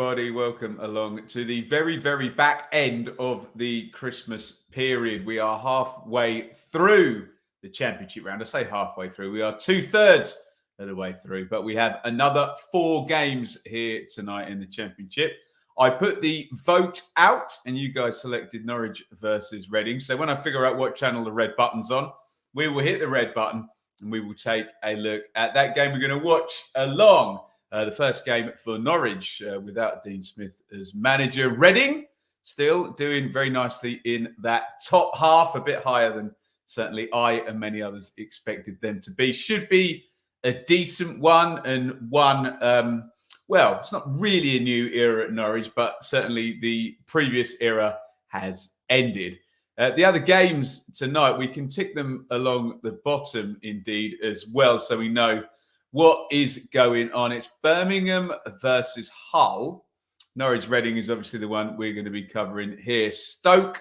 Everybody, welcome along to the very, very back end of the Christmas period. We are halfway through the championship round. I say halfway through. We are 2/3 of the way through, but we have another 4 games here tonight in the championship. I put the vote out and you guys selected Norwich versus Reading. So when I figure out what channel the red button's on, we will hit the red button and we will take a look at that game. We're going to watch along. The first game for Norwich without Dean Smith as manager. Reading still doing very nicely in that top half, a bit higher than certainly I and many others expected them to be. Should be a decent one and one, well, it's not really a new era at Norwich, but certainly the previous era has ended. The other games tonight, we can tick them along the bottom indeed as well, so we know what is going on. It's Birmingham versus Hull. Norwich Reading is obviously the one we're going to be covering here. Stoke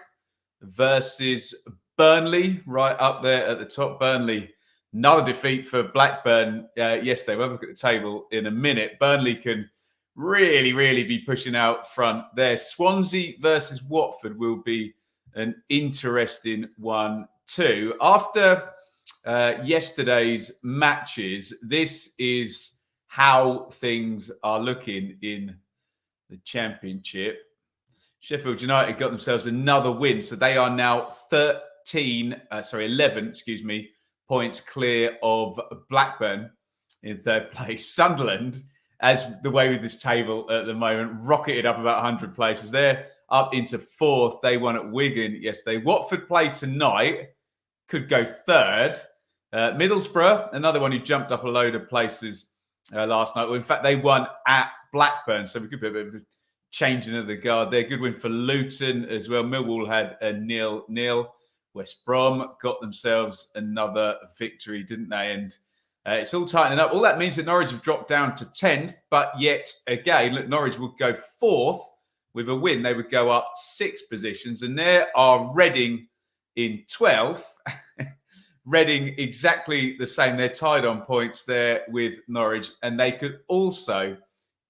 versus Burnley, right up there at the top. Burnley, another defeat for Blackburn yesterday. We'll look at the table in a minute. Burnley can really be pushing out front there. Swansea versus Watford will be an interesting one too. After yesterday's matches, this is how things are looking in the championship. Sheffield United got themselves another win, so they are now 11 points clear of Blackburn in third place. Sunderland, as the way with this table at the moment, rocketed up about 100 places. They're up into fourth. They won at Wigan yesterday. Watford play tonight, could go third. Middlesbrough, another one who jumped up a load of places last night. Well, in fact, they won at Blackburn, so we could be a bit of a changing of the guard there. Good win for Luton as well. Millwall had a 0-0. West Brom got themselves another victory, didn't they? And it's all tightening up. All that means that Norwich have dropped down to 10th, but yet again, look, Norwich would go 4th with a win. They would go up 6 positions, and there are Reading in 12th. Reading exactly the same. They're tied on points there with Norwich, and they could also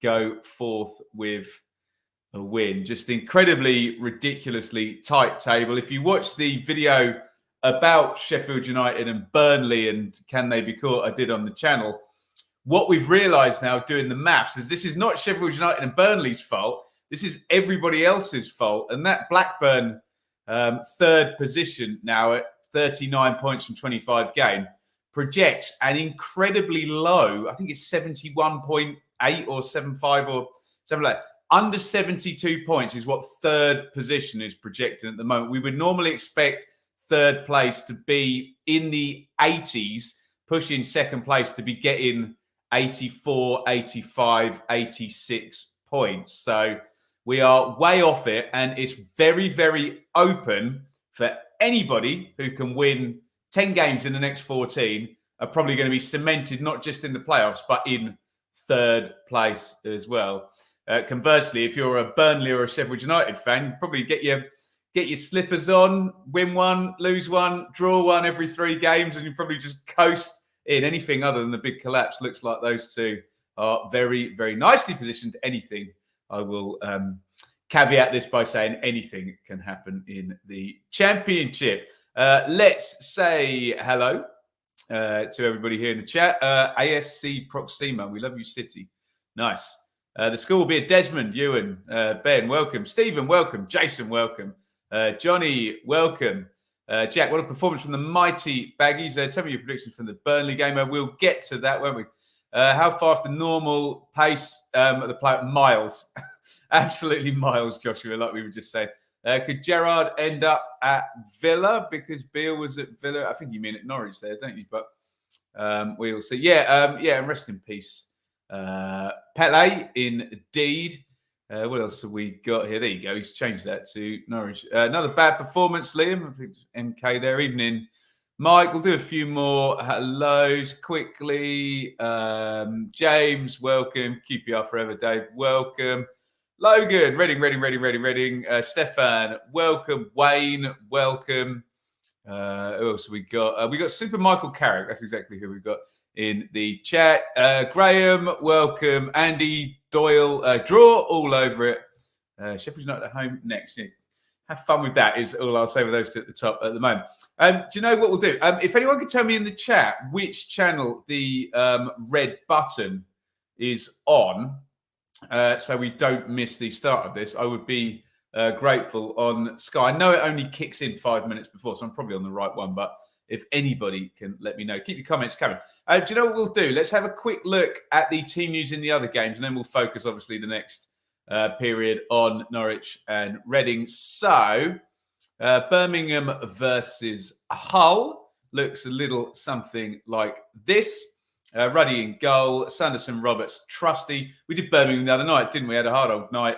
go 4th with a win. Just incredibly, ridiculously tight table. If you watch the video about Sheffield United and Burnley and can they be caught, I did on the channel, what we've realised now doing the maths is this is not Sheffield United and Burnley's fault. This is everybody else's fault. And that Blackburn third position now at 39 points from 25 games projects an incredibly low, I think it's 71.8 or 75 or something like that. Under 72 points is what third position is projecting at the moment. We would normally expect third place to be in the 80s, pushing second place to be getting 84, 85, 86 points. So we are way off it, and it's very open for anybody who can win 10 games in the next 14 are probably going to be cemented not just in the playoffs, but in third place as well. Conversely, if you're a Burnley or a Sheffield United fan, you probably get your slippers on, win one, lose one, draw one every 3 games, and you probably just coast in. Anything other than the big collapse looks like those two are very nicely positioned. Anything, I will caveat this by saying anything can happen in the championship. Let's say hello to everybody here in the chat. ASC Proxima, we love you, City. Nice. The score will be a Desmond, Ewan, Ben, welcome. Stephen, welcome. Jason, welcome. Johnny, welcome. Jack, what a performance from the mighty Baggies. Tell me your predictions from the Burnley game. We'll get to that, won't we? How far off the normal pace of the play? Miles. Absolutely miles, Joshua, like we were just saying. Could Gerrard end up at Villa because Beale was at Villa? I think you mean at Norwich there, don't you? But we'll see. Yeah, and rest in peace. Pele, indeed. What else have we got here? There you go. He's changed that to Norwich. Another bad performance, Liam. I think MK there. Evening, Mike. We'll do a few more hellos quickly. James, welcome. QPR forever, Dave. Welcome. Logan, Reading. Stefan, welcome. Wayne, welcome. Who else have we got? We got Super Michael Carrick. That's exactly who we've got in the chat. Graham, welcome. Andy Doyle. Draw all over it. Sheffield United at home next. Yeah. Have fun with that is all I'll say with those two at the top at the moment. Do you know what we'll do? If anyone could tell me in the chat which channel the red button is on, so we don't miss the start of this, I would be grateful on Sky. I know it only kicks in 5 minutes before, so I'm probably on the right one, but if anybody can let me know, keep your comments coming. Do you know what we'll do? Let's have a quick look at the team news in the other games, and then we'll focus, obviously, the next period on Norwich and Reading. So, Birmingham versus Hull looks a little something like this. Ruddy in goal, Sanderson, Roberts, Trusty. We did Birmingham the other night, didn't we? Had a hard old night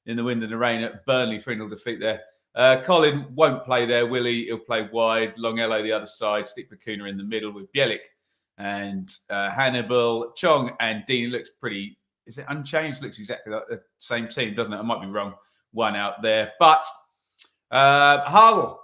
in the wind and the rain at Burnley, 3-0 defeat there. Colin won't play there, will he? He'll play wide. Longello the other side. Stick Bakuna in the middle with Bielik and Hannibal. Chong and Dean. Looks pretty... Is it unchanged? Looks exactly like the same team, doesn't it? I might be wrong. One out there. But Hull,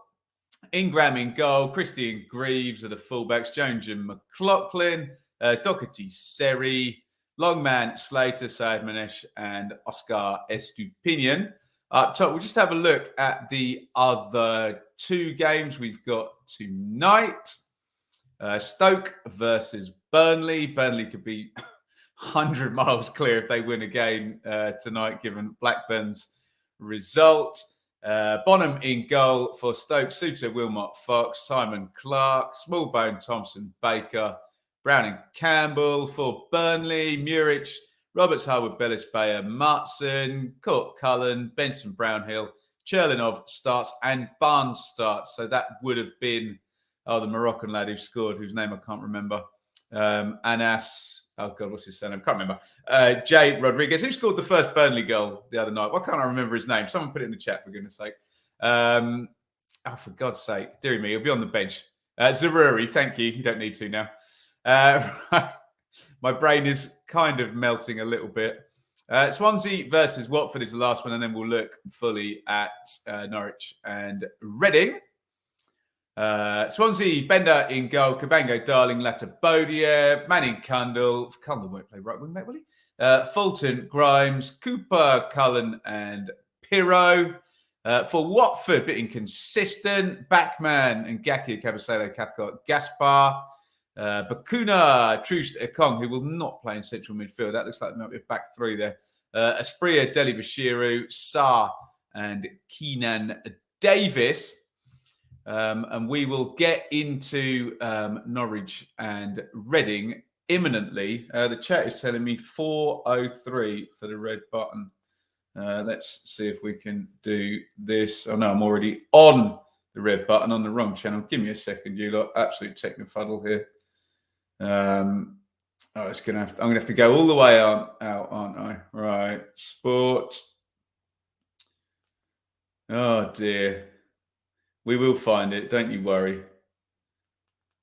Ingram in goal. Christie and Greaves are the fullbacks. Jones and McLaughlin. Doherty, Seri. Longman, Slater, Saad Manesh, and Oscar Estupinian. Up top, we'll just have a look at the other two games we've got tonight. Stoke versus Burnley. Burnley could be 100 miles clear if they win again tonight, given Blackburn's result. Bonham in goal for Stoke. Suter, Wilmot, Fox, Timon, Clark, Smallbone, Thompson, Baker, Brown and Campbell for Burnley. Murich, Roberts, Harwood, Bellis, Bayer, Martson, Cook, Cullen, Benson, Brownhill, Cherlinov starts, and Barnes starts. So that would have been, the Moroccan lad who scored, whose name I can't remember. Anas, oh God, what's his surname? Can't remember. Jay Rodriguez, who scored the first Burnley goal the other night. Why can't I remember his name? Someone put it in the chat, for goodness sake. For God's sake, dear me, he'll be on the bench. Zaruri, thank you. You don't need to now. My brain is kind of melting a little bit. Swansea versus Watford is the last one, and then we'll look fully at Norwich and Reading. Swansea, Bender in goal, Cabango, Darling, Latabodia, Manning, Cundle. Cundle won't play right wing back, will he? Fulton, Grimes, Cooper, Cullen, and Pirro. For Watford, bit inconsistent. Backman and Gaki, Cabasele, Cathcart, Gaspar. Bakuna, Troost, Ekong, who will not play in central midfield. That looks like there might be a back three there. Aspria, Deli Bashiru, Saar, and Keenan Davis. And we will get into Norwich and Reading imminently. The chat is telling me 4:03 for the red button. Let's see if we can do this. Oh no, I'm already on the red button on the wrong channel. Give me a second, you lot. Absolute technofuddle here. I'm gonna have to go all the way out, aren't I? Right, sport. Oh dear. We will find it, don't you worry.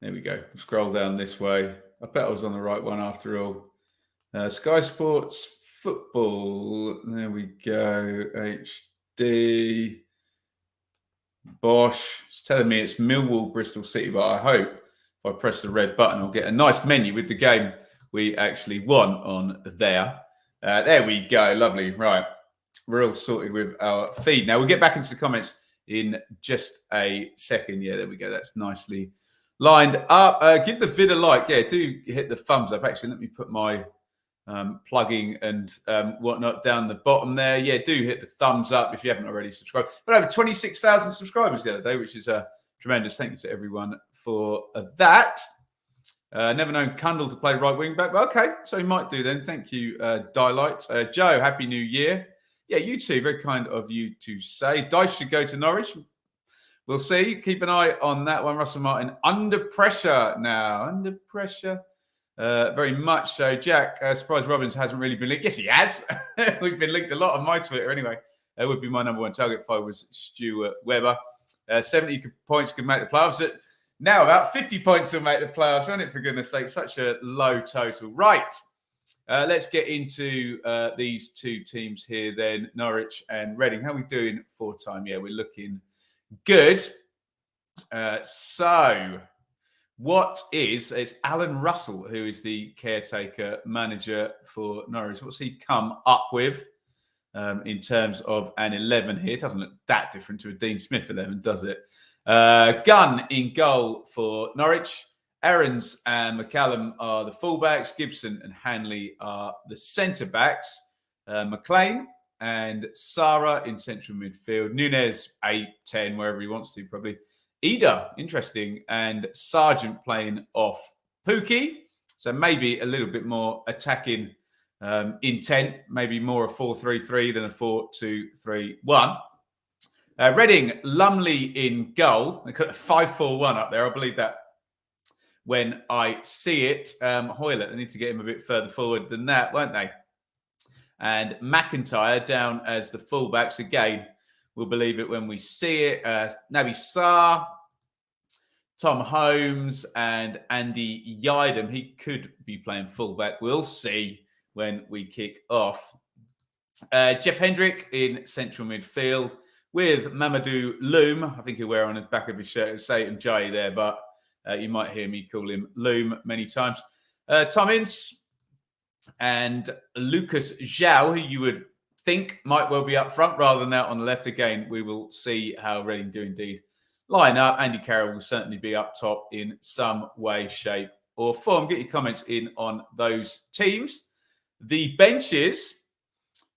There we go. Scroll down this way. I bet I was on the right one after all. Sky Sports Football. There we go. HD. Bosch. It's telling me it's Millwall, Bristol City, but I hope if I press the red button, I'll get a nice menu with the game we actually won on there. There we go. Lovely. Right. We're all sorted with our feed. Now we'll get back into the comments in just a second. Yeah, there we go. That's nicely lined up. Give the vid a like. Yeah, do hit the thumbs up. Actually, let me put my plugging and whatnot down the bottom there. Yeah, do hit the thumbs up if you haven't already subscribed. But over 26,000 subscribers the other day, which is tremendous. Thank you to everyone for that. Never known Cundle to play right wing back. But okay, so he might do then. Thank you, Daylight. Joe, Happy New Year. Yeah, you too. Very kind of you to say. Dice should go to Norwich. We'll see. Keep an eye on that one. Russell Martin under pressure now. Under pressure. Very much so. Jack, surprised Robbins hasn't really been linked. Yes, he has. We've been linked a lot on my Twitter anyway. That would be my number one target if I was Stuart Webber. 70 points could make the playoffs. Now about 50 points will make the playoffs, won't it? For goodness sake, such a low total. Right. Let's get into these two teams here then, Norwich and Reading. How are we doing for time? Yeah, we're looking good. So It's Alan Russell, who is the caretaker manager for Norwich. What's he come up with in terms of an 11 here? It doesn't look that different to a Dean Smith 11, does it? Gunn in goal for Norwich. Aarons and McCallum are the fullbacks. Gibson and Hanley are the centre-backs. McLean and Sarah in central midfield. Nunez, 8, 10, wherever he wants to, probably. Ida, interesting, and Sargent playing off Pookie. So maybe a little bit more attacking intent, maybe more a 4-3-3 than a 4-2-3-1. Reading, Lumley in goal. They got a 5-4-1 up there. I believe that when I see it. Hoylett, they need to get him a bit further forward than that, won't they? And McIntyre down as the fullbacks. Again, we'll believe it when we see it. Naby Sarr, Tom Holmes, and Andy Yidem. He could be playing fullback. We'll see when we kick off. Jeff Hendrick in central midfield with Mamadou Loom. I think he'll wear on the back of his shirt Satan Jay there, but you might hear me call him Loom many times. Tom Ince and Lucas Zhao, who you would think might well be up front rather than out on the left. Again, we will see how Reading do indeed line up. Andy Carroll will certainly be up top in some way, shape or form. Get your comments in on those teams. The benches,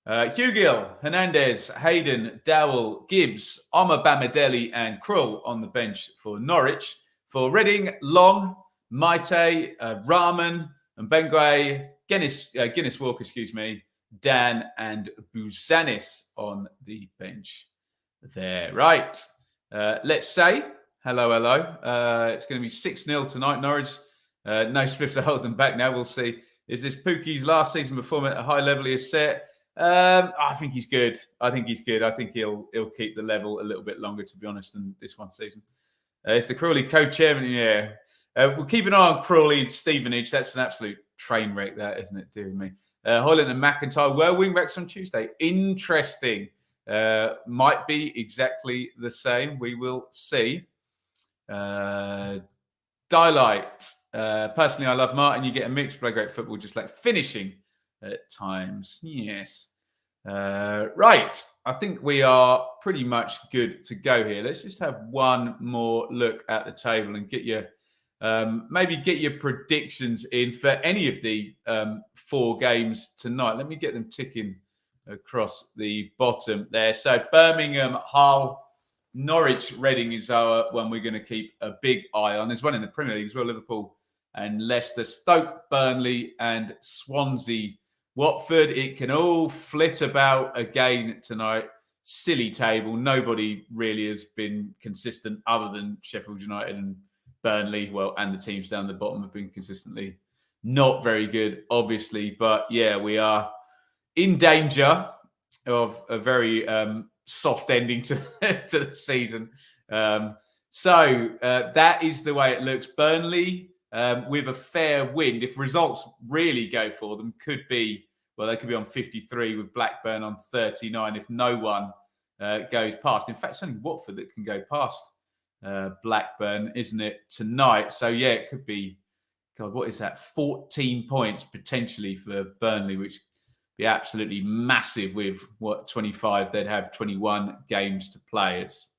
Hugill, Hernandez, Hayden, Dowell, Gibbs, Omar Bamidele and Krull on the bench for Norwich. For Reading, Long, Maite, Rahman and Benguay, Guinness Walker, Dan and Buzanis on the bench there. Right. Let's say hello. It's going to be 6-0 tonight, Norwich. No Smith to hold them back now. We'll see. Is this Pookie's last season performance at a high level he has set? I think he's good. I think he'll keep the level a little bit longer, to be honest, than this one season. It's the Crawley co-chairman. Yeah. We'll keep an eye on Crawley and Stevenage. That's an absolute train wreck, that, isn't it? Dear me. Hoyland and McIntyre were wingbacks on Tuesday. Interesting. Might be exactly the same. We will see. Daylight. Personally, I love Martin. You get a mix, play great football, just like finishing at times. Yes. Right. I think we are pretty much good to go here. Let's just have one more look at the table and get your maybe get your predictions in for any of the 4 games tonight. Let me get them ticking across the bottom there. So Birmingham, Hull, Norwich, Reading is our one we're going to keep a big eye on. There's one in the Premier League as well, Liverpool and Leicester, Stoke, Burnley and Swansea, Watford. It can all flit about again tonight. Silly table. Nobody really has been consistent other than Sheffield United and Burnley. Well, and the teams down the bottom have been consistently not very good, obviously. But yeah, we are in danger of a very soft ending to the season. So that is the way it looks. Burnley, with a fair wind, if results really go for them, could be, well, they could be on 53 with Blackburn on 39 if no one goes past. In fact, it's only Watford that can go past Blackburn, isn't it, tonight? So, yeah, it could be, God, what is that? 14 points potentially for Burnley, which be absolutely massive with what 25, they'd have 21 games to play. It's,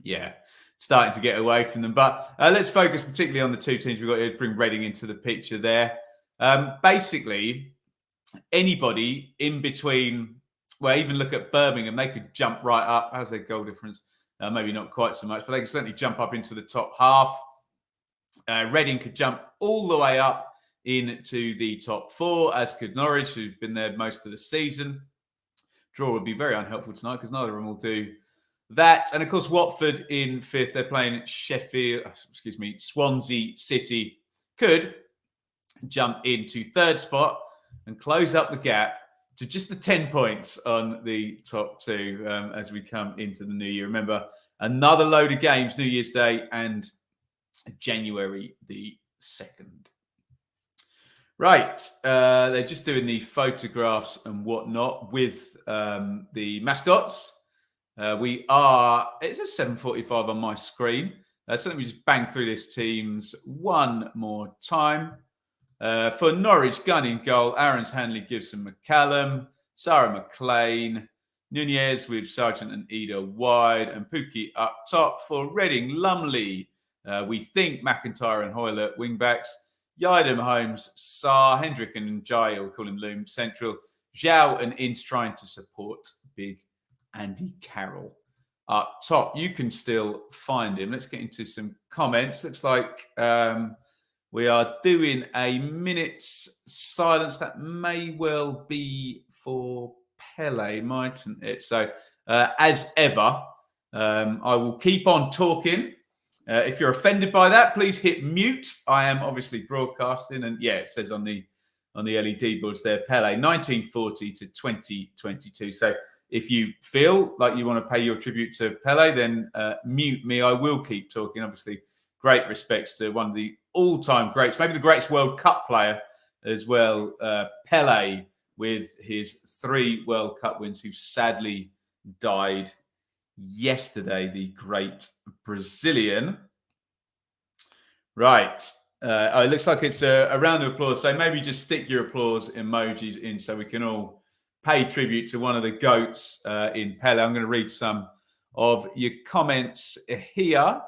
yeah, starting to get away from them. But let's focus particularly on the 2 teams we've got here to bring Reading into the picture there. Basically, anybody in between, well, even look at Birmingham, they could jump right up. How's their goal difference? Maybe not quite so much, but they can certainly jump up into the top half. Reading could jump all the way up into the top 4, as could Norwich, who've been there most of the season. Draw would be very unhelpful tonight because neither of them will do that. And of course, Watford in 5th. They're playing Swansea City could jump into 3rd spot and close up the gap to just the 10 points on the top 2 as we come into the new year. Remember, another load of games, New Year's Day and January the 2nd. Right. They're just doing the photographs and whatnot with the mascots. It says 7:45 on my screen. So let me just bang through this teams one more time. For Norwich, Gunn in goal, Aaron's Hanley, Gibson, McCallum, Sarah McLean, Nunez with Sargent and Ida wide, and Pookie up top. For Reading, Lumley, we think McIntyre and Hoyle wingbacks, Yidam, Holmes, Saar, Hendrick and Jai, we'll call him Loom, central, Zhao and Ince trying to support big Andy Carroll up top. You can still find him. Let's get into some comments. Looks like we are doing a minute's silence. That may well be for Pele, mightn't it? So, as ever, I will keep on talking. If you're offended by that, please hit mute. I am obviously broadcasting, and yeah, it says on the LED boards there, Pele, 1940 to 2022. So, if you feel like you want to pay your tribute to Pele, then mute me. I will keep talking. Obviously, great respects to one of the all-time greats, maybe the greatest World Cup player as well, Pele, with his 3 World Cup wins, who sadly died yesterday, the great Brazilian. Right. It looks like it's a round of applause. So maybe just stick your applause emojis in so we can all pay tribute to one of the GOATs in Pele. I'm going to read some of your comments here.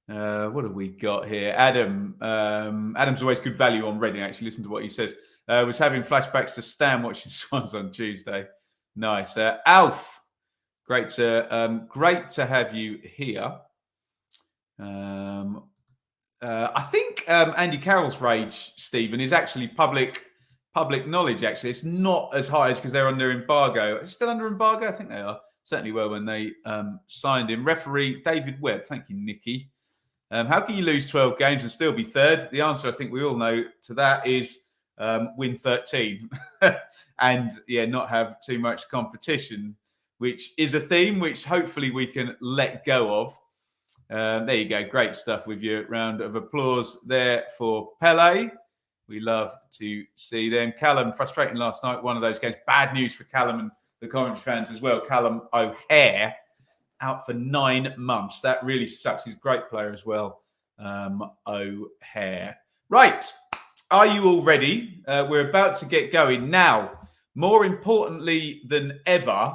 What have we got here? Adam. Adam's always good value on Reading, actually. Listen to what he says. Was having flashbacks to Stan watching Swans on Tuesday. Nice. Alf, great to have you here. I think Andy Carroll's rage, Stephen, is actually public knowledge. Actually, it's not as high as because they're under embargo. It's still under embargo. I think they are. Certainly were when they signed him. Referee David Webb. Thank you, Nicky. How can you lose 12 games and still be third? The answer, I think we all know to that, is win 13 and not have too much competition, which is a theme which hopefully we can let go of. There you go. Great stuff with your round of applause there for Pele. We love to see them. Callum, frustrating last night, one of those games. Bad news for Callum and the Coventry fans as well. Callum O'Hare out for 9 months. That really sucks. He's a great player as well. O'Hare. Right. Are you all ready? We're about to get going. Now, more importantly than ever,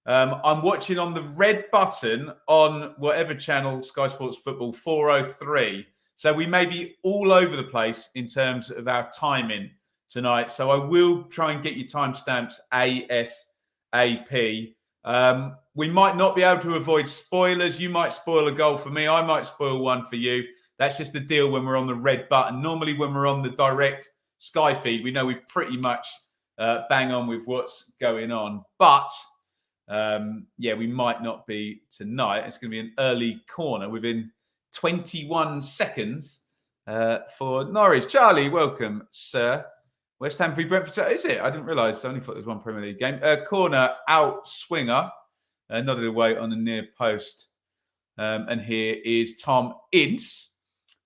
I'm watching on the red button on whatever channel, Sky Sports Football 403. So we may be all over the place in terms of our timing tonight. So I will try and get you timestamps ASAP. We might not be able to avoid spoilers. You might spoil a goal for me. I might spoil one for you. That's just the deal when we're on the red button. Normally when we're on the direct Sky feed, we know we pretty much bang on with what's going on. But we might not be tonight. It's going to be an early corner within 21 seconds for Norwich. Charlie, welcome, sir. West Ham v Brentford. Is it? I didn't realise. I only thought there was one Premier League game. Corner out swinger. Nodded away on the near post. And here is Tom Ince.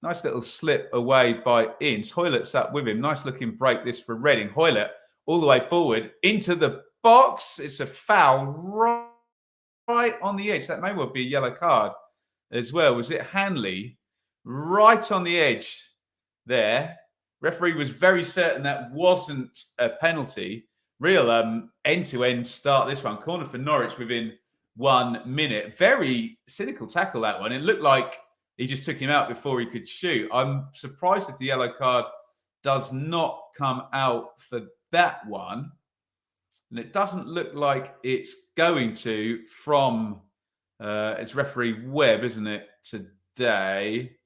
Nice little slip away by Ince. Hoylett's up with him. Nice looking break this for Reading. Hoylett all the way forward into the box. It's a foul right on the edge. That may well be a yellow card as well. Was it Hanley? Right on the edge there. Referee was very certain that wasn't a penalty. Real end-to-end start this one. Corner for Norwich within 1 minute. Very cynical tackle, that one. It looked like he just took him out before he could shoot. I'm surprised if the yellow card does not come out for that one. And it doesn't look like it's going to from it's referee Webb, isn't it, today?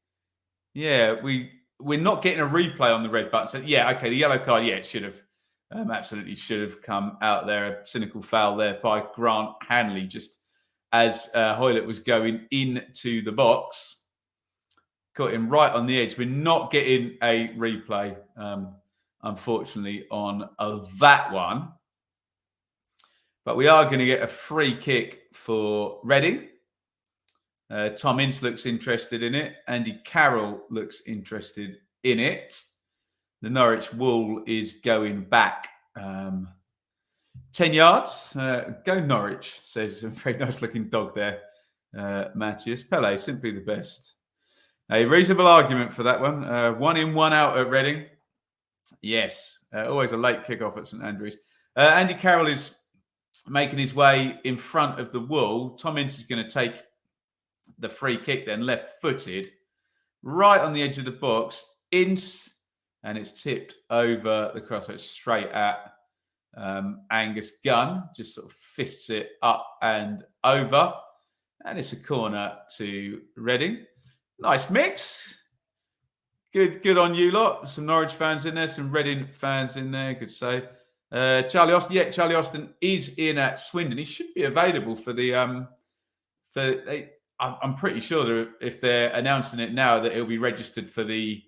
Yeah, we're not getting a replay on the red button. So, yeah, okay, the yellow card, it should have. Absolutely should have come out there. A cynical foul there by Grant Hanley just as Hoylett was going into the box. Caught him right on the edge. We're not getting a replay, unfortunately, on that one. But we are going to get a free kick for Reading. Tom Ince looks interested in it. Andy Carroll looks interested in it. The Norwich wall is going back 10 yards. Go Norwich, says a very nice looking dog there Matthias. Pele, simply the best. A reasonable argument for that one. 1 in, 1 out at Reading. Yes, always a late kickoff at St Andrews. Andy Carroll is making his way in front of the wall. Tom Ince is going to take the free kick then, left-footed, right on the edge of the box. Ince, and it's tipped over the crossbar straight at Angus Gunn. Just sort of fists it up and over. And it's a corner to Reading. Nice mix. Good on you lot. Some Norwich fans in there, some Reading fans in there. Good save. Charlie Austin. Yeah, Charlie Austin is in at Swindon. He should be available for the I'm pretty sure that if they're announcing it now that it'll be registered for the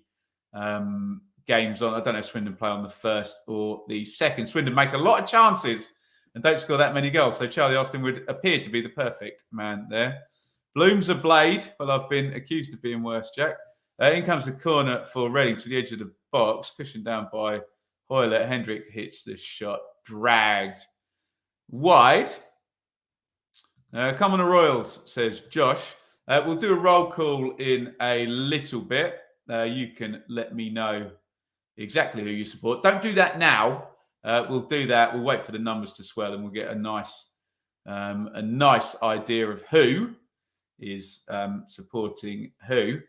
games on. I don't know if Swindon play on the 1st or the 2nd. Swindon make a lot of chances and don't score that many goals. So Charlie Austin would appear to be the perfect man there. Blooms a blade. Well, I've been accused of being worse, Jack. In comes the corner for Reading to the edge of the box, cushioned down by Hoylett. Hendrick hits the shot, dragged wide. Come on the Royals, says Josh. We'll do a roll call in a little bit. You can let me know exactly who you support. Don't do that now. We'll do that. We'll wait for the numbers to swell and we'll get a nice idea of who is supporting who.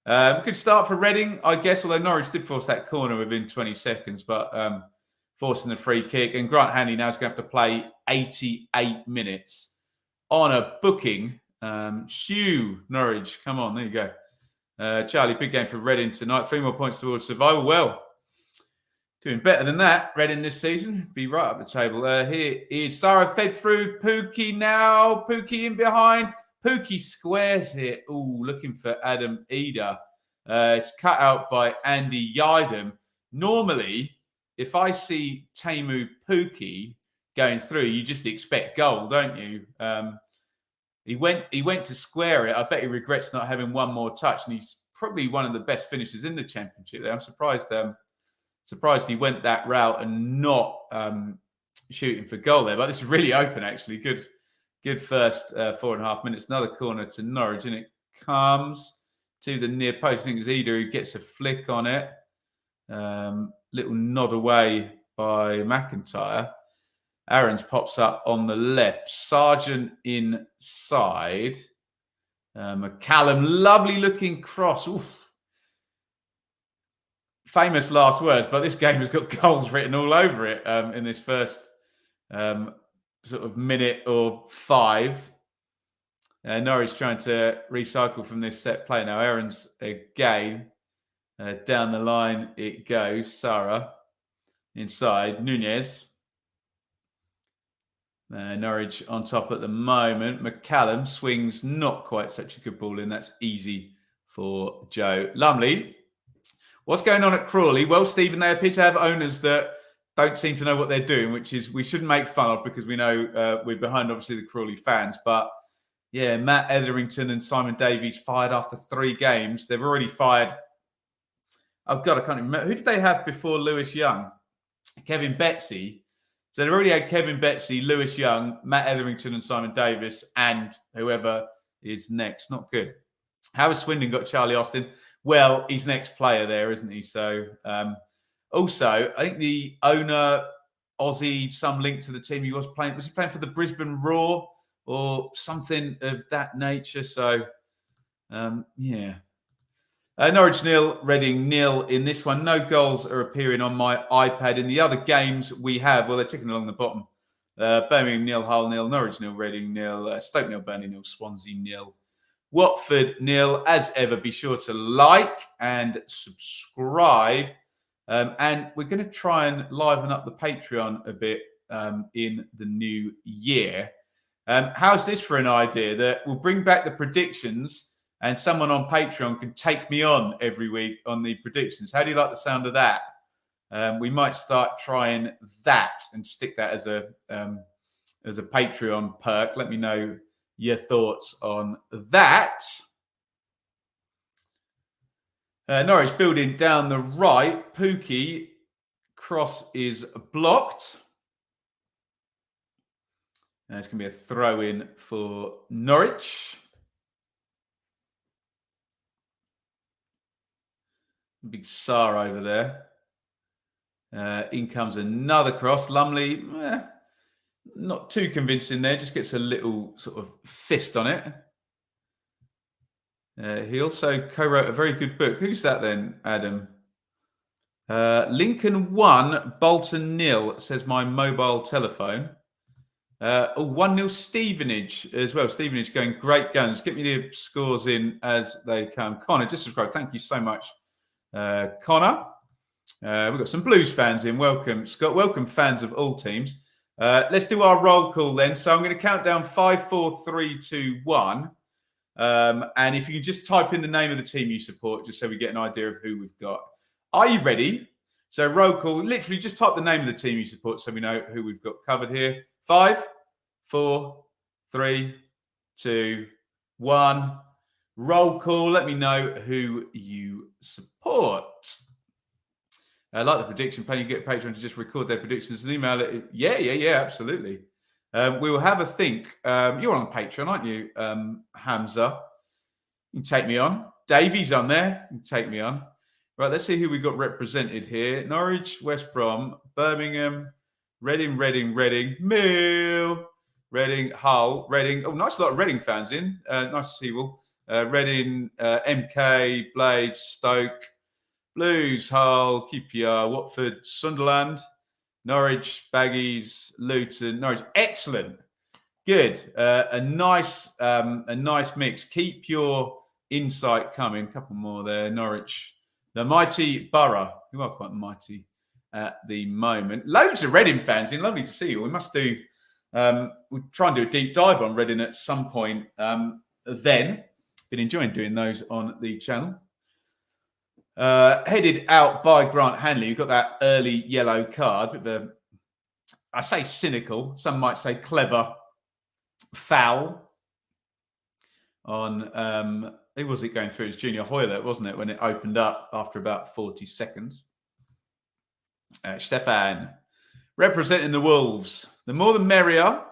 Good start for Reading, I guess, although Norwich did force that corner within 20 seconds, but forcing the free kick. And Grant Hanley now is going to have to play 88 minutes on a booking. Norwich, come on, there you go. Charlie, big game for Reading tonight. 3 more points towards survival. Well, doing better than that, Reading this season. Be right up the table. Here is Sarah fed through. Pookie now. Pookie in behind. Pookie squares it. Ooh, looking for Adam Eder. It's cut out by Andy Yidam. Normally, if I see Teemu Pookie going through, you just expect goal, don't you? He went to square it. I bet he regrets not having one more touch, and he's probably one of the best finishers in the Championship. I'm surprised he went that route and not shooting for goal there. But it's really open, actually. Good first 4.5 minutes. Another corner to Norwich, and it comes to the near post. I think it's Eder who gets a flick on it. Little nod away by McIntyre. Aarons pops up on the left. Sargent inside. McCallum, lovely looking cross. Oof. Famous last words, but this game has got goals written all over it in this first sort of minute or 5. Norwich trying to recycle from this set play now. Aarons again. Down the line it goes. Sarah inside. Nunez. Norwich on top at the moment. McCallum swings not quite such a good ball in. That's easy for Joe Lumley. What's going on at Crawley? Well, Stephen, they appear to have owners that don't seem to know what they're doing, which is we shouldn't make fun of because we know we're behind, obviously, the Crawley fans. But, yeah, Matt Etherington and Simon Davies fired after 3 games. They've already fired... Oh, God, I can't even remember. Who did they have before Lewis Young? Kevin Betsy. So they've already had Kevin Betsy, Lewis Young, Matt Etherington and Simon Davis, and whoever is next. Not good. How has Swindon got Charlie Austin? Well, he's next player there, isn't he? So, also, I think the owner, Aussie, some link to the team he was he playing for the Brisbane Roar or something of that nature? So, yeah. Norwich 0, Reading 0 in this one. No goals are appearing on my iPad. In the other games we have, well, they're ticking along the bottom. Birmingham 0, Hull 0, Norwich 0, Reading 0, Stoke 0, Burnley 0, Swansea 0, Watford 0. As ever, be sure to like and subscribe. And we're going to try and liven up the Patreon a bit in the new year. How's this for an idea that we'll bring back the predictions and someone on Patreon can take me on every week on the predictions? How do you like the sound of that? We might start trying that and stick that as a Patreon perk. Let me know your thoughts on that. Norwich building down the right. Pookie cross is blocked. It's going to be a throw in for Norwich. Big Sar over there. In comes another cross. Lumley, not too convincing there. Just gets a little sort of fist on it. He also co-wrote a very good book. Who's that then, Adam? Lincoln 1, Bolton 0, says my mobile telephone. 1-0 Stevenage as well. Stevenage going great guns. Get me the scores in as they come. Connor, just subscribe. Thank you so much, Connor. We've got some Blues fans in. Welcome, Scott. Welcome, fans of all teams. Let's do our roll call then. So I'm going to count down 5, 4, 3, 2, 1. And if you can just type in the name of the team you support, just so we get an idea of who we've got. Are you ready? So roll call, literally just type the name of the team you support so we know who we've got covered here. 5, 4, 3, 2, 1. Roll call. Let me know who you support. I like the prediction. Can you get Patreon to just record their predictions and email it? Yeah, absolutely. We will have a think. You're on Patreon, aren't you, Hamza? You can take me on. Davey's on there. You can take me on. Right, let's see who we got represented here. Norwich, West Brom, Birmingham, Reading, Mill, Reading, Hull, Reading. Oh, nice lot of Reading fans in. Nice to see you all. Reading, MK, Blades, Stoke, Blues, Hull, QPR, Watford, Sunderland, Norwich, Baggies, Luton, Norwich. Excellent. Good. A nice mix. Keep your insight coming. A couple more there. Norwich, the mighty Borough, who are quite mighty at the moment. Loads of Reading fans in. Lovely to see you. We must do. We'll try and do a deep dive on Reading at some point. Then, been enjoying doing those on the channel. Headed out by Grant Hanley. You've got that early yellow card. I say cynical. Some might say clever foul on. Who was it going through? It was Junior Hoylett, wasn't it, when it opened up after about 40 seconds? Stefan, representing the Wolves. The more the merrier.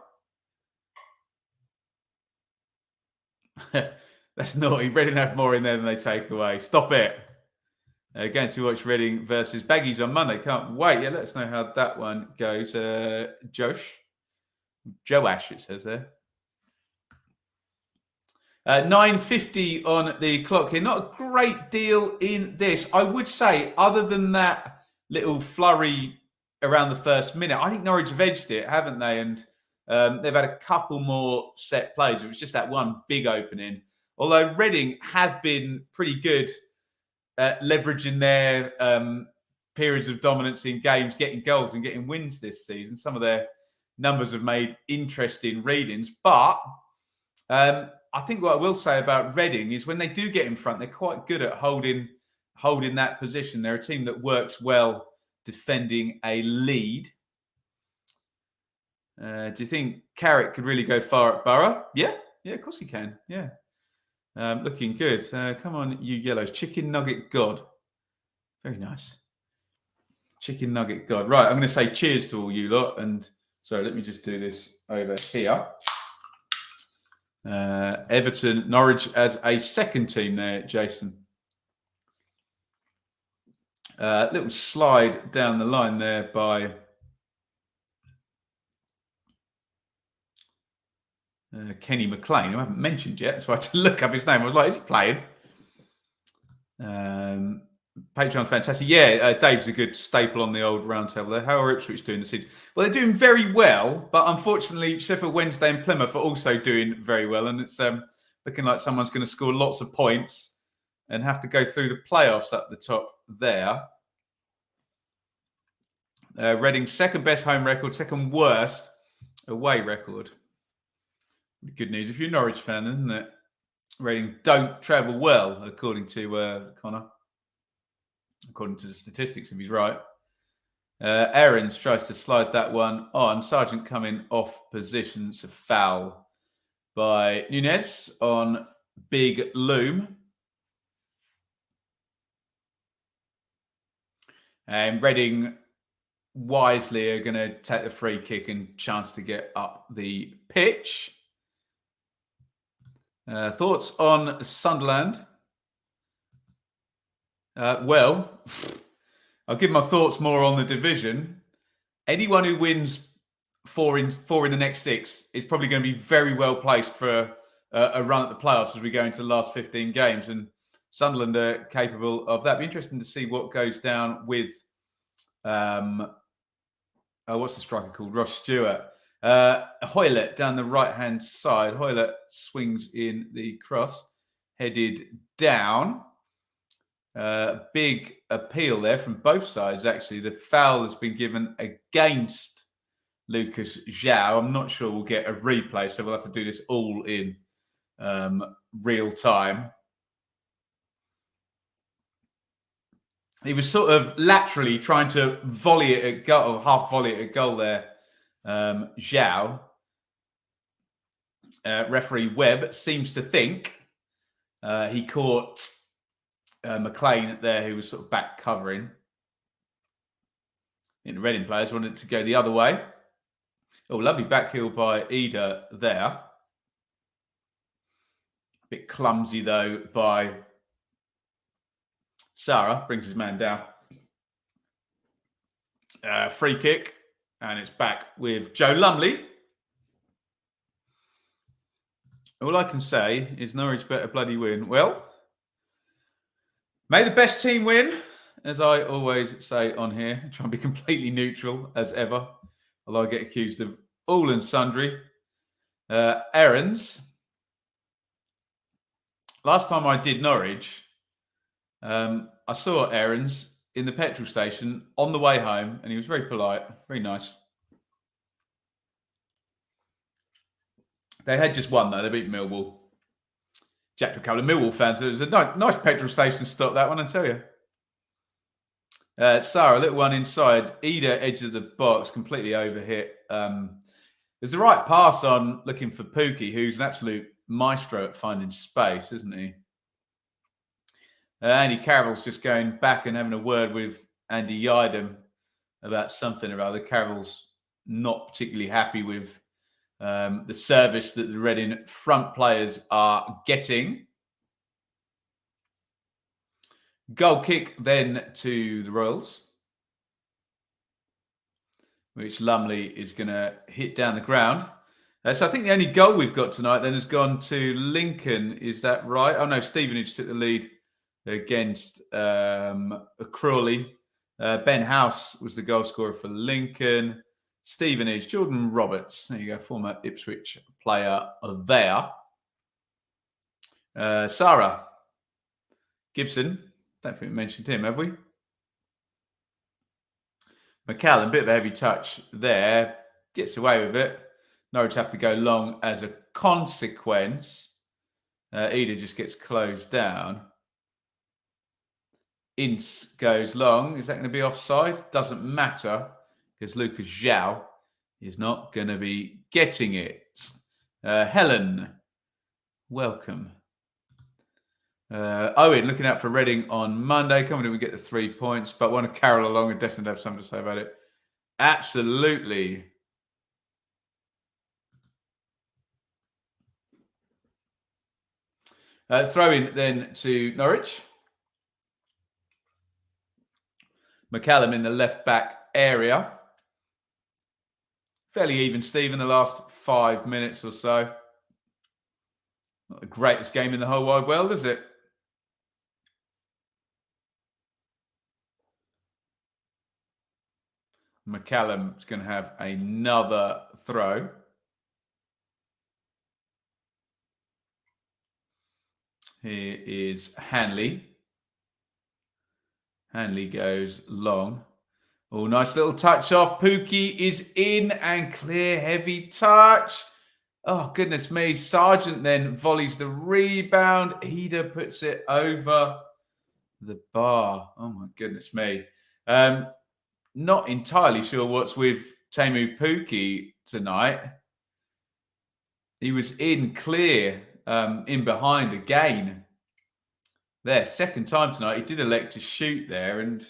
That's naughty. Reading have more in there than they take away. Stop it. Going to watch Reading versus Baggies on Monday. Can't wait. Yeah, let us know how that one goes. Joash, it says there. 9:50 on the clock here. Not a great deal in this. I would say, other than that little flurry around the first minute, I think Norwich have edged it, haven't they? And they've had a couple more set plays. It was just that one big opening. Although Reading have been pretty good at leveraging their periods of dominance in games, getting goals and getting wins this season. Some of their numbers have made interesting readings. But I think what I will say about Reading is when they do get in front, they're quite good at holding that position. They're a team that works well defending a lead. Do you think Carrick could really go far at Borough? Yeah, of course he can. Yeah. Looking good. Come on, you yellows. Chicken Nugget God. Very nice. Chicken Nugget God. Right, I'm going to say cheers to all you lot. And sorry, let me just do this over here. Everton, Norwich as a second team there, Jason. Little slide down the line there by Kenny McLean, who I haven't mentioned yet. That's why I had to look up his name. I was like, is he playing? Patreon, fantastic. Yeah, Dave's a good staple on the old round table there. How are Ipswich doing this season? Well, they're doing very well, but unfortunately, Sheffield Wednesday and Plymouth are also doing very well. And it's looking like someone's going to score lots of points and have to go through the playoffs at the top there. Reading's second best home record, second worst away record. Good news if you're a Norwich fan, isn't it? Reading don't travel well, according to Connor. According to the statistics, if he's right. Aarons tries to slide that one on. Sargent coming off position. It's a foul by Nunez on Big Loom. And Reading wisely are going to take the free kick and chance to get up the pitch. Thoughts on Sunderland? Well, I'll give my thoughts more on the division. Anyone who wins four in the next 6 is probably going to be very well placed for a run at the playoffs as we go into the last 15 games. And Sunderland are capable of that. Be interesting to see what goes down with what's the striker called? Ross Stewart. Hoylett down the right-hand side. Hoylett swings in the cross, headed down. Big appeal there from both sides, actually. The foul has been given against Lucas João. I'm not sure we'll get a replay, so we'll have to do this all in real time. He was sort of laterally trying to volley it at goal, or half volley it at goal there. João. Referee Webb seems to think he caught McLean there, who was sort of back covering. The Reading players wanted to go the other way. Oh, lovely back heel by Ida there. A bit clumsy, though, by Sarah. Brings his man down. Free kick. And it's back with Joe Lumley. All I can say is Norwich better bloody win. Well, may the best team win, as I always say on here. I try and be completely neutral, as ever. Although I get accused of all and sundry errands. Last time I did Norwich, I saw Aaron's in the petrol station on the way home, and he was very polite, very nice. They had just won, though. They beat Millwall. Jack, a couple of Millwall fans. It was a nice petrol station stop, that one, I tell you. Sarah, a little one inside. Ida, edge of the box, completely overhit. There's the right pass on, looking for Pookie, who's an absolute maestro at finding space, isn't he? Andy Carroll's just going back and having a word with Andy Yidam about something or other. Carroll's not particularly happy with the service that the Reading front players are getting. Goal kick then to the Royals, which Lumley is going to hit down the ground. So I think the only goal we've got tonight then has gone to Lincoln. Is that right? Oh, no, Stevenage took the lead against Crawley. Ben House was the goal scorer for Lincoln. Stevenage, Jordan Roberts. There you go, former Ipswich player there. Sarah Gibson. Don't think we mentioned him, have we? McCallum, bit of a heavy touch there. Gets away with it. Norwich have to go long as a consequence. Ida just gets closed down. Ince goes long. Is that going to be offside? Doesn't matter, because Lucas João is not going to be getting it. Helen, welcome. Owen, looking out for Reading on Monday. Coming in, we get the 3 points, but want to carol along and destined to have something to say about it. Absolutely. Throw in then to Norwich. McCallum in the left back area. Fairly even, Steve, in the last 5 minutes or so. Not the greatest game in the whole wide world, is it? McCallum is going to have another throw. Here is Hanley. Hanley goes long. Oh, nice little touch off. Pookie is in and clear, heavy touch. Oh, goodness me. Sargent then volleys the rebound. Ida puts it over the bar. Oh, my goodness me. Not entirely sure what's with Teemu Pukki tonight. He was in clear, in behind again. There, second time tonight. He did elect to shoot there, and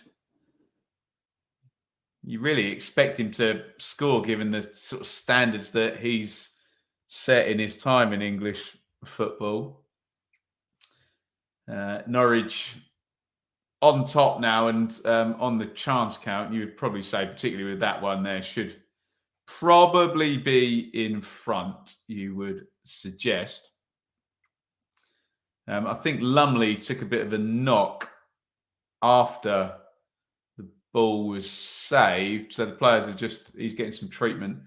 you really expect him to score given the sort of standards that he's set in his time in English football. Norwich on top now and on the chance count, you would probably say, particularly with that one there, should probably be in front, you would suggest. I think Lumley took a bit of a knock after the ball was saved. So the players are he's getting some treatment.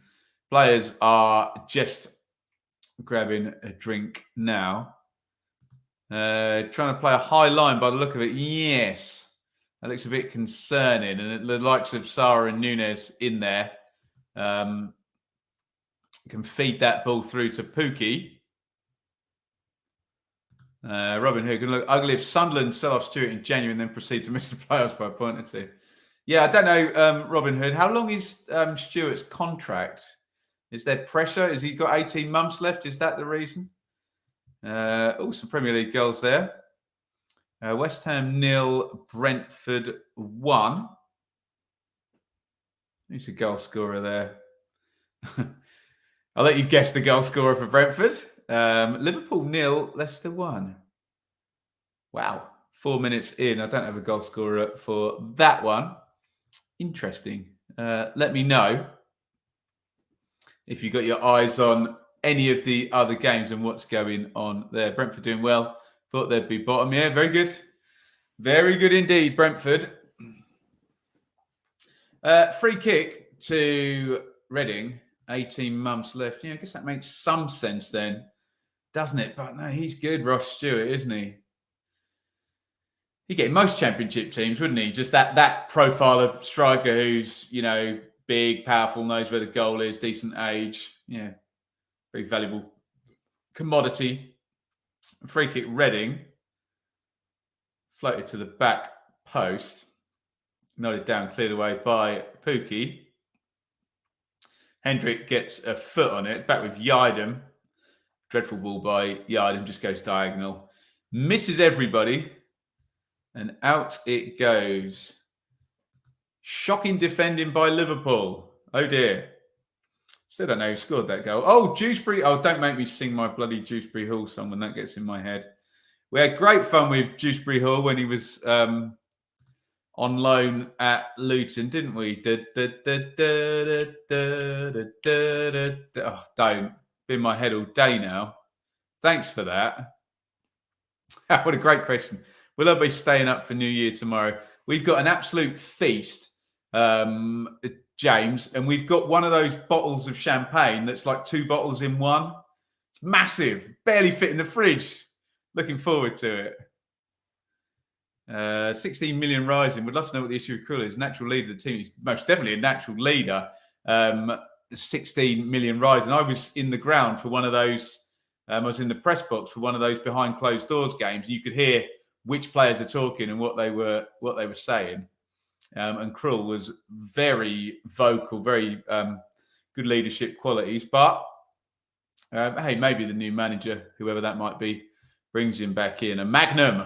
Players are just grabbing a drink now. Trying to play a high line by the look of it. Yes. That looks a bit concerning. And the likes of Sarr and Nunes in there can feed that ball through to Pookie. Robin Hood can look ugly if Sunderland sell off Stewart in January and then proceed to miss the playoffs by a point or two. Yeah, I don't know, Robin Hood. How long is Stewart's contract? Is there pressure? Has he got 18 months left? Is that the reason? Some Premier League goals there. West Ham 0, Brentford 1. Who's the goal scorer there? I'll let you guess the goal scorer for Brentford. Liverpool 0, Leicester 1. Wow. 4 minutes in. I don't have a goal scorer for that one. Interesting. Let me know if you got your eyes on any of the other games and what's going on there. Brentford doing well. Thought they'd be bottom. Yeah, very good. Very good indeed, Brentford. Free kick to Reading. 18 months left. Yeah, I guess that makes some sense then, doesn't it? But no, he's good, Ross Stewart, isn't he? He'd get most championship teams, wouldn't he? Just that profile of striker who's, big, powerful, knows where the goal is, decent age. Yeah, very valuable commodity. Free kick, Reading. Floated to the back post. Nodded down, cleared away by Pookie. Hendrick gets a foot on it. Back with Yidem. Dreadful ball by Yidem. Just goes diagonal. Misses everybody. And out it goes. Shocking defending by Liverpool. Oh dear. Still don't know who scored that goal. Oh, Dewsbury. Oh, don't make me sing my bloody Dewsbury Hall song when that gets in my head. We had great fun with Dewsbury Hall when he was on loan at Luton, didn't we? Oh, don't. Be in my head all day now. Thanks for that. What a great question. Will I be staying up for New Year tomorrow? We've got an absolute feast, James, and we've got one of those bottles of champagne that's like 2 bottles in one. It's massive. Barely fit in the fridge. Looking forward to it. 16 million rising. Would love to know what the issue with Krul is. Natural leader of the team. He's most definitely a natural leader. 16 million rising. I was in the ground for one of those. I was in the press box for one of those behind closed doors games. You could hear which players are talking and what they were saying. And Krul was very vocal, very good leadership qualities. But hey, maybe the new manager, whoever that might be, brings him back in. A Magnum.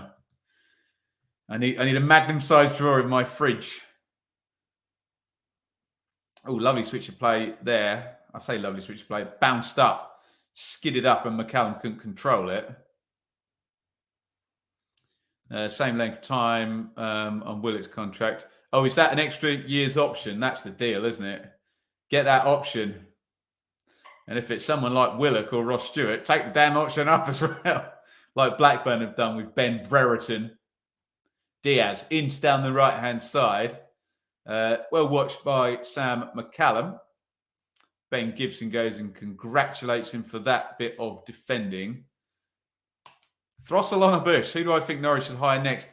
I need a Magnum-sized drawer in my fridge. Oh, lovely switch of play there. I say lovely switch of play. Bounced up, skidded up, and McCallum couldn't control it. Same length time on Willett's contract. Oh, is that an extra year's option? That's the deal, isn't it? Get that option. And if it's someone like Willock or Ross Stewart, take the damn option up as well. Like Blackburn have done with Ben Brereton. Diaz, Ince down the right-hand side. Well watched by Sam McCallum. Ben Gibson goes and congratulates him for that bit of defending. Throstle on a bush. Who do I think Norwich should hire next?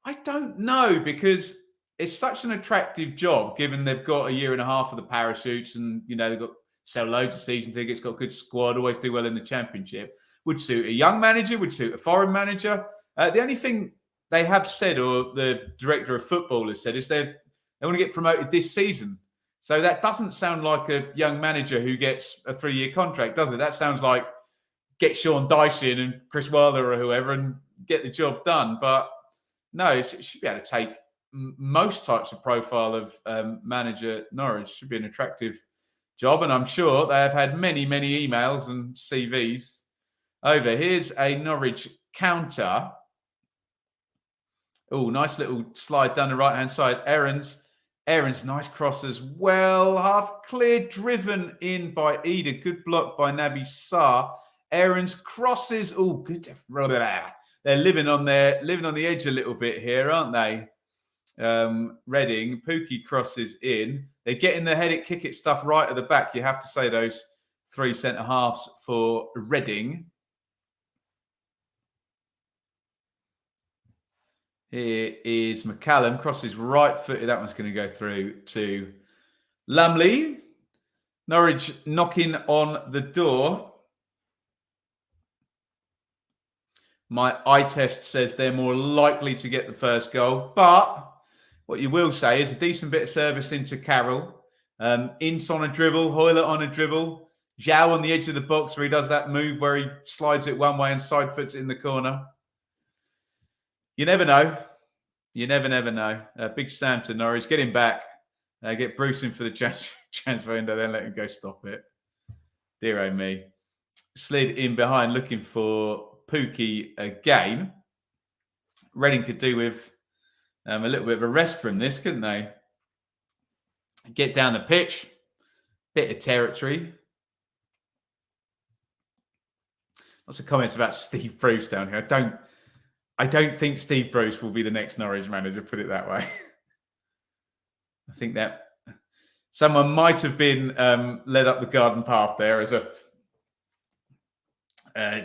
I don't know, because it's such an attractive job, given they've got a year and a half of the parachutes and, they've got sell loads of season tickets, got a good squad, always do well in the Championship. Would suit a young manager, would suit a foreign manager. The only thing they have said, or the director of football has said, is they want to get promoted this season. So that doesn't sound like a young manager who gets a 3-year contract, does it? That sounds like get Sean Dyche in and Chris Wilder or whoever and get the job done. But no, it should be able to take most types of profile of manager Norwich. Should be an attractive job. And I'm sure they have had many, many emails and CVs over. Here's a Norwich counter. Oh, nice little slide down the right-hand side. Aaron's nice cross as well. Half clear, driven in by Ida. Good block by Naby Sarr. Aaron's crosses. Oh, good. They're living on the edge a little bit here, aren't they? Reading. Pookie crosses in. They're getting the head it, kick it stuff right at the back. You have to say those 3 centre halves for Reading. Here is McCallum, crosses right-footed. That one's going to go through to Lumley. Norwich knocking on the door. My eye test says they're more likely to get the first goal. But what you will say is a decent bit of service into Carroll. Ince on a dribble, Hoylett on a dribble. Zhao on the edge of the box where he does that move where he slides it one way and side foots it in the corner. You never know. You never know. Big Sam to Norwich. Get him back. Get Bruce in for the transfer window, then let him go stop it. Dear oh me. Slid in behind looking for Pookie again. Reading could do with a little bit of a rest from this, couldn't they? Get down the pitch. Bit of territory. Lots of comments about Steve Bruce down here. I don't think Steve Bruce will be the next Norwich manager, put it that way. I think that someone might have been led up the garden path there as a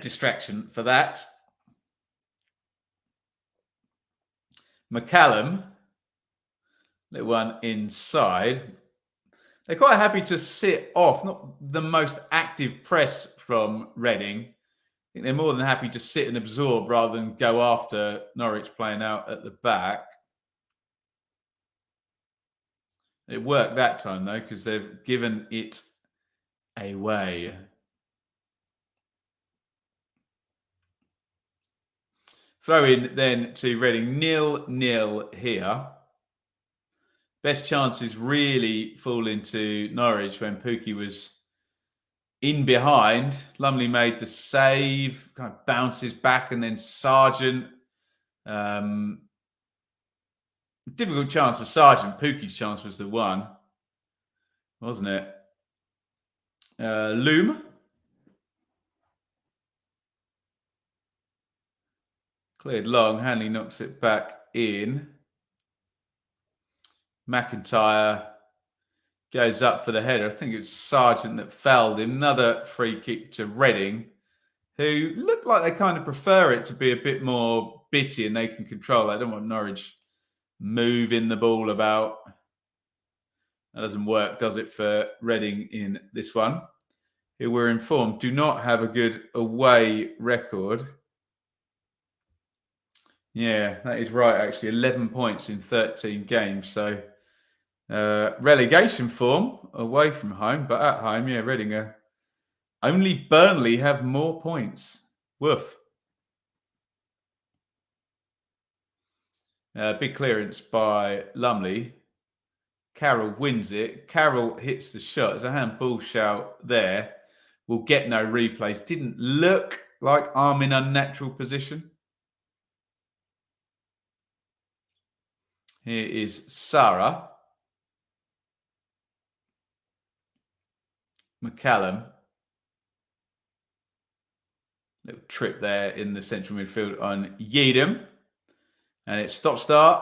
distraction for that. McCallum, little one inside. They're quite happy to sit off, not the most active press from Reading. I think they're more than happy to sit and absorb rather than go after Norwich playing out at the back. It worked that time, though, because they've given it away. Throw in then to Reading. 0-0 here. Best chances really fall into Norwich when Pookie was in behind. Lumley made the save, kind of bounces back, and then Sargent. Difficult chance for Sargent. Pookie's chance was the one, wasn't it? Loom. Cleared long. Hanley knocks it back in. McIntyre goes up for the header. I think it's Sargent that fouled him. Another free kick to Reading, who look like they kind of prefer it to be a bit more bitty and they can control it. I don't want Norwich moving the ball about. That doesn't work, does it, for Reading in this one, who we're informed do not have a good away record. Yeah, that is right, actually. 11 points in 13 games. So relegation form away from home, but at home, yeah, Reading only Burnley have more points. Woof. Big clearance by Lumley. Carroll wins it. Carroll hits the shot. There's a handball shout there. We'll get no replays. Didn't look like arm in unnatural position. Here is Sarah. McCallum. Little trip there in the central midfield on Yeadham. And it's stop, start.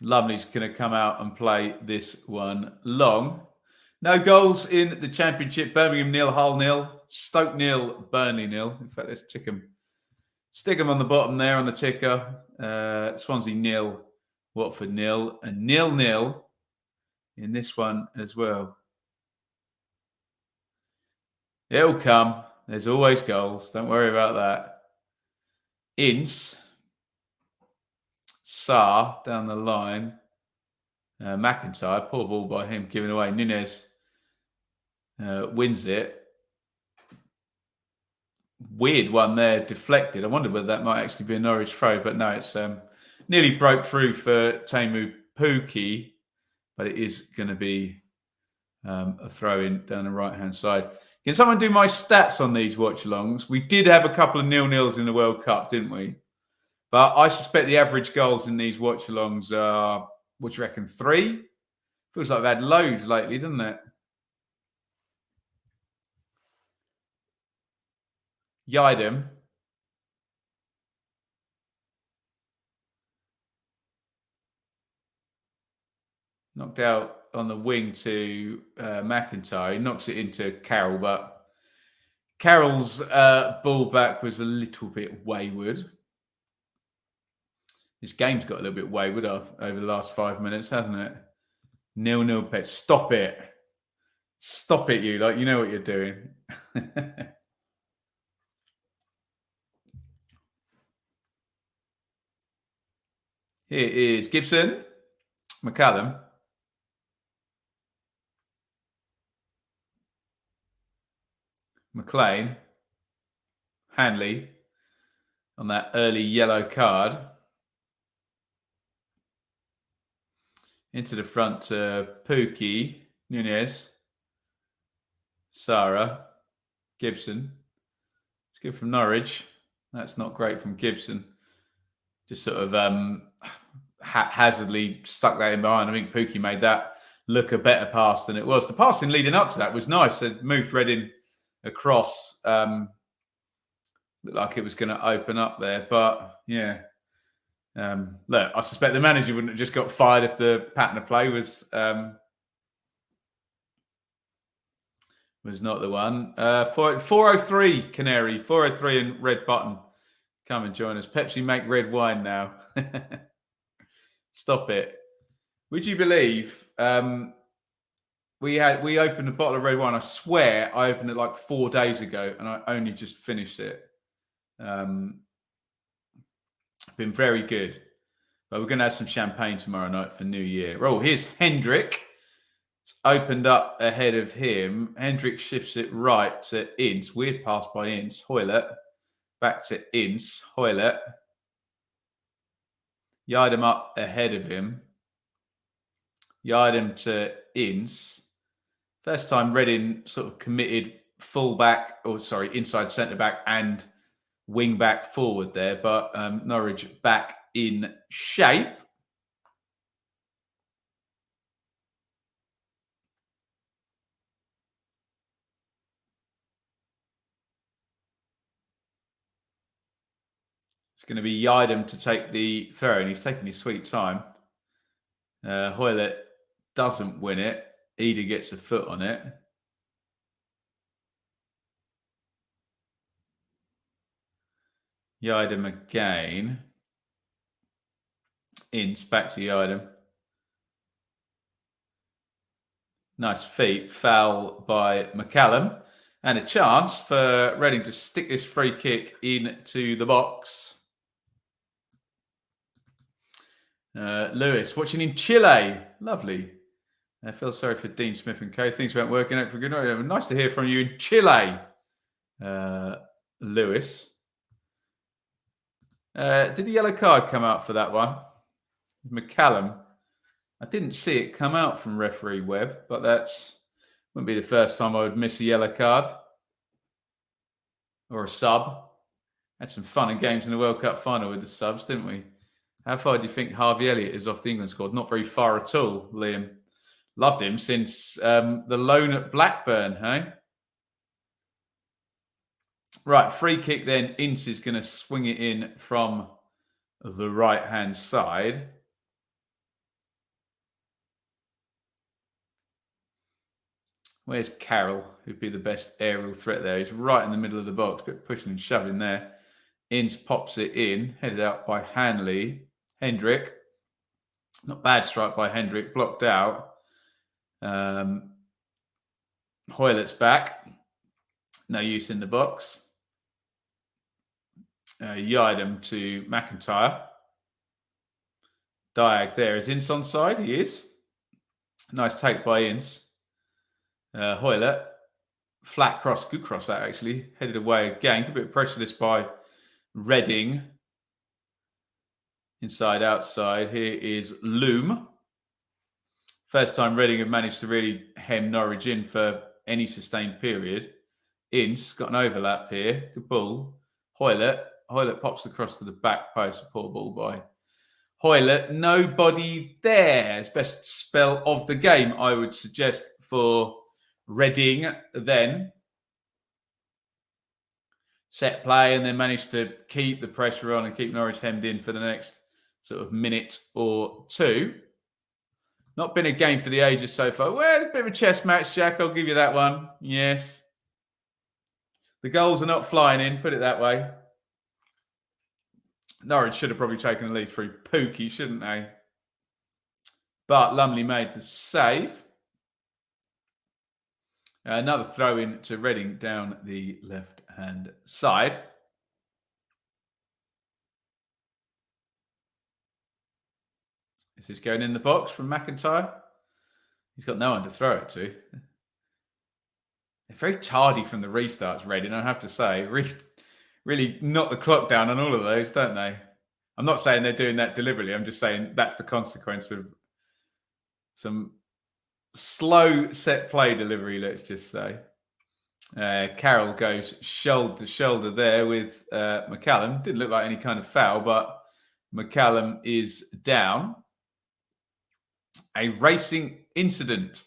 Lumley's going to come out and play this one long. No goals in the Championship. Birmingham 0, Hull 0, Stoke 0, Burnley 0. In fact, let's stick them on the bottom there on the ticker. Swansea 0, Watford 0, and 0-0 in this one as well. It'll come. There's always goals. Don't worry about that. Ince. Sarr down the line. McIntyre. Poor ball by him given away. Nunez wins it. Weird one there. Deflected. I wondered whether that might actually be a Norwich throw. But no, it's nearly broke through for Teemu Pukki. But it is going to be A throw in down the right-hand side. Can someone do my stats on these watch-alongs? We did have a couple of 0-0s in the World Cup, didn't we? But I suspect the average goals in these watch-alongs are, what do you reckon, 3? Feels like they've had loads lately, doesn't it? Yidem. Knocked out on the wing to McIntyre. He knocks it into Carroll, but Carroll's ball back was a little bit wayward. This game's got a little bit wayward over the last 5 minutes, hasn't it? 0-0 pet. Stop it. Stop it, you. Like, you know what you're doing. Here is Gibson, McCallum, McLean, Hanley on that early yellow card. Into the front, Pookie, Nunez, Sarah, Gibson. It's good from Norwich. That's not great from Gibson. Just sort of haphazardly stuck that in behind. I think Pookie made that look a better pass than it was. The passing leading up to that was nice. It moved Reading across. Looked like it was going to open up there. But, yeah. Look, I suspect the manager wouldn't have just got fired if the pattern of play was not the one. 403 Canary, 403 and Red Button. Come and join us. Pepsi make red wine now. Stop it. Would you believe we opened a bottle of red wine? I swear I opened it like 4 days ago and I only just finished it. Been very good. But we're going to have some champagne tomorrow night for New Year. Oh, here's Hendrick. It's opened up ahead of him. Hendrick shifts it right to Ince. Weird pass by Ince. Hoylett. Back to Ince. Hoylett. Yidem up ahead of him. Yidem to Ince. First time Reading sort of committed inside centre back and wing back forward there, but Norwich back in shape. It's going to be Yidem to take the throw, and he's taking his sweet time. Hoylett doesn't win it. Eder gets a foot on it. Yidem again. Ince back to Yidem. Nice feet. Foul by McCallum. And a chance for Reading to stick this free kick into the box. Lewis, watching in Chile. Lovely. I feel sorry for Dean Smith and co. Things weren't working out for good. Nice to hear from you in Chile, Lewis. Did the yellow card come out for that one? McCallum. I didn't see it come out from referee Webb, but wouldn't be the first time I would miss a yellow card or a sub. Had some fun and games in the World Cup final with the subs, didn't we? How far do you think Harvey Elliott is off the England squad? Not very far at all, Liam. Loved him since the loan at Blackburn, hey? Right, free kick then. Ince is going to swing it in from the right-hand side. Where's Carroll, who'd be the best aerial threat there? He's right in the middle of the box, a bit pushing and shoving there. Ince pops it in, headed out by Hendrick. Not bad strike by Hendrick, blocked out. Hoylett's back. No use in the box. Yidem to McIntyre. Diag there. Is Ince onside? He is. Nice take by Ince. Hoylett. Flat cross. Good cross that actually. Headed away again. Good bit of pressure this by Reading. Inside, outside. Here is Loom. First time Reading have managed to really hem Norwich in for any sustained period. Ince got an overlap here. Good ball. Hoylett pops across to the back post. Poor ball by Hoylett. Nobody there. It's best spell of the game, I would suggest, for Reading. Then set play and then managed to keep the pressure on and keep Norwich hemmed in for the next sort of minute or two. Not been a game for the ages so far. Well, it's a bit of a chess match, Jack. I'll give you that one. Yes. The goals are not flying in, put it that way. Norwich should have probably taken the lead through Pookie, shouldn't they? But Lumley made the save. Another throw in to Reading down the left-hand side. Is this going in the box from McIntyre? He's got no one to throw it to. They're very tardy from the restarts, Reading, I have to say. Really knock the clock down on all of those, don't they? I'm not saying they're doing that deliberately. I'm just saying that's the consequence of some slow set play delivery, let's just say. Carroll goes shoulder to shoulder there with McCallum. Didn't look like any kind of foul, but McCallum is down. A racing incident.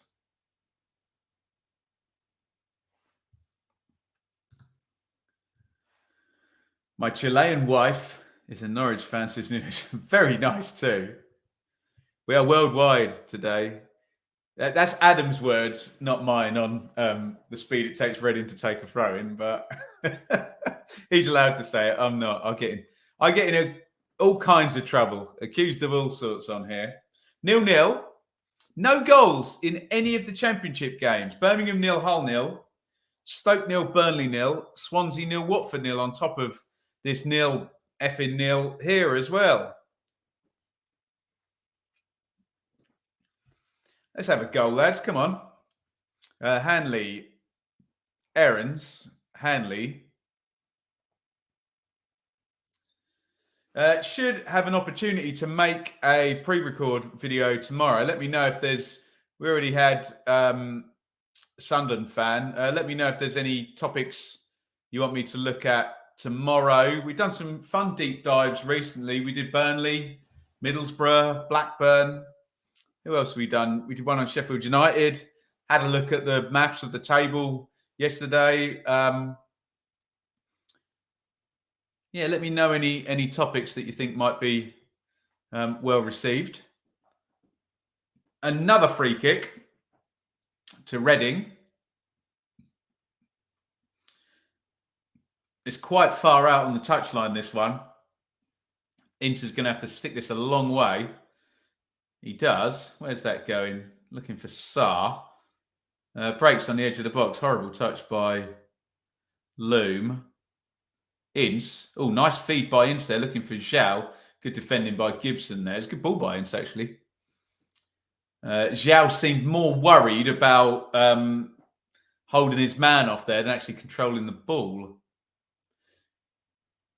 My Chilean wife is a Norwich fan, says Nunes. Very nice too. We are worldwide today. That's Adam's words, not mine, on the speed it takes Reading to take a throw in, but he's allowed to say it. I'm not. I get in all kinds of trouble, accused of all sorts on here. 0-0. No goals in any of the Championship games. Birmingham 0, Hull 0, Stoke 0, Burnley 0, Swansea 0, Watford 0 on top of this 0 here as well. Let's have a goal, lads. Come on. Hanley. Aarons. Hanley. Should have an opportunity to make a pre-record video tomorrow. Let me know if there's... We already had Sunderland fan. Let me know if there's any topics you want me to look at tomorrow. We've done some fun deep dives recently. We did Burnley, Middlesbrough, Blackburn. Who else have we done? We did one on Sheffield United. Had a look at the maths of the table yesterday. Yeah, let me know any topics that you think might be well received. Another free kick to Reading. It's quite far out on the touchline, this one. Ince is going to have to stick this a long way. He does. Where's that going? Looking for Sarr. Breaks on the edge of the box. Horrible touch by Loom. Ince. Oh, nice feed by Ince there. Looking for Zhao. Good defending by Gibson there. It's a good ball by Ince, actually. Zhao seemed more worried about holding his man off there than actually controlling the ball.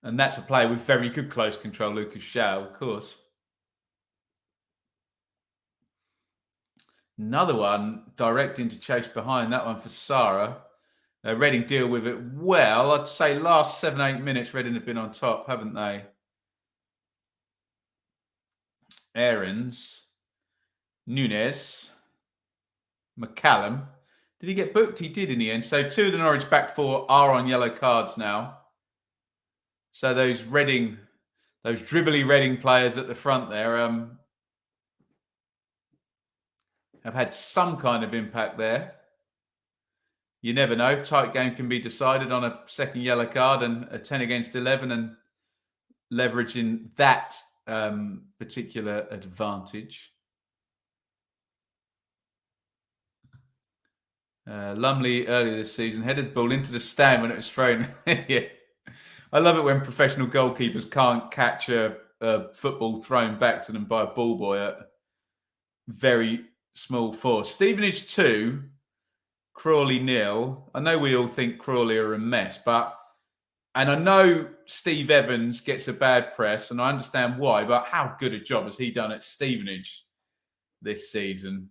And that's a player with very good close control, Lucas Zhao, of course. Another one direct into chase behind. That one for Sarah. Reading deal with it well. I'd say last 7-8 minutes, Reading have been on top, haven't they? Aarons. Nunes. McCallum. Did he get booked? He did in the end. So 2 of the Norwich back 4 are on yellow cards now. So those dribbly Reading players at the front there have had some kind of impact there. You never know. Tight game can be decided on a second yellow card and a 10 against 11 and leveraging that particular advantage. Lumley earlier this season headed the ball into the stand when it was thrown. Yeah. I love it when professional goalkeepers can't catch a football thrown back to them by a ball boy at very small force. Stevenage 2, Crawley 0. I know we all think Crawley are a mess, and I know Steve Evans gets a bad press, and I understand why, but how good a job has he done at Stevenage this season?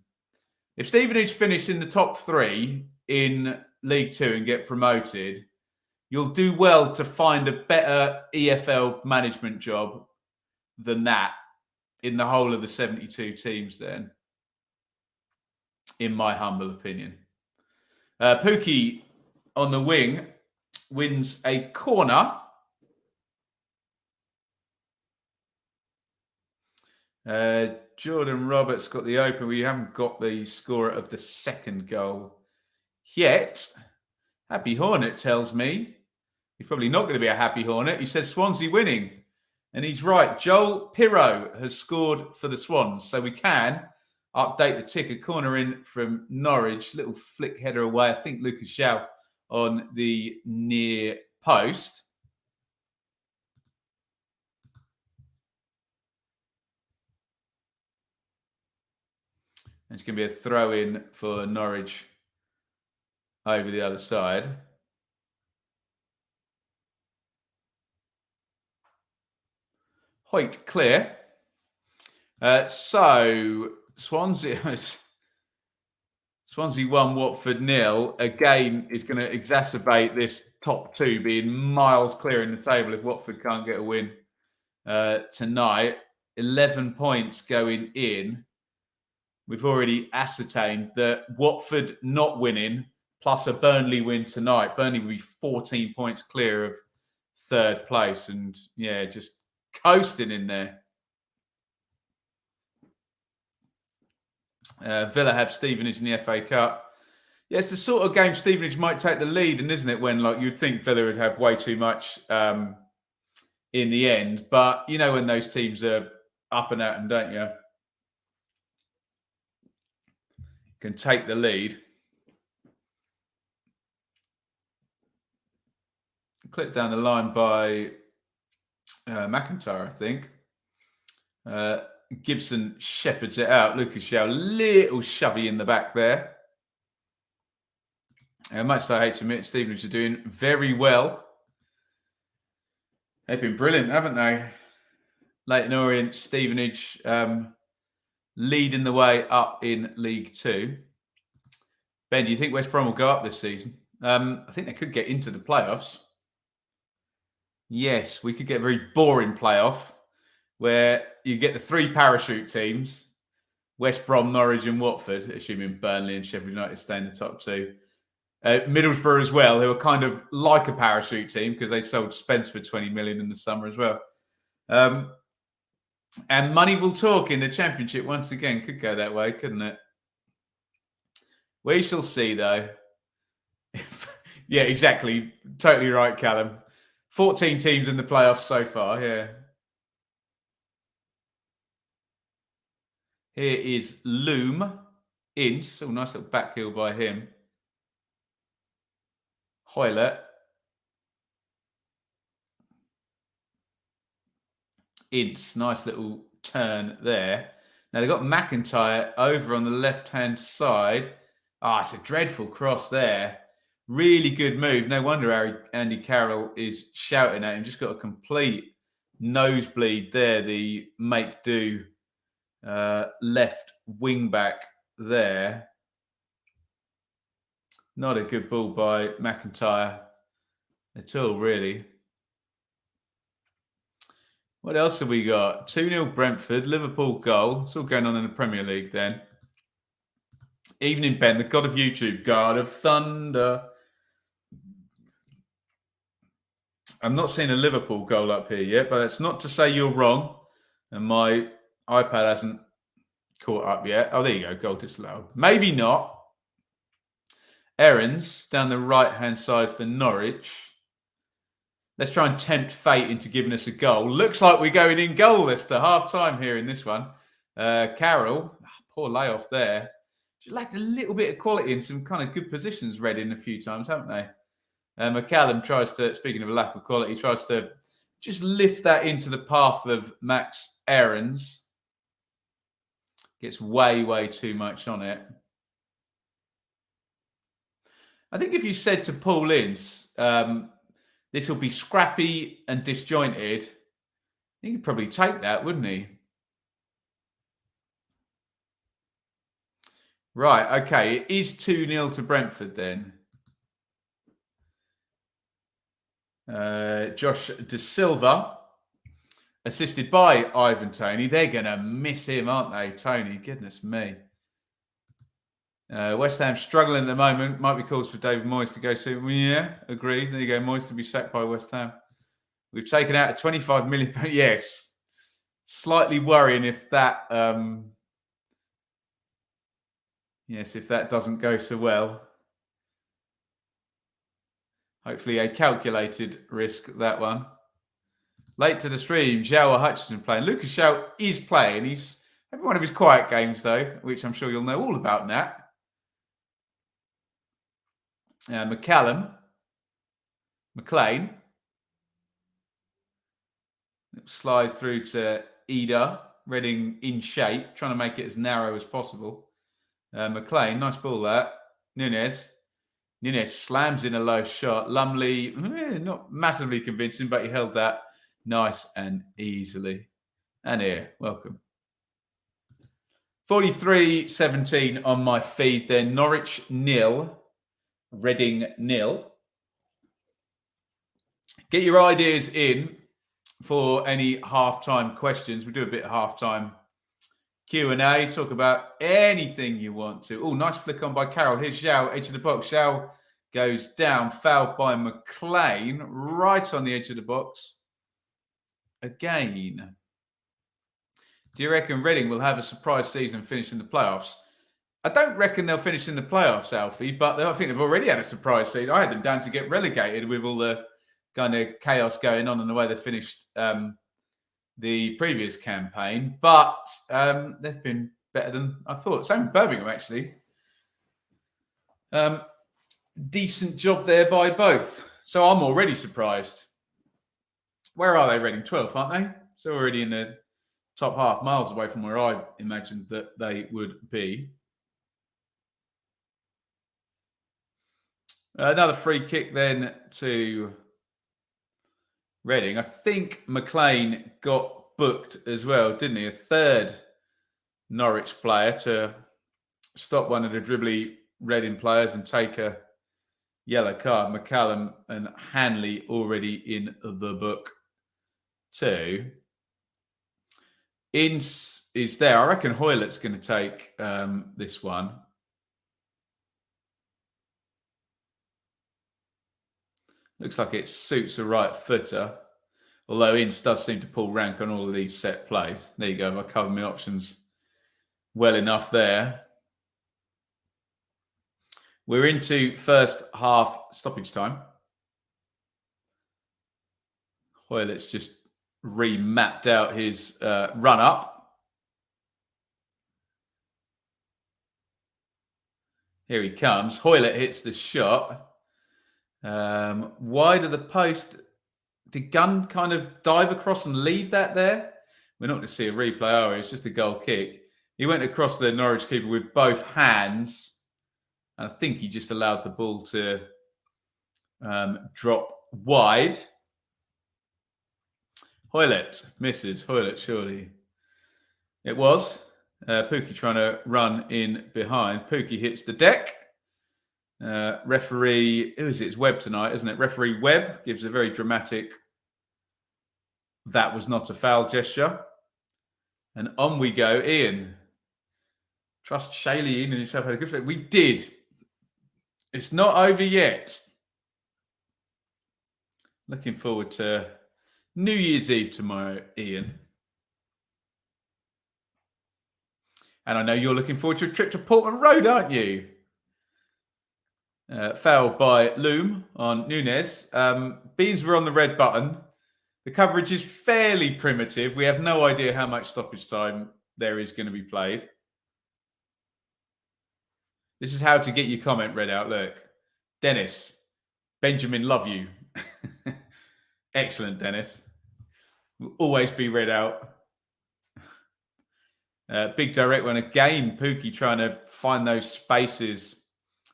If Stevenage finish in the top 3 in League 2 and get promoted, you'll do well to find a better EFL management job than that in the whole of the 72 teams then, in my humble opinion. Pookie on the wing wins a corner. Jordan Roberts got the open. We haven't got the scorer of the second goal yet. Happy Hornet tells me he's probably not going to be a happy Hornet. He says Swansea winning. And he's right. Joel Pirro has scored for the Swans. So we can update the ticker. Corner in from Norwich. Little flick header away. I think Lucas Shaw on the near post. It's going to be a throw in for Norwich over the other side. Hoyt clear. So Swansea 1, Watford 0. Again, is going to exacerbate this top 2 being miles clear in the table if Watford can't get a win tonight. 11 points going in. We've already ascertained that Watford not winning plus a Burnley win tonight, Burnley will be 14 points clear of third place, and yeah, just coasting in there. Villa have Stevenage in the FA Cup. Yeah, it's the sort of game Stevenage might take the lead, and isn't it, when like you'd think Villa would have way too much in the end, but you know when those teams are up and at them, don't you? Can take the lead. Clipped down the line by McIntyre, I think. Gibson shepherds it out. Lucas Shaw, little shovey in the back there. Much as I hate to admit, Stevenage are doing very well. They've been brilliant, haven't they? Leyton Orient, Stevenage leading the way up in League 2. Ben, do you think West Brom will go up this season? I think they could get into the playoffs. Yes, we could get a very boring playoff where you get the 3 parachute teams, West Brom, Norwich and Watford, assuming Burnley and Sheffield United stay in the top 2. Middlesbrough as well, who are kind of like a parachute team because they sold Spence for 20 million in the summer as well. And money will talk in the Championship once again. Could go that way, couldn't it? We shall see, though. Yeah, exactly. Totally right, Callum. 14 teams in the playoffs so far, yeah. Here is Loom. Ince. Oh, nice little back heel by him. Hoylett. Ince. Nice little turn there. Now, they've got McIntyre over on the left-hand side. It's a dreadful cross there. Really good move. No wonder Andy Carroll is shouting at him. Just got a complete nosebleed there. The make-do left wing-back there. Not a good ball by McIntyre at all, really. What else have we got? 2-0 Brentford, Liverpool goal. It's all going on in the Premier League then. Evening Ben, the God of YouTube, God of Thunder. I'm not seeing a Liverpool goal up here yet, but that's not to say you're wrong. And my iPad hasn't caught up yet. Oh, there you go. Goal disallowed. Maybe not. Aarons down the right-hand side for Norwich. Let's try and tempt fate into giving us a goal. Looks like we're going in goalless to half-time here in this one. Carroll, poor layoff there. Just lacked a little bit of quality in some kind of good positions read in a few times, haven't they? McCallum tries to, speaking of a lack of quality, tries to just lift that into the path of Max Aarons. Gets way, way too much on it. I think if you said to Paul Ince, this will be scrappy and disjointed, he could probably take that, wouldn't he? Right, okay. It is 2-0 to Brentford then. Josh De Silva, assisted by Ivan Toney. They're going to miss him, aren't they, Toney? Goodness me. West Ham struggling at the moment. Might be calls for David Moyes to go soon. Yeah, agreed. There you go. Moyes to be sacked by West Ham. We've taken out a £25 million. Yes. Slightly worrying if that... yes, if that doesn't go so well. Hopefully a calculated risk, that one. Late to the stream, Zhao Hutchinson playing. Lucas Zhao is playing. He's having one of his quiet games, though, which I'm sure you'll know all about, Nat. McCallum. McLean. Slide through to Ida. Reading in shape, trying to make it as narrow as possible. McLean, nice ball that. Nunes slams in a low shot. Lumley, not massively convincing, but he held that nice and easily. And here, welcome. 43-17 on my feed then. Norwich 0, Reading 0. Get your ideas in for any halftime questions. We do a bit of halftime Q&A. Talk about anything you want to. Oh, nice flick on by Carroll. Here's Zhao, edge of the box. Zhao goes down, fouled by McLean, right on the edge of the box. Again. Do you reckon Reading will have a surprise season finishing the playoffs? I don't reckon they'll finish in the playoffs, Alfie, but I think they've already had a surprise season. I had them down to get relegated with all the kind of chaos going on and the way they finished the previous campaign. But they've been better than I thought. Same with Birmingham, actually. Decent job there by both. So I'm already surprised. Where are they, Reading? 12th, aren't they? So already in the top half, miles away from where I imagined that they would be. Another free kick then to Reading. I think McLean got booked as well, didn't he? A third Norwich player to stop one of the dribbly Reading players and take a yellow card. McCallum and Hanley already in the book too. Ince is there. I reckon Hoylett's going to take this one. Looks like it suits a right footer. Although Ince does seem to pull rank on all of these set plays. There you go. I covered my options well enough there. We're into first half stoppage time. Hoylett's just remapped out his run up. Here he comes. Hoylett hits the shot. Wide of the post. Did Gunn kind of dive across and leave that there? We're not going to see a replay, are we? It's just a goal kick. He went across the Norwich keeper with both hands. And I think he just allowed the ball to drop wide. Hoylett misses. Hoylett, surely. It was. Pookie trying to run in behind. Pookie hits the deck. Referee, who is it? It's Webb tonight, isn't it? Referee Webb gives a very dramatic, that was not a foul gesture. And on we go. Ian. Trust Shailene and yourself had a good fit. We did. It's not over yet. Looking forward to New Year's Eve tomorrow, Ian. And I know you're looking forward to a trip to Portman Road, aren't you? Foul by Loom on Nunes. Beans were on the red button. The coverage is fairly primitive. We have no idea how much stoppage time there is going to be played. This is how to get your comment read out. Look. Dennis. Benjamin, love you. Excellent, Dennis. Will always be read out. Big direct one again. Pookie trying to find those spaces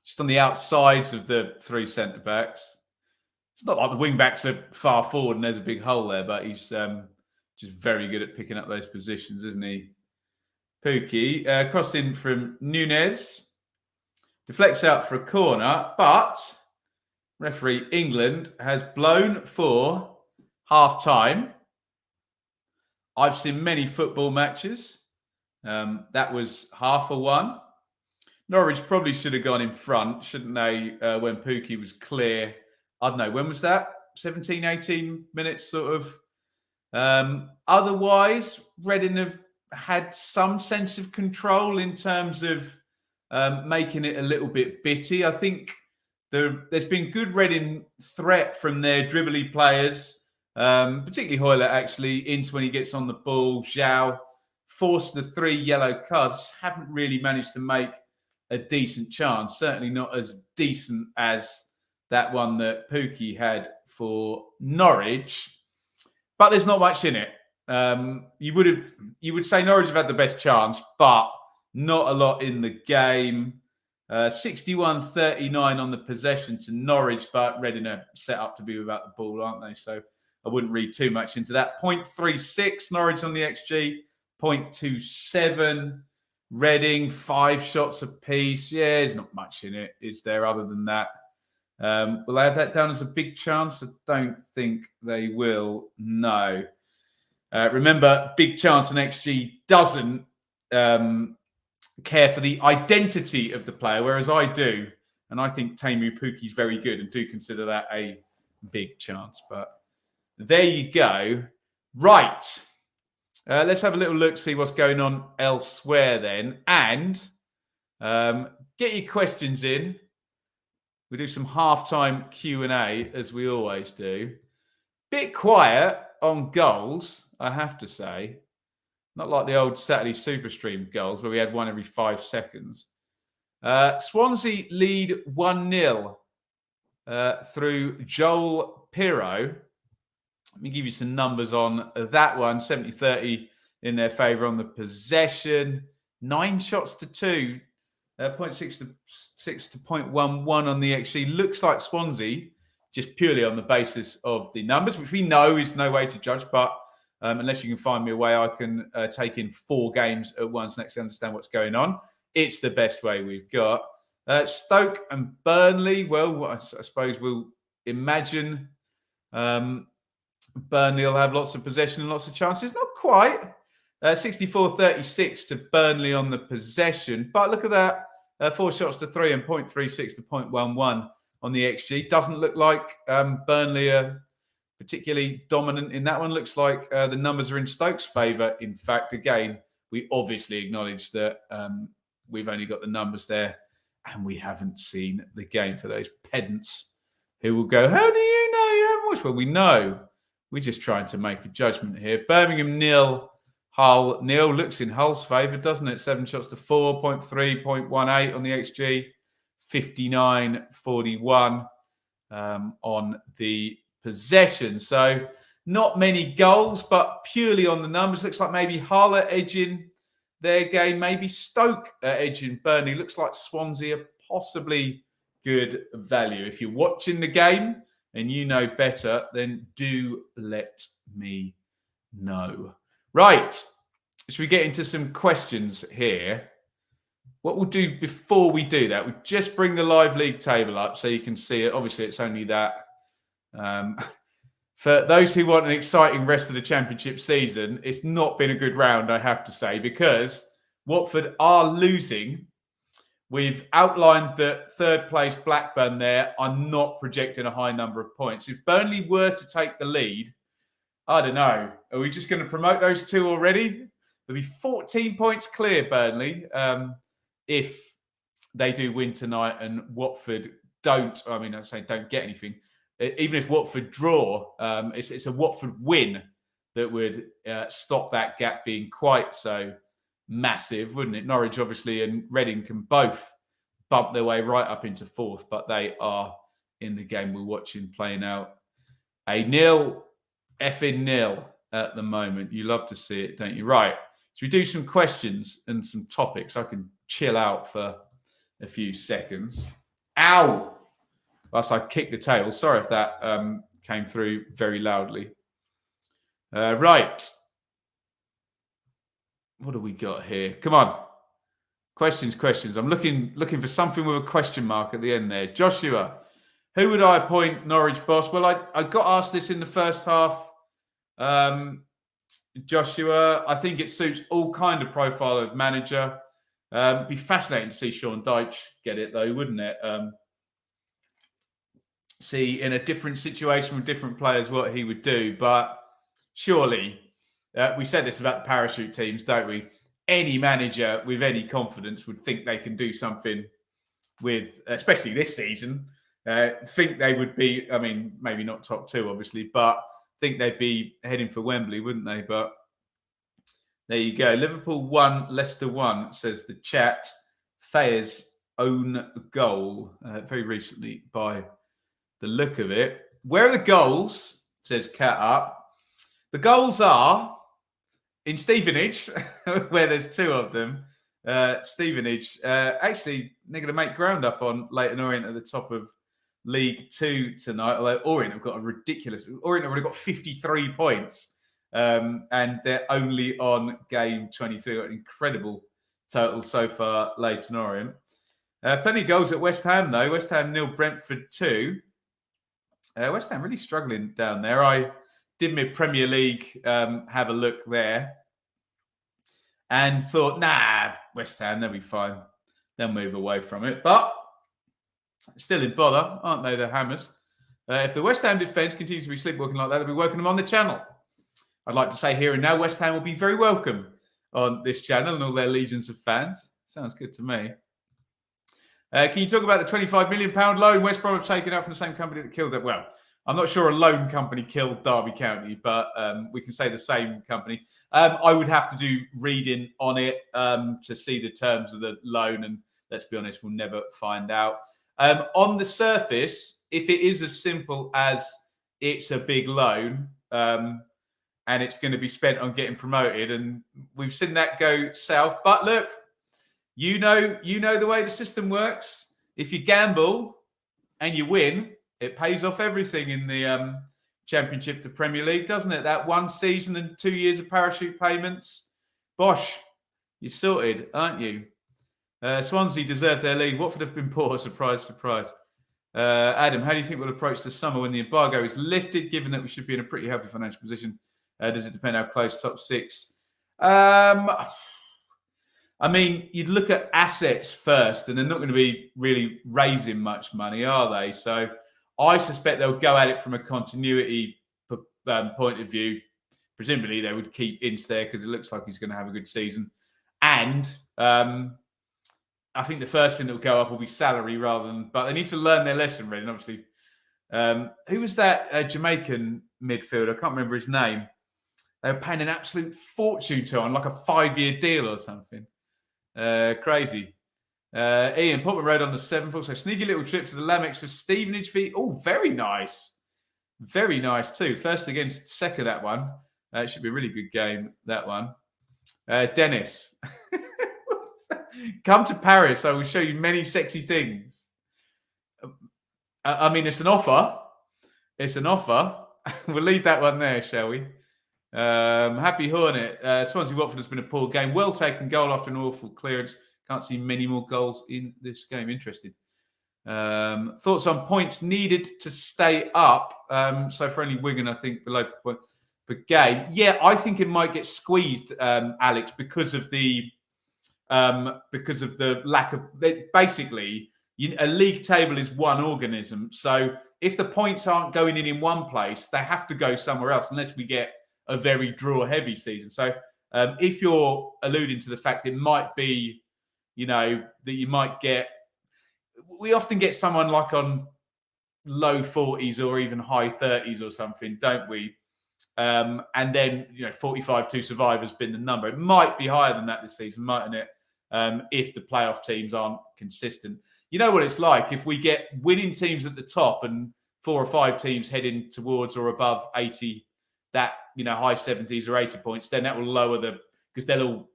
just on the outsides of the three centre backs. It's not like the wing backs are far forward and there's a big hole there, but he's just very good at picking up those positions, isn't he? Pookie crossed in from Nunes. Deflects out for a corner, but referee England has blown for half-time. I've seen many football matches. That was 1-1. Norwich probably should have gone in front, shouldn't they, when Pukki was clear. I don't know, when was that? 17, 18 minutes sort of. Otherwise, Reading have had some sense of control in terms of making it a little bit bitty. I think there's been good Reading threat from their dribbly players, particularly Hoylett, actually. Ince when he gets on the ball. Zhao forced the 3 yellow cards. Haven't really managed to make a decent chance. Certainly not as decent as that one that Pukki had for Norwich. But there's not much in it. You would say Norwich have had the best chance, but not a lot in the game. 61-39 on the possession to Norwich, but Reading are set up to be without the ball, aren't they? So I wouldn't read too much into that. 0.36 Norwich on the XG, 0.27 Reading, 5 shots apiece. Yeah, there's not much in it, is there, other than that? Will I have that down as a big chance? I don't think they will. No. Remember, big chance and XG doesn't care for the identity of the player, whereas I do. And I think Teemu Pukki's very good and do consider that a big chance. But there you go. Right. Let's have a little look, see what's going on elsewhere then. And get your questions in. We do some halftime Q&A, as we always do. Bit quiet on goals, I have to say. Not like the old Saturday Superstream goals, where we had one every 5 seconds. Swansea lead 1-0 through Joel Pirro. Let me give you some numbers on that one. 70-30 in their favour on the possession. 9 shots to 2. 0.6 to 0.11 on the XG. Looks like Swansea, just purely on the basis of the numbers, which we know is no way to judge. But unless you can find me a way I can take in 4 games at once and actually understand what's going on, it's the best way we've got. Stoke and Burnley. Well, I suppose we'll imagine Burnley will have lots of possession and lots of chances. Not quite. 64-36 to Burnley on the possession. But look at that. 4 shots to 3 and 0.36 to 0.11 on the XG. Doesn't look like Burnley are particularly dominant in that one. Looks like the numbers are in Stoke's favour. In fact, again, we obviously acknowledge that we've only got the numbers there and we haven't seen the game for those pedants who will go, how do you know you haven't watched? Well, we know. We're just trying to make a judgment here. Birmingham 0, Hull 0. Looks in Hull's favour, doesn't it? 7 shots to 4, 0.3, 0.18 on the XG. 59-41 on the possession. So not many goals, but purely on the numbers. Looks like maybe Hull are edging their game. Maybe Stoke are edging Burnley. Looks like Swansea are possibly good value. If you're watching the game and you know better, then do let me know. Right. Should we get into some questions here? What we'll do before we do that, we'll just bring the live league table up so you can see it. Obviously, it's only that. For those who want an exciting rest of the Championship season, it's not been a good round, I have to say, because Watford are losing. We've outlined that third place Blackburn there are not projecting a high number of points. If Burnley were to take the lead, I don't know. Are we just going to promote those two already? There'll be 14 points clear, Burnley, if they do win tonight and Watford don't. I mean, I say don't get anything. Even if Watford draw, it's a Watford win that would stop that gap being quite so massive, wouldn't it? Norwich, obviously, and Reading can both bump their way right up into fourth, but they are in the game we're watching playing out a effing nil at the moment. You love to see it, don't you? Right. Should we do some questions and some topics? I can chill out for a few seconds. Ow! Whilst I kick the tail. Sorry if that came through very loudly. Right. What do we got here? Come on. Questions. I'm looking for something with a question mark at the end there. Joshua, who would I appoint Norwich boss? Well, I got asked this in the first half. Joshua, I think it suits all kind of profile of manager. Be fascinating to see Sean Dyche get it, though, wouldn't it? See in a different situation with different players what he would do. But surely, we said this about the parachute teams, don't we? Any manager with any confidence would think they can do something with, especially this season, think they would be, I mean, maybe not top two, obviously, but think they'd be heading for Wembley, wouldn't they? But there you go. Liverpool 1, Leicester 1, says the chat. Fayer's own goal very recently by the look of it. Where are the goals? Says Cat Up. The goals are in Stevenage, where there's two of them. Stevenage. Actually, they're going to make ground up on Leyton Orient at the top of League 2 tonight, although Orient have got a ridiculous... Orient have already got 53 points, and they're only on game 23. An incredible total so far, Leyton Orient. Plenty of goals at West Ham, though. West Ham 0, Brentford 2. West Ham really struggling down there. I did my Premier League have a look there and thought, nah, West Ham, they'll be fine. They'll move away from it. But still in bother, aren't they, the Hammers? If the West Ham defence continues to be sleepwalking like that, they'll be welcome them on the channel. I'd like to say here and now, West Ham will be very welcome on this channel and all their legions of fans. Sounds good to me. Can you talk about the £25 million loan West Brom have taken out from the same company that killed it? Well, I'm not sure a loan company killed Derby County, but we can say the same company. I would have to do reading on it to see the terms of the loan, and let's be honest, we'll never find out. On the surface, if it is as simple as it's a big loan and it's going to be spent on getting promoted, and we've seen that go south. But look, you know the way the system works. If you gamble and you win, it pays off everything in the Championship to Premier League, doesn't it? That 1 season and 2 years of parachute payments. Bosh, you're sorted, aren't you? Swansea deserved their lead. Watford have been poor. Surprise, surprise. Adam, how do you think we'll approach the summer when the embargo is lifted, given that we should be in a pretty healthy financial position? Does it depend how close top 6? I mean, you'd look at assets first, and they're not going to be really raising much money, are they? So I suspect they'll go at it from a continuity point of view. Presumably, they would keep Ince there because it looks like he's going to have a good season. And I think the first thing that will go up will be salary rather than... But they need to learn their lesson, really. And obviously, who was that Jamaican midfielder? I can't remember his name. They were paying an absolute fortune to on like a 5-year deal or something. Crazy. Ian, Portman Road on the 7th. Also, sneaky little trip to the Lamex for Stevenage feet. Oh, very nice. Very nice too. First against Secca, that one. It should be a really good game, that one. Dennis. Come to Paris. I will show you many sexy things. I mean, it's an offer. It's an offer. We'll leave that one there, shall we? Happy Hornet. Swansea Watford has been a poor game. Well taken goal after an awful clearance. Can't see many more goals in this game. Interested. Thoughts on points needed to stay up. So for only Wigan, I think below point per game. Yeah, I think it might get squeezed, Alex, because of the lack of... Basically, a league table is one organism. So if the points aren't going in one place, they have to go somewhere else unless we get a very draw-heavy season. So if you're alluding to the fact it might be, that you might get... We often get someone like on low 40s or even high 30s or something, don't we? And then, 45 to survive has been the number. It might be higher than that this season, mightn't it? If the playoff teams aren't consistent. You know what it's like if we get winning teams at the top and 4 or 5 teams heading towards or above 80, that, high 70s or 80 points, then that will lower because they'll all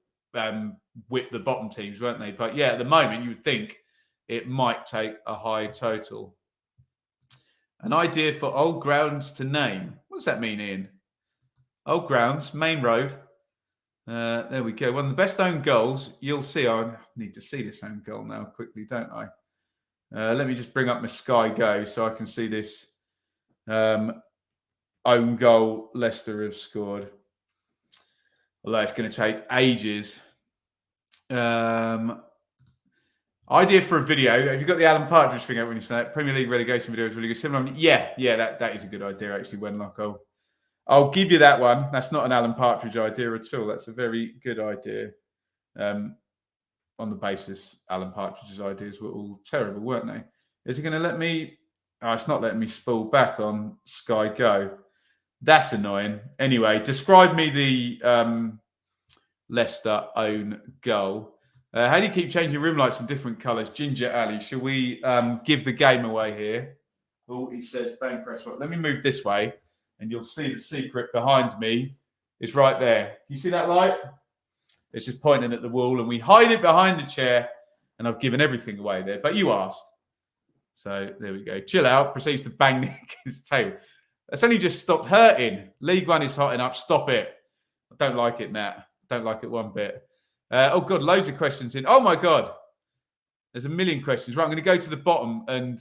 whip the bottom teams, won't they? But yeah, at the moment, you would think it might take a high total. An idea for old grounds to name. What does that mean, Ian? Old grounds, main road. There we go. One of the best own goals. You'll see. I need to see this own goal now quickly, don't I? Let me just bring up my Sky Go so I can see this own goal Leicester have scored. Although it's going to take ages. Idea for a video. Have you got the Alan Partridge thing out when you say it? Premier League relegation video is really good. Similar. Yeah, that is a good idea, actually, Wenlock. I'll give you that one. That's not an Alan Partridge idea at all. That's a very good idea. On the basis Alan Partridge's ideas were all terrible, weren't they? Is it going to let me? Oh, it's not letting me spool back on Sky Go. That's annoying. Anyway, describe me the Leicester own goal. How do you keep changing room lights in different colours? Ginger Alley. Shall we give the game away here? Oh, he says bang press. Let me move this way, and you'll see the secret behind me is right there. You see that light? It's just pointing at the wall, and we hide it behind the chair, and I've given everything away there. But you asked. So there we go. Chill out. Proceeds to bang his table. That's only just stopped hurting. League One is hotting up. Stop it. I don't like it, Nat. Don't like it one bit. Oh, God, loads of questions in. Oh, my God. There's a million questions. Right, I'm going to go to the bottom and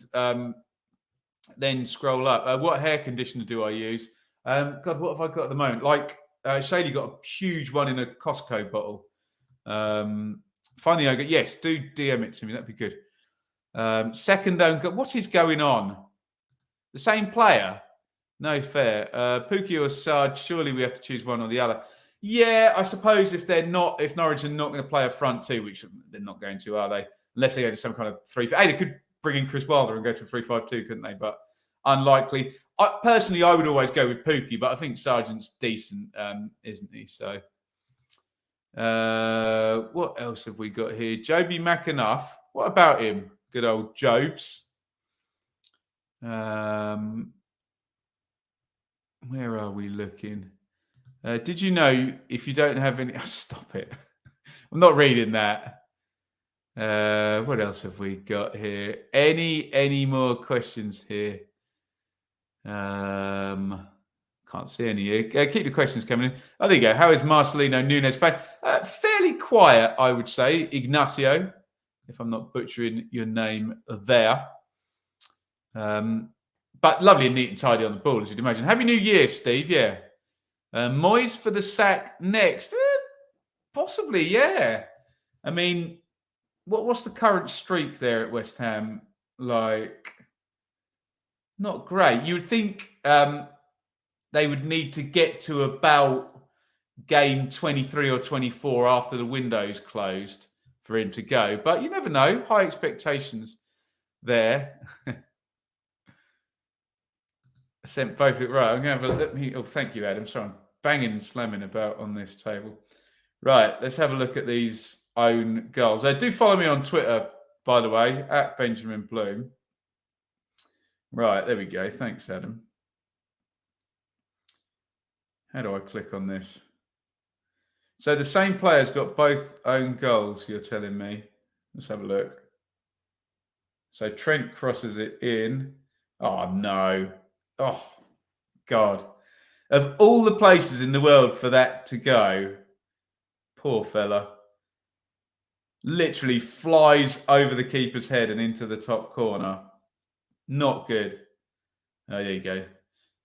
then scroll up. What hair conditioner do I use? God, what have I got at the moment? Like, Shaylee got a huge one in a Costco bottle. Find the yogurt. Yes, do DM it to me. That'd be good. Second own. What is going on? The same player? No fair. Pookie or Sarge, surely we have to choose one or the other. Yeah, I suppose if Norwich are not going to play a front two, which they're not going to, are they? Unless they go to some kind of 3. Hey, they could bring in Chris Wilder and go to a 3-5-2, couldn't they? But unlikely. Personally, I would always go with Pookie, but I think Sargent's decent, isn't he? So, what else have we got here? Joby McAnuff. What about him? Good old Jobs. Where are we looking? Did you know if you don't have any... Stop it. I'm not reading that. What else have we got here? Any more questions here? Can't see any here. Keep the questions coming in. Oh, there you go. How is Marcelino Nunes playing? Fairly quiet, I would say. Ignacio, if I'm not butchering your name there. But lovely and neat and tidy on the ball, as you'd imagine. Happy New Year, Steve. Yeah. Moyes for the sack next? Possibly, yeah. I mean, what's the current streak there at West Ham? Like, not great. You would think they would need to get to about game 23 or 24 after the window's closed for him to go. But you never know. High expectations there. I sent both it right. I'm going to have a oh, thank you, Adam. Sorry, I'm banging and slamming about on this table. Right, let's have a look at these own goals. Do follow me on Twitter, by the way, at Benjamin Bloom. Right, there we go. Thanks, Adam. How do I click on this? So the same player's got both own goals, you're telling me. Let's have a look. So Trent crosses it in. Oh, no. Oh, God. Of all the places in the world for that to go, poor fella. Literally flies over the keeper's head and into the top corner. Not good. Oh, there you go.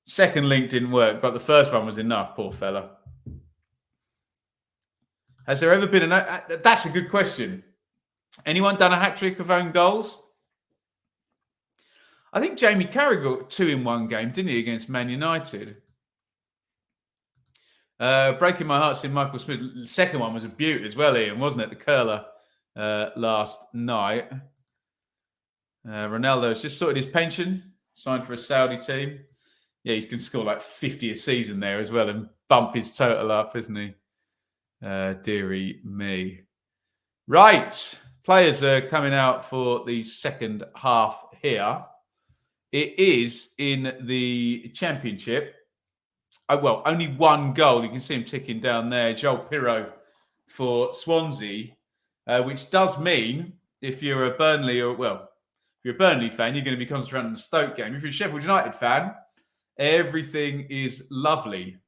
Second link didn't work, but the first one was enough, poor fella. Has there ever been that's a good question. Anyone done a hat-trick of own goals? I think Jamie Carragher got 2 in one game, didn't he, against Man United? Breaking my heart seeing Michael Smith. The second one was a beaut as well, Ian, wasn't it? The curler last night. Ronaldo has just sorted his pension, signed for a Saudi team. Yeah, he's going to score like 50 a season there as well and bump his total up, isn't he? Dearie me. Right. Players are coming out for the second half here. It is in the Championship. Well, only one goal. You can see him ticking down there. Joel Pirro for Swansea, which does mean if you're a Burnley if you're a Burnley fan, you're going to be concentrating on the Stoke game. If you're a Sheffield United fan, everything is lovely.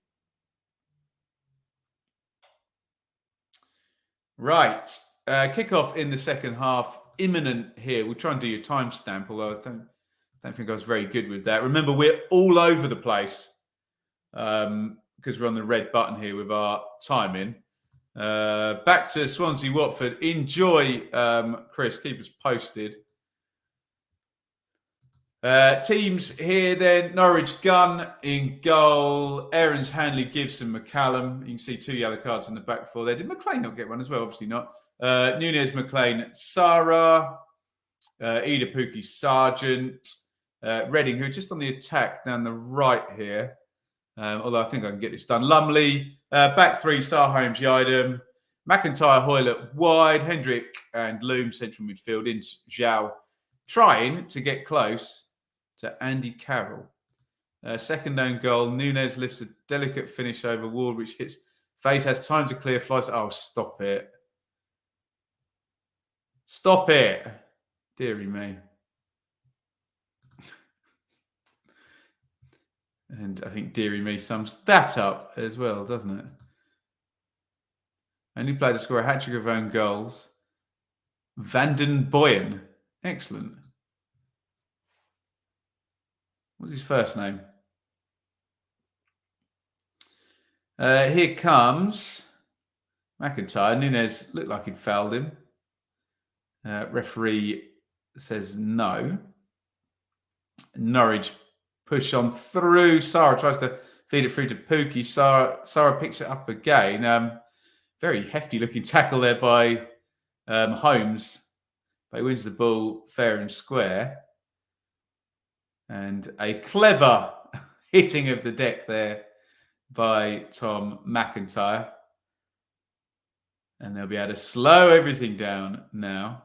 Right. Kick-off in the second half, imminent here. We'll try and do your timestamp, although I don't think I was very good with that. Remember, we're all over the place because we're on the red button here with our timing. Back to Swansea Watford. Enjoy, Chris. Keep us posted. Teams here then. Norwich Gunn in goal. Aarons, Hanley, Gibson, McCallum. You can see 2 yellow cards in the back four there. Did McLean not get one as well? Obviously not. Nunez, McLean, Sarah. Ida Pookie, Sargent. Reading, who are just on the attack down the right here. Although I think I can get this done. Lumley, back three, Sar, Holmes, Yidam, McIntyre, Hoylett, wide, Hendrick and Loom, central midfield, in Zhao, trying to get close to Andy Carroll. Second own goal, Nunez lifts a delicate finish over Ward, which hits face, has time to clear, flies. Oh, stop it. Stop it. Deary me. And I think dearie me sums that up as well, doesn't it? Only player to score a hat-trick of own goals. Vanden Boyen. Excellent. What's his first name? Here comes McIntyre. Nunez looked like he'd fouled him. Referee says no. Norwich push on through. Sarah tries to feed it through to Pookie. Sarah picks it up again. Very hefty looking tackle there by Holmes. But he wins the ball fair and square. And a clever hitting of the deck there by Tom McIntyre. And they'll be able to slow everything down now.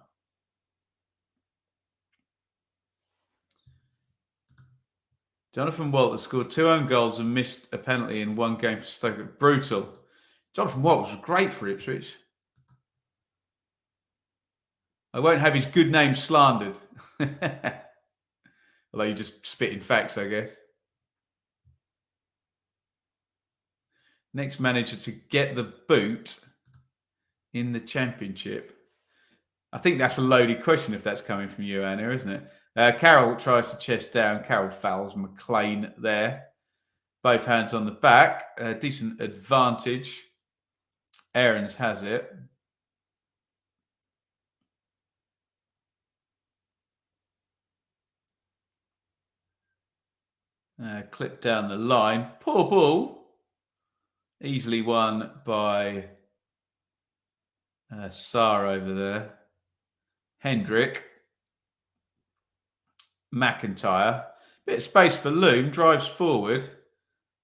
Jonathan Walter scored 2 own goals and missed a penalty in 1 game for Stoke. Brutal. Jonathan Walter was great for Ipswich. I won't have his good name slandered. Although you just spit in facts, I guess. Next manager to get the boot in the Championship. I think that's a loaded question if that's coming from you, Anna, isn't it? Carroll tries to chest down. Carroll fouls McLean there. Both hands on the back. Decent advantage. Aarons has it. Clip down the line. Poor ball. Easily won by Sarr over there. Hendrick. McIntyre. Bit of space for Loom. Drives forward.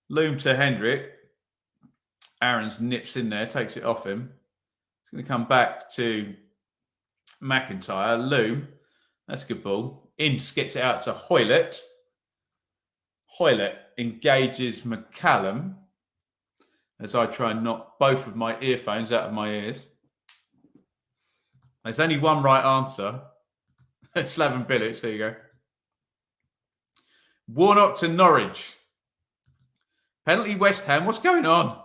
Loom to Hendrick. Aarons nips in there. Takes it off him. It's going to come back to McIntyre. Loom. That's a good ball. Ince gets it out to Hoylett. Hoylett engages McCallum as I try and knock both of my earphones out of my ears. There's only one right answer. Slaven Bilic, there you go. Warnock to Norwich. Penalty West Ham. What's going on?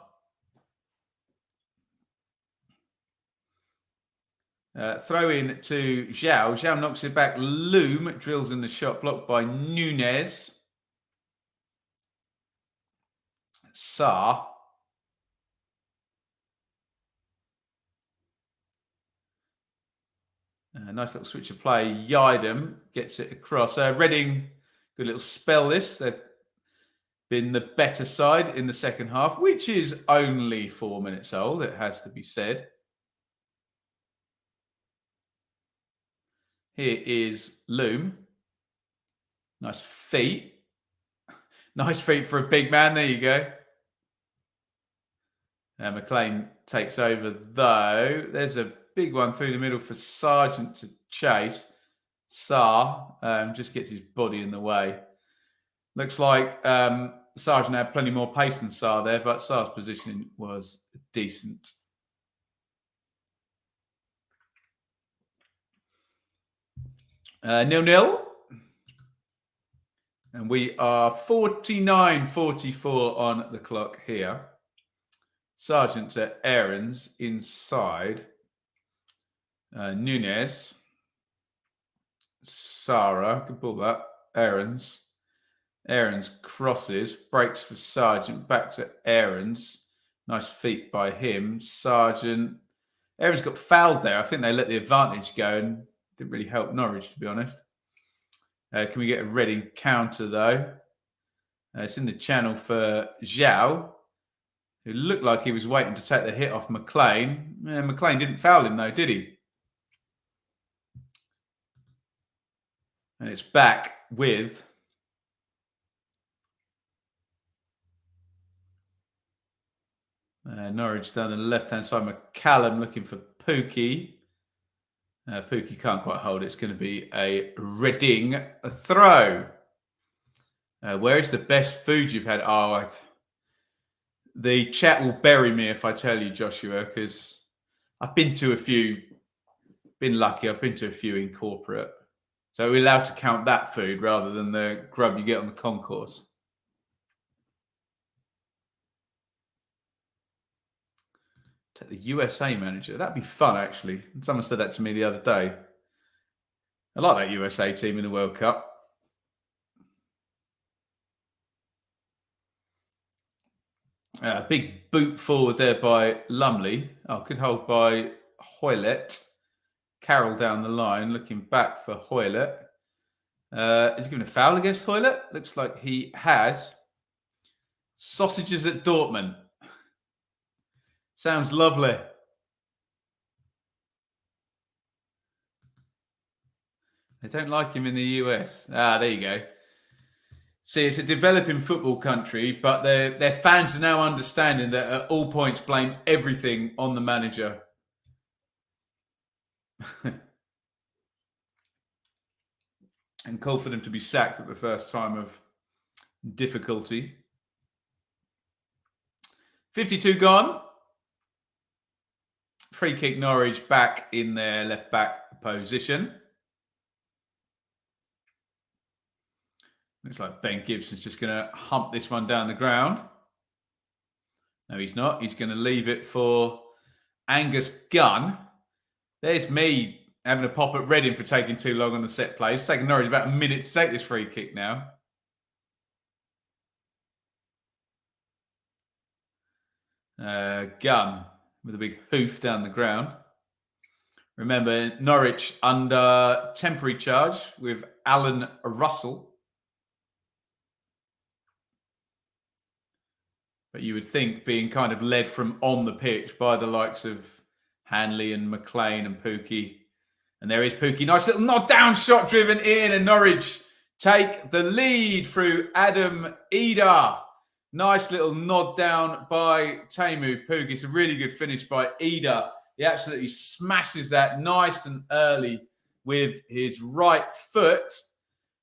Throw in to Zhao. Zhao knocks it back. Loom drills in the shot, blocked by Nunez. Sarr. Nice little switch of play. Yidam gets it across. Reading, good little spell this. They've been the better side in the second half, which is only 4 minutes old, it has to be said. Here is Loom. Nice feet. Nice feet for a big man. There you go. McLean takes over, though. There's a big one through the middle for Sargent to chase. Sarr just gets his body in the way. Looks like Sargent had plenty more pace than Sarr there, but Sarr's positioning was decent. Nil-nil. And we are 49-44 on the clock here. Sargent to Aarons inside. Nunez. Sarah, good ball that. Aarons crosses, breaks for Sargent, back to Aarons. Nice feet by him. Sargent. Aarons got fouled there. I think they let the advantage go and didn't really help Norwich, to be honest. Can we get a Reading counter, though? It's in the channel for Zhao, who looked like he was waiting to take the hit off McLean. McLean didn't foul him, though, did he? And it's back with Norwich down the left-hand side. McCallum looking for Pookie. Pookie can't quite hold it. It's going to be a Reading throw. Where is the best food you've had? The chat will bury me if I tell you, Joshua, because I've been to a few. Been lucky. I've been to a few in corporate. So we're allowed to count that food rather than the grub you get on the concourse. Take the USA manager. That'd be fun, actually. Someone said that to me the other day. I like that USA team in the World Cup. Big boot forward there by Lumley. Good hold by Hoylett. Carroll down the line, looking back for Hoylett. Is he giving a foul against Hoylett? Looks like he has. Sausages at Dortmund. Sounds lovely. They don't like him in the US. There you go. See, it's a developing football country, but their fans are now understanding that at all points blame everything on the manager. And call for them to be sacked at the first time of difficulty. 52 gone. Free kick Norwich back in their left back position. Looks like Ben Gibson's just going to hump this one down the ground. No, he's not. He's going to leave it for Angus Gunn. There's me having a pop at Reading for taking too long on the set play. It's taken Norwich about a minute to take this free kick now. Gunn with a big hoof down the ground. Remember, Norwich under temporary charge with Alan Russell. But you would think being kind of led from on the pitch by the likes of Hanley and McLean and Pookie. And there is Pookie. Nice little nod down shot driven in. And Norwich take the lead through Adam Ida. Nice little nod down by Teemu Pukki. It's a really good finish by Ida. He absolutely smashes that nice and early with his right foot.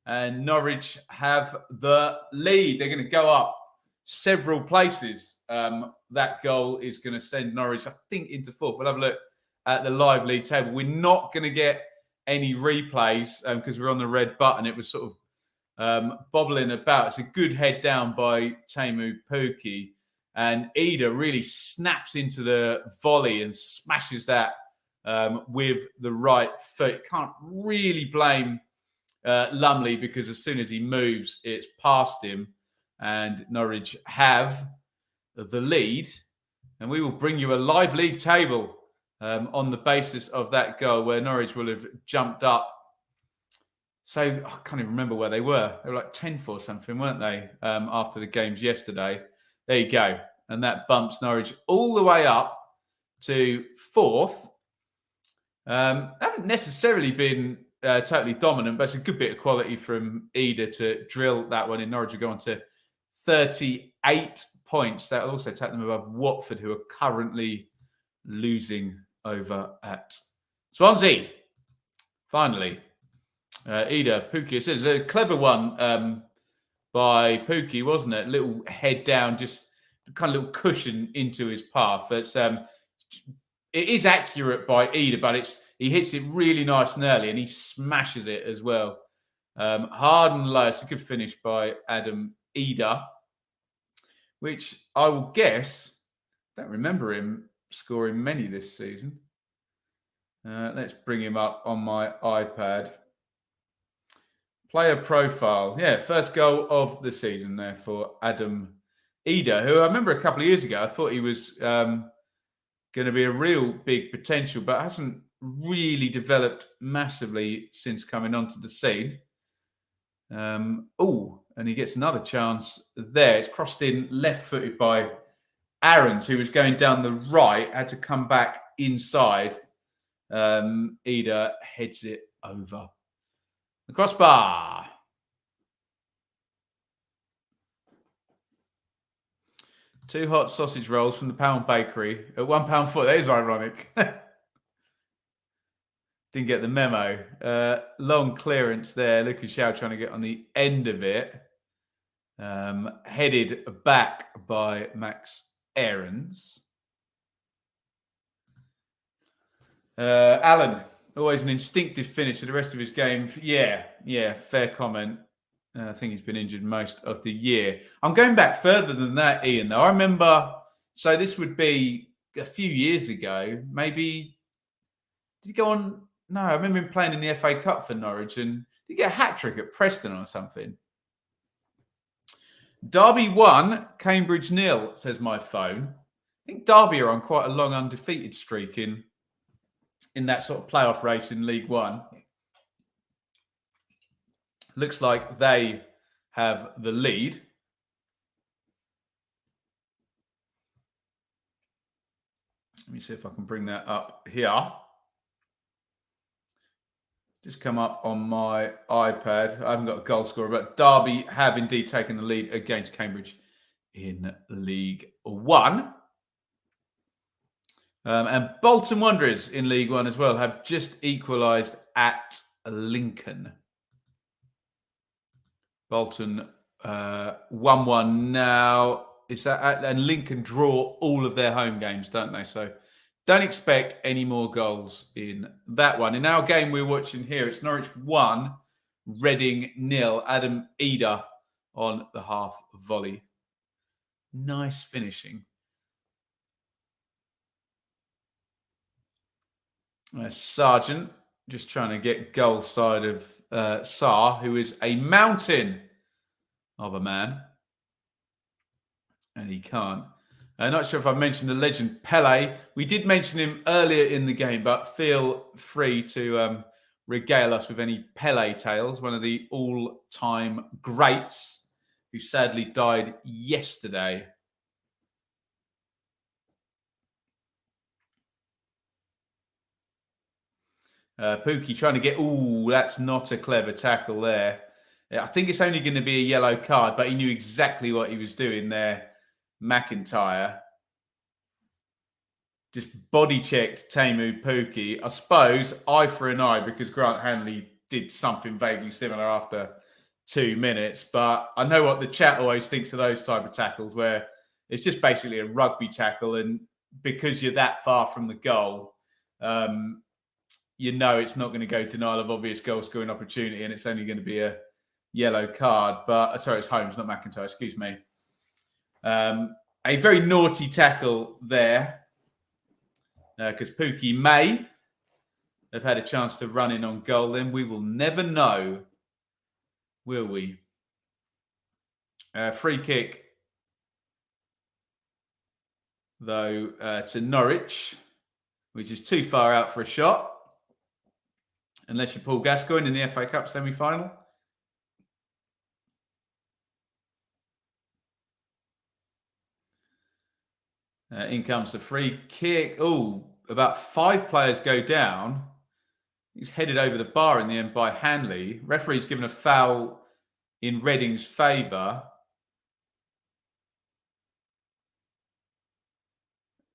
And Norwich have the lead. They're going to go up several places. That goal is going to send Norwich, I think, into fourth. We'll have a look at the live league table. We're not going to get any replays because we're on the red button. It was sort of bobbling about. It's a good head down by Teemu Pukki. And Ida really snaps into the volley and smashes that with the right foot. Can't really blame Lumley because as soon as he moves, it's past him. And Norwich have the lead. And we will bring you a live league table on the basis of that goal where Norwich will have jumped up. So I can't even remember where they were. They were like 10th or something, weren't they, after the games yesterday? There you go. And that bumps Norwich all the way up to fourth. Haven't necessarily been totally dominant, but it's a good bit of quality from Ida to drill that one in. Norwich will go on to 38 points. That will also take them above Watford, who are currently losing over at Swansea. Finally, Ida, Pukki. It says a clever one by Pukki, wasn't it? Little head down, just kind of little cushion into his path. It's it is accurate by Ida, but he hits it really nice and early, and he smashes it as well. Hard and low. It's a good finish by Adam Ida, which I will guess, don't remember him scoring many this season. Let's bring him up on my iPad. Player profile. Yeah, first goal of the season there for Adam Eder, who I remember a couple of years ago, I thought he was going to be a real big potential, but hasn't really developed massively since coming onto the scene. And he gets another chance there. It's crossed in left-footed by Aarons, who was going down the right, had to come back inside. Eder heads it over the crossbar. Two hot sausage rolls from the Pound Bakery at £1.40. That is ironic. Didn't get the memo. Long clearance there. Lucas Shaw trying to get on the end of it. Headed back by Max Aarons. Alan, always an instinctive finish to the rest of his game. Yeah, fair comment. I think he's been injured most of the year. I'm going back further than that, Ian, though. I remember, so this would be a few years ago, maybe, did he go on? No, I remember him playing in the FA Cup for Norwich, and did he get a hat-trick at Preston or something? Derby 1, Cambridge 0, says my phone. I think Derby are on quite a long undefeated streak in that sort of playoff race in League One. Looks like they have the lead. Let me see if I can bring that up here. Just come up on my iPad. I haven't got a goal scorer, but Derby have indeed taken the lead against Cambridge in League One. And Bolton Wanderers in League One as well have just equalised at Lincoln. Bolton 1-1 now. Is that and Lincoln draw all of their home games, don't they? So don't expect any more goals in that one. In our game we're watching here, it's Norwich 1, Reading 0. Adam Eder on the half volley. Nice finishing. Sargent just trying to get goal side of Sarr, who is a mountain of a man. And he can't. Not sure if I mentioned the legend Pele. We did mention him earlier in the game, but feel free to regale us with any Pele tales. One of the all-time greats who sadly died yesterday. Pookie trying to get... Ooh, that's not a clever tackle there. I think it's only going to be a yellow card, but he knew exactly what he was doing there. McIntyre just body checked Teemu Pukki. I suppose eye for an eye because Grant Hanley did something vaguely similar after 2 minutes. But I know what the chat always thinks of those type of tackles, where it's just basically a rugby tackle, and because you're that far from the goal, you know it's not going to go denial of obvious goal scoring opportunity, and it's only going to be a yellow card. But sorry, it's Holmes, not McIntyre. Excuse me. A very naughty tackle there because Pukki may have had a chance to run in on goal. Then we will never know, will we? Free kick, though, to Norwich, which is too far out for a shot, unless you're Paul Gascoigne in the FA Cup semi-final. In comes the free kick. Oh, about 5 players go down. He's headed over the bar in the end by Hanley. Referee's given a foul in Reading's favour.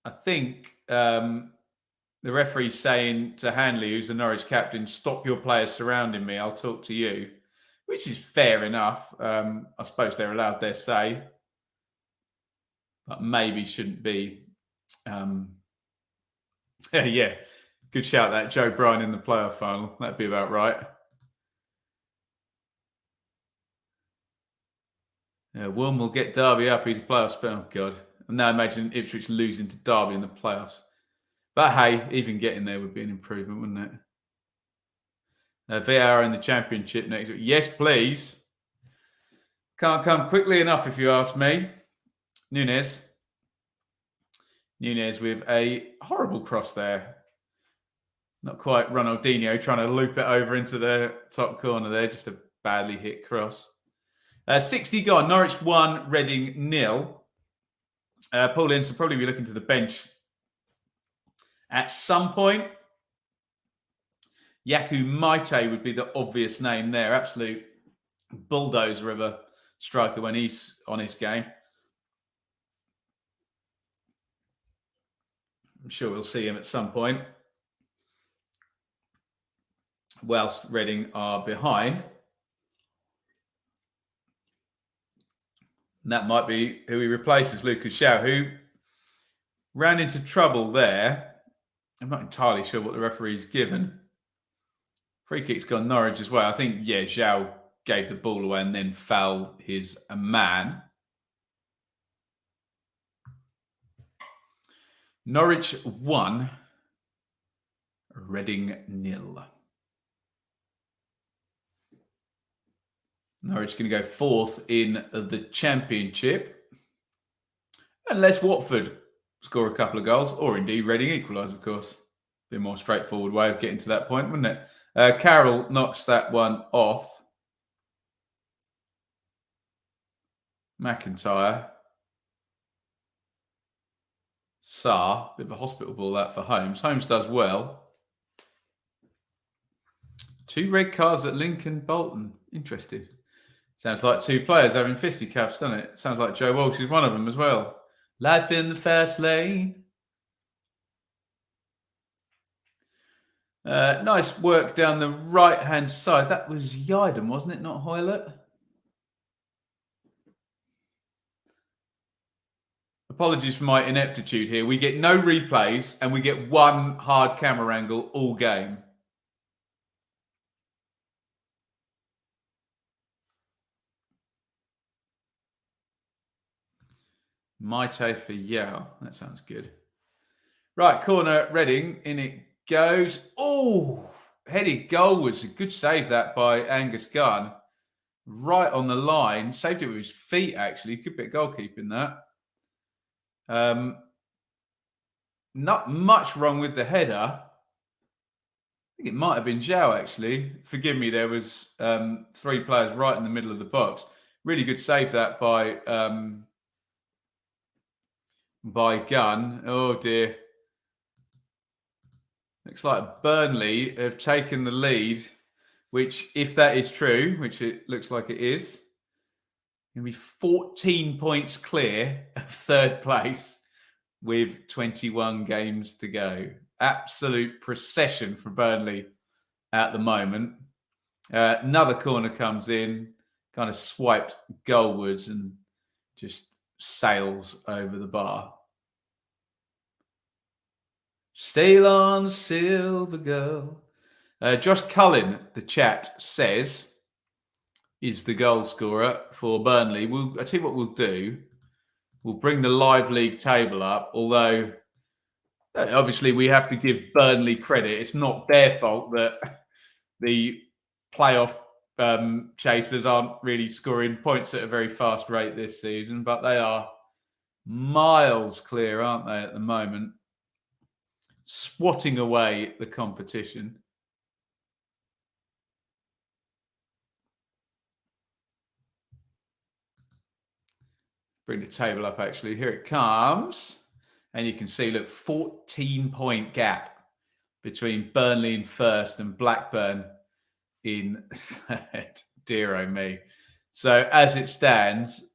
I think the referee's saying to Hanley, who's the Norwich captain, stop your players surrounding me, I'll talk to you, which is fair enough. I suppose they're allowed their say. But maybe shouldn't be. Yeah, good shout that. Joe Bryan in the playoff final. That'd be about right. Wilm will get Derby up. He's a playoff spell. Oh, God. And now imagine Ipswich losing to Derby in the playoffs. But hey, even getting there would be an improvement, wouldn't it? VAR in the Championship next week. Yes, please. Can't come quickly enough, if you ask me. Nunez with a horrible cross there. Not quite Ronaldinho trying to loop it over into the top corner there. Just a badly hit cross. 60 gone. Norwich 1, Reading 0. Paul Ince will probably be looking to the bench at some point. Yaku Maite would be the obvious name there. Absolute bulldozer of a striker when he's on his game. I'm sure we'll see him at some point. Whilst Reading are behind. And that might be who he replaces, Lucas Shaw, who ran into trouble there. I'm not entirely sure what the referee's given. Free kick's gone Norwich as well. I think, yeah, Zhao gave the ball away and then fouled his man. Norwich 1, Reading 0. Norwich going to go 4th in the Championship. Unless Watford score a couple of goals, or indeed Reading equalise, of course. Be a more straightforward way of getting to that point, wouldn't it? Carroll knocks that one off. McIntyre. Sarr. Bit of a hospital ball that for Holmes. Holmes does well. 2 red cards at Lincoln Bolton. Interesting. Sounds like 2 players having fisticuffs, doesn't it? Sounds like Joe Walsh is one of them as well. Life in the fast lane. Nice work down the right-hand side. That was Yiden, wasn't it? Not Hoylett. Apologies for my ineptitude here. We get no replays and we get 1 hard camera angle all game. Maite for Yao. That sounds good. Right, corner, Reading. In it goes. Oh, headed goal was a good save that by Angus Gunn. Right on the line. Saved it with his feet, actually. Good bit of goalkeeping that. Not much wrong with the header. I think it might have been Zhao, actually. Forgive me, there was 3 players right in the middle of the box. Really good save that by Gunn. Oh, dear. Looks like Burnley have taken the lead, which, if that is true, which it looks like it is, going to be 14 points clear of 3rd place with 21 games to go. Absolute procession for Burnley at the moment. Another corner comes in, kind of swiped goalwards and just sails over the bar. Sail on, silver girl. Josh Cullen, the chat says, is the goal scorer for Burnley. I tell you what we'll do. We'll bring the live league table up, although obviously we have to give Burnley credit. It's not their fault that the playoff chasers aren't really scoring points at a very fast rate this season, but they are miles clear, aren't they, at the moment? Swatting away the competition. Bring the table up, actually. Here it comes. And you can see, look, 14-point gap between Burnley in 1st and Blackburn in 3rd. Dear oh me. So as it stands,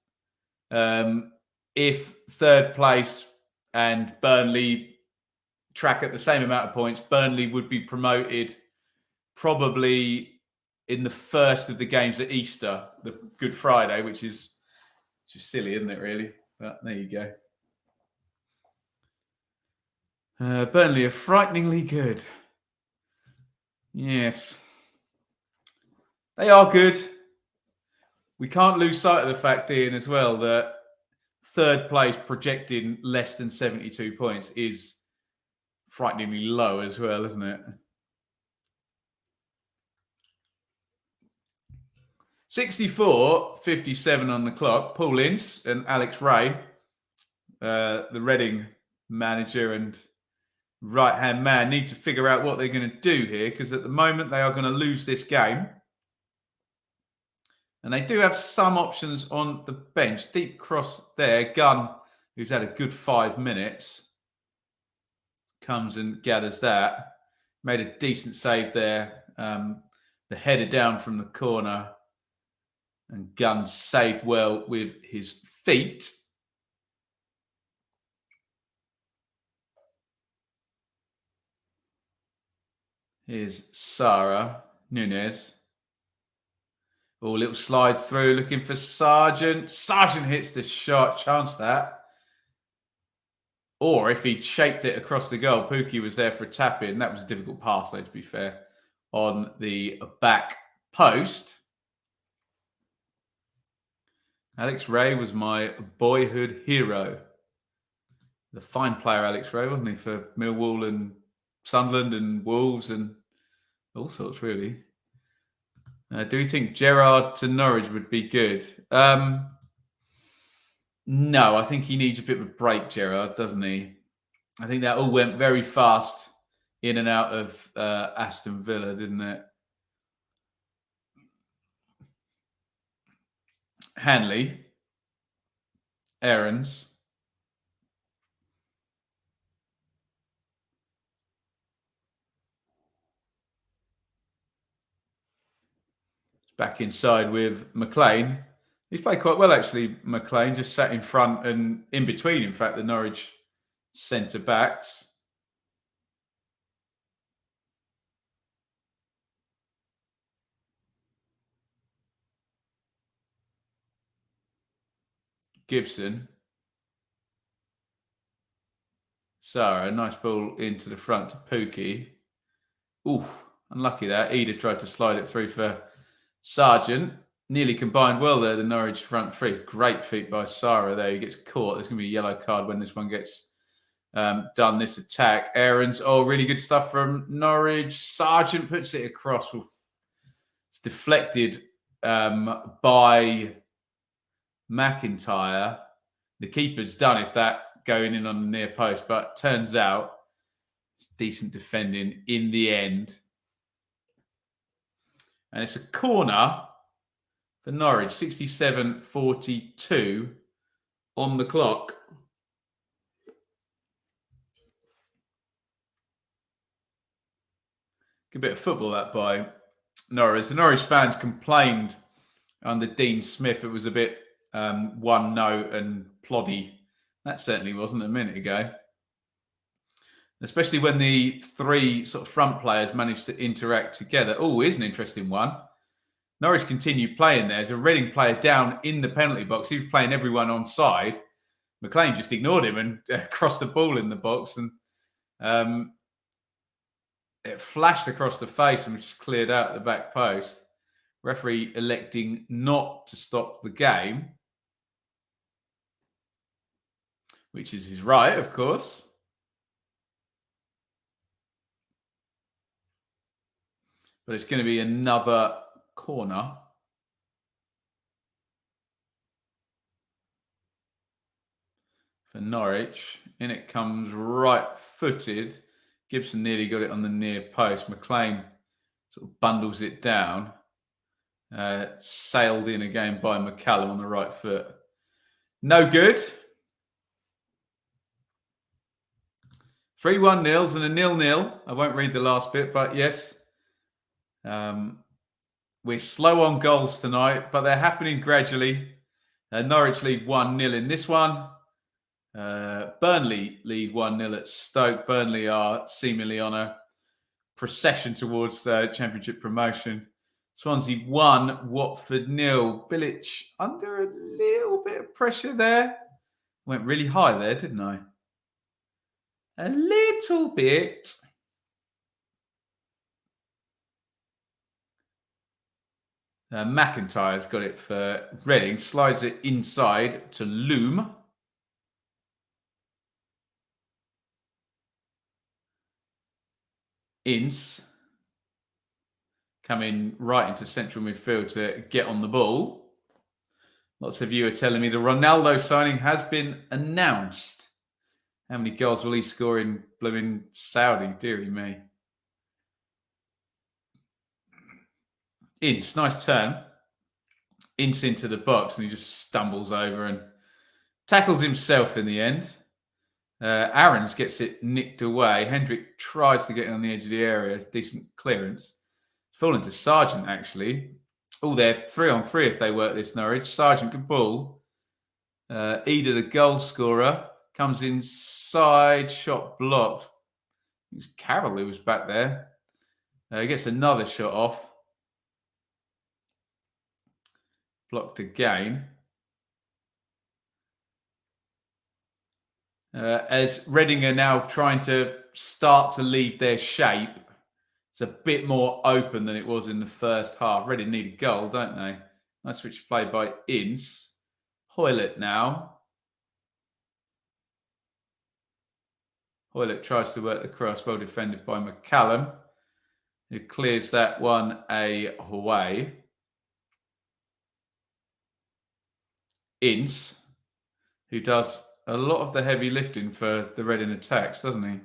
if 3rd place and Burnley track at the same amount of points, Burnley would be promoted probably in the first of the games at Easter, the Good Friday, which is just silly, isn't it, really? But there you go. Burnley are frighteningly good. Yes. They are good. We can't lose sight of the fact, Ian, as well, that 3rd place projecting less than 72 points is frighteningly low as well, isn't it? 64:57 on the clock. Paul Ince and Alex Ray, the Reading manager and right-hand man, need to figure out what they're going to do here, because at the moment they are going to lose this game. And they do have some options on the bench. Deep cross there. Gunn, who's had a good 5 minutes, comes and gathers that. Made a decent save there. The header down from the corner. And Gunn saved well with his feet. Here's Sarah Nunez. Oh, little slide through, looking for Sargent. Sargent hits the shot, chance that. Or if he'd shaped it across the goal, Pookie was there for a tap in. That was a difficult pass, though, to be fair, on the back post. Alex Ray was my boyhood hero. The fine player, Alex Ray, wasn't he, for Millwall and Sunderland and Wolves and all sorts, really. Do we think Gerrard to Norwich would be good? No, I think he needs a bit of a break, Gerrard, doesn't he? I think that all went very fast in and out of Aston Villa, didn't it? Hanley, Aarons, back inside with McLean. He's played quite well, actually, McLean. Just sat in front and in between, in fact, the Norwich centre-backs. Gibson. Sarah, nice ball into the front to Pookie. Oof, unlucky that. Ida tried to slide it through for Sargent. Nearly combined well there, the Norwich front three. Great feat by Sarah there. He gets caught. There's going to be a yellow card when this one gets done, this attack. Aarons, really good stuff from Norwich. Sargent puts it across. Oof. It's deflected by McIntyre. The keeper's done if that going in on the near post, but turns out it's decent defending in the end. And it's a corner for Norwich, 67:42 on the clock. Good bit of football that by Norwich. The Norwich fans complained under Dean Smith it was a bit one note and ploddy. That certainly wasn't a minute ago. Especially when the three sort of front players managed to interact together. Oh, here's an interesting one. Norwich continued playing there. There's a Reading player down in the penalty box. He was playing everyone on side. McLean just ignored him and crossed the ball in the box. And it flashed across the face and was just cleared out at the back post. Referee electing not to stop the game, which is his right, of course. But it's going to be another corner. For Norwich. In it comes right-footed. Gibson nearly got it on the near post. McLean sort of bundles it down. Sailed in again by McCallum on the right foot. No good. 3-1 nils and a 0-0. I won't read the last bit, but yes. We're slow on goals tonight, but they're happening gradually. Norwich lead 1-0 in this one. Burnley lead 1-0 at Stoke. Burnley are seemingly on a procession towards Championship promotion. Swansea 1, Watford 0. Bilic under a little bit of pressure there. Went really high there, didn't I? A little bit. McIntyre's got it for Reading. Slides it inside to Loom. Ince coming right into central midfield to get on the ball. Lots of you are telling me the Ronaldo signing has been announced. How many goals will he score in blooming Saudi? Dearie me. Ince, nice turn. Ince into the box and he just stumbles over and tackles himself in the end. Aarons gets it nicked away. Hendrick tries to get on the edge of the area. Decent clearance. It's fallen to Sargent, actually. Oh, they're 3-on-3 if they work this, Norwich. Sargent good ball. Eder, the goal scorer, comes inside. Shot blocked. It was Carroll who was back there. He gets another shot off. Blocked again. As Reading are now trying to start to leave their shape, it's a bit more open than it was in the first half. Reading need a goal, don't they? Nice switch play by Ince. Hoylett now. Hoylett tries to work the cross, well defended by McCallum, who clears that one away. Ince, who does a lot of the heavy lifting for the Reading attacks, doesn't he?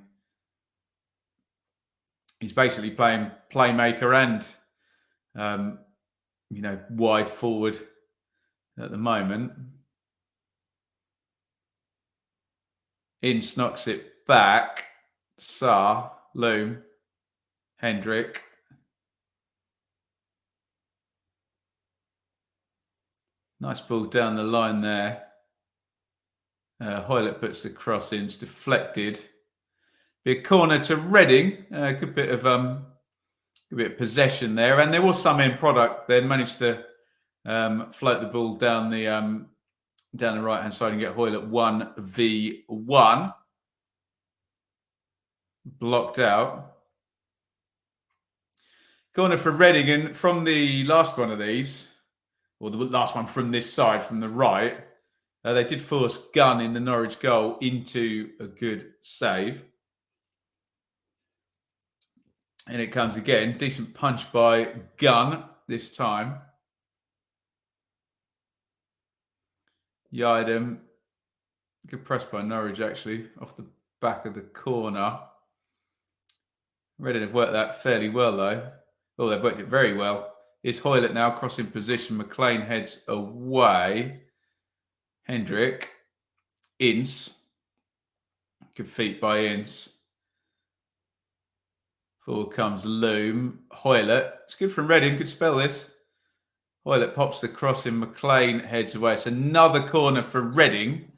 He's basically playing playmaker and, wide forward at the moment. Ince knocks it back. Sarr, Loom, Hendrick. Nice ball down the line there. Hoylett puts the cross in. It's deflected. Be a corner to Reading. Good bit of possession there, and there was some end product. They managed to float the ball down the right hand side and get Hoylett 1v1. Blocked out. Corner for Reading, and from the last one of these, or the last one from this side, from the right, they did force Gunn in the Norwich goal into a good save. And it comes again. Decent punch by Gunn this time. Yidem. Good press by Norwich, actually, off the back of the corner. Reading have worked that fairly well, though. Oh, they've worked it very well. Is Hoylett now crossing position? McLean heads away. Hendrick. Ince. Good feet by Ince. Forward comes Loom. Hoylett. It's good from Reading. Could spell this. Hoylett pops the cross in. McLean heads away. It's another corner for Reading,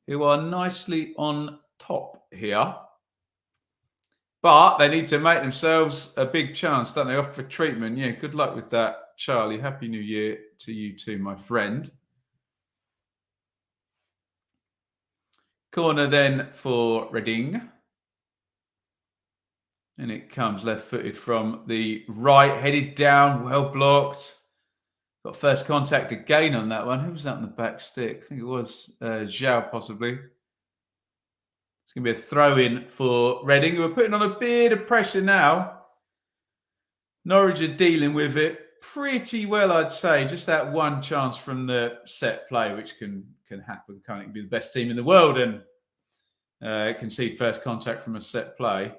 who are nicely on top here. But they need to make themselves a big chance, don't they? Off for treatment. Yeah, good luck with that, Charlie. Happy New Year to you too, my friend. Corner then for Reading. And it comes left-footed from the right, headed down, well blocked. Got first contact again on that one. Who was that on the back stick? I think it was Zhao, possibly. It's going to be a throw-in for Reading, who are putting on a bit of pressure now. Norwich are dealing with it pretty well, I'd say. Just that one chance from the set play, which can happen. Can't it be the best team in the world and concede first contact from a set play?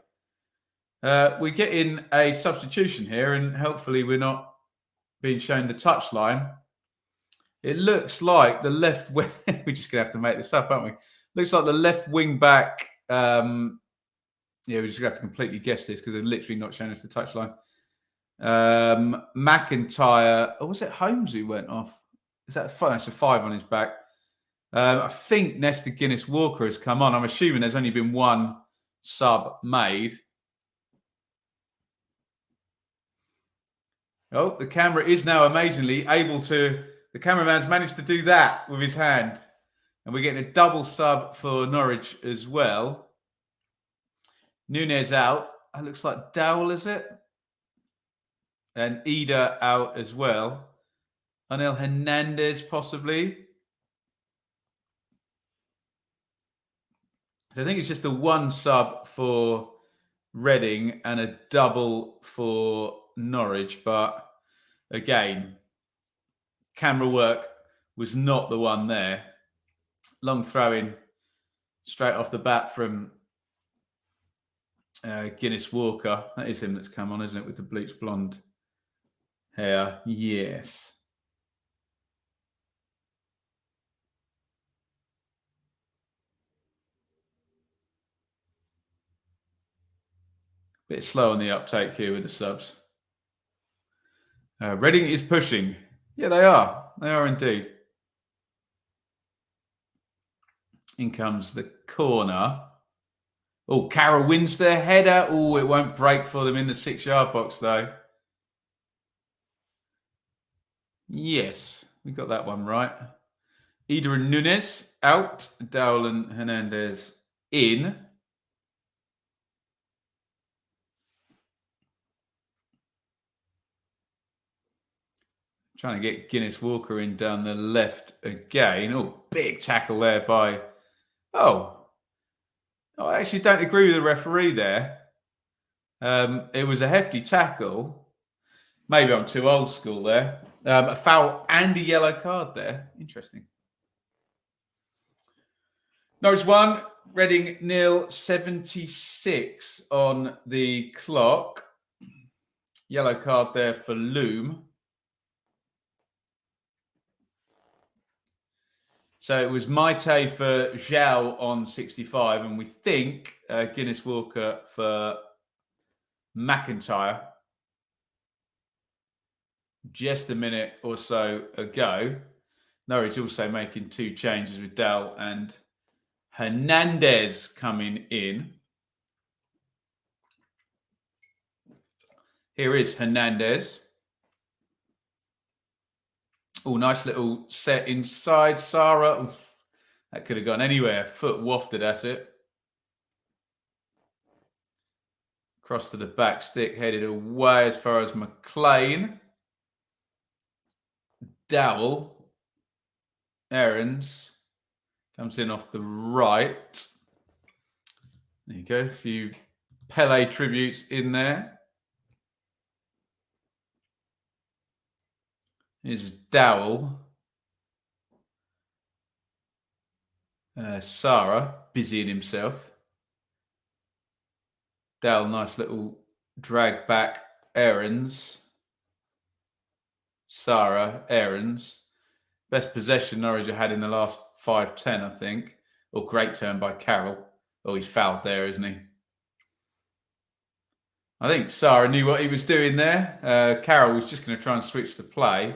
We get in a substitution here, and hopefully we're not being shown the touchline. It looks like the left wing... We're just going to have to make this up, aren't we? Looks like the left wing back... we're just going to have to completely guess this because they're literally not showing us the touchline. McIntyre... Or was it Holmes who went off? Is that that's a 5 on his back? I think Nesta Guinness-Walker has come on. I'm assuming there's only been one sub made. Oh, the camera is now amazingly able to... The cameraman's managed to do that with his hand. And we're getting a double sub for Norwich as well. Nunez out. That looks like Dowell, is it? And Eder out as well. Anel Hernandez, possibly. So I think it's just the one sub for Reading and a double for Norwich. But again, camera work was not the one there. Long throw-in straight off the bat from Guinness Walker. That is him that's come on, isn't it, with the bleached blonde hair? Yes. Bit slow on the uptake here with the subs. Reading is pushing. Yeah, they are. They are indeed. In comes the corner. Oh, Carroll wins their header. Oh, it won't break for them in the 6-yard box, though. Yes, we got that one right. Ida and Nunes out. Dowell and Hernandez in. Trying to get Guinness Walker in down the left again. Oh, big tackle there by... I actually don't agree with the referee there. It was a hefty tackle. Maybe I'm too old school there. A foul and a yellow card there. Interesting. Norwich 1, Reading 0, 76 on the clock. Yellow card there for Loom. So it was Maite for Zhao on 65, and we think Guinness Walker for McIntyre just a minute or so ago. Norwich also making 2 changes with Dell and Hernandez coming in. Here is Hernandez. Oh, nice little set inside. Sarah. Oof, that could have gone anywhere. Foot wafted at it. Cross to the back stick, headed away as far as McLean. Dowell. Aarons. Comes in off the right. There you go. A few Pele tributes in there. Here's Dowell. Sarah, busying himself. Dowell, nice little drag back. Aarons. Sarah, Aarons. Best possession Norwich had in the last 5-10, I think. Oh, great turn by Carroll. Oh, he's fouled there, isn't he? I think Sarah knew what he was doing there. Carroll was just going to try and switch the play.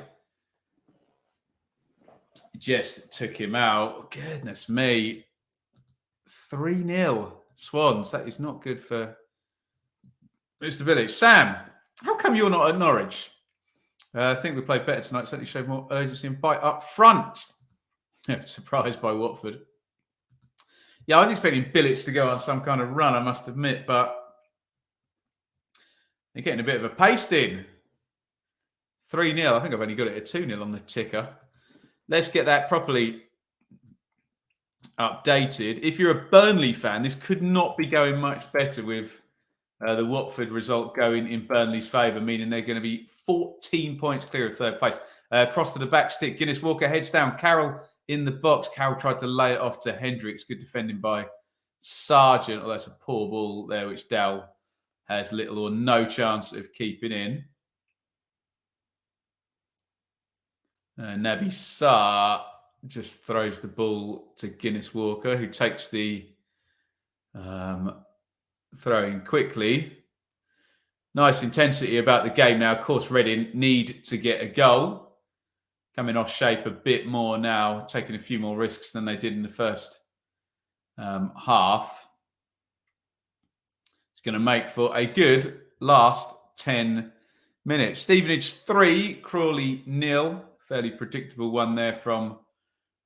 Just took him out. Goodness me. 3-0 Swans. That is not good for Mr. Village. Sam, how come you're not at Norwich? I think we played better tonight. Certainly showed more urgency and bite up front. Surprised by Watford. Yeah, I was expecting Bilic to go on some kind of run, I must admit, but they're getting a bit of a paste in. 3-0. I think I've only got it at 2-0 on the ticker. Let's get that properly updated. If you're a Burnley fan, this could not be going much better with the Watford result going in Burnley's favour, meaning they're going to be 14 points clear of third place. Cross to the back stick. Guinness Walker heads down. Carroll in the box. Carroll tried to lay it off to Hendricks. Good defending by Sargent. Oh, that's a poor ball there, which Dowell has little or no chance of keeping in. Naby Sarr just throws the ball to Guinness Walker, who takes the throw-in quickly. Nice intensity about the game now. Of course, Reading need to get a goal. Coming off shape a bit more now, taking a few more risks than they did in the first half. It's going to make for a good last 10 minutes. Stevenage 3, Crawley 0. Fairly predictable one there from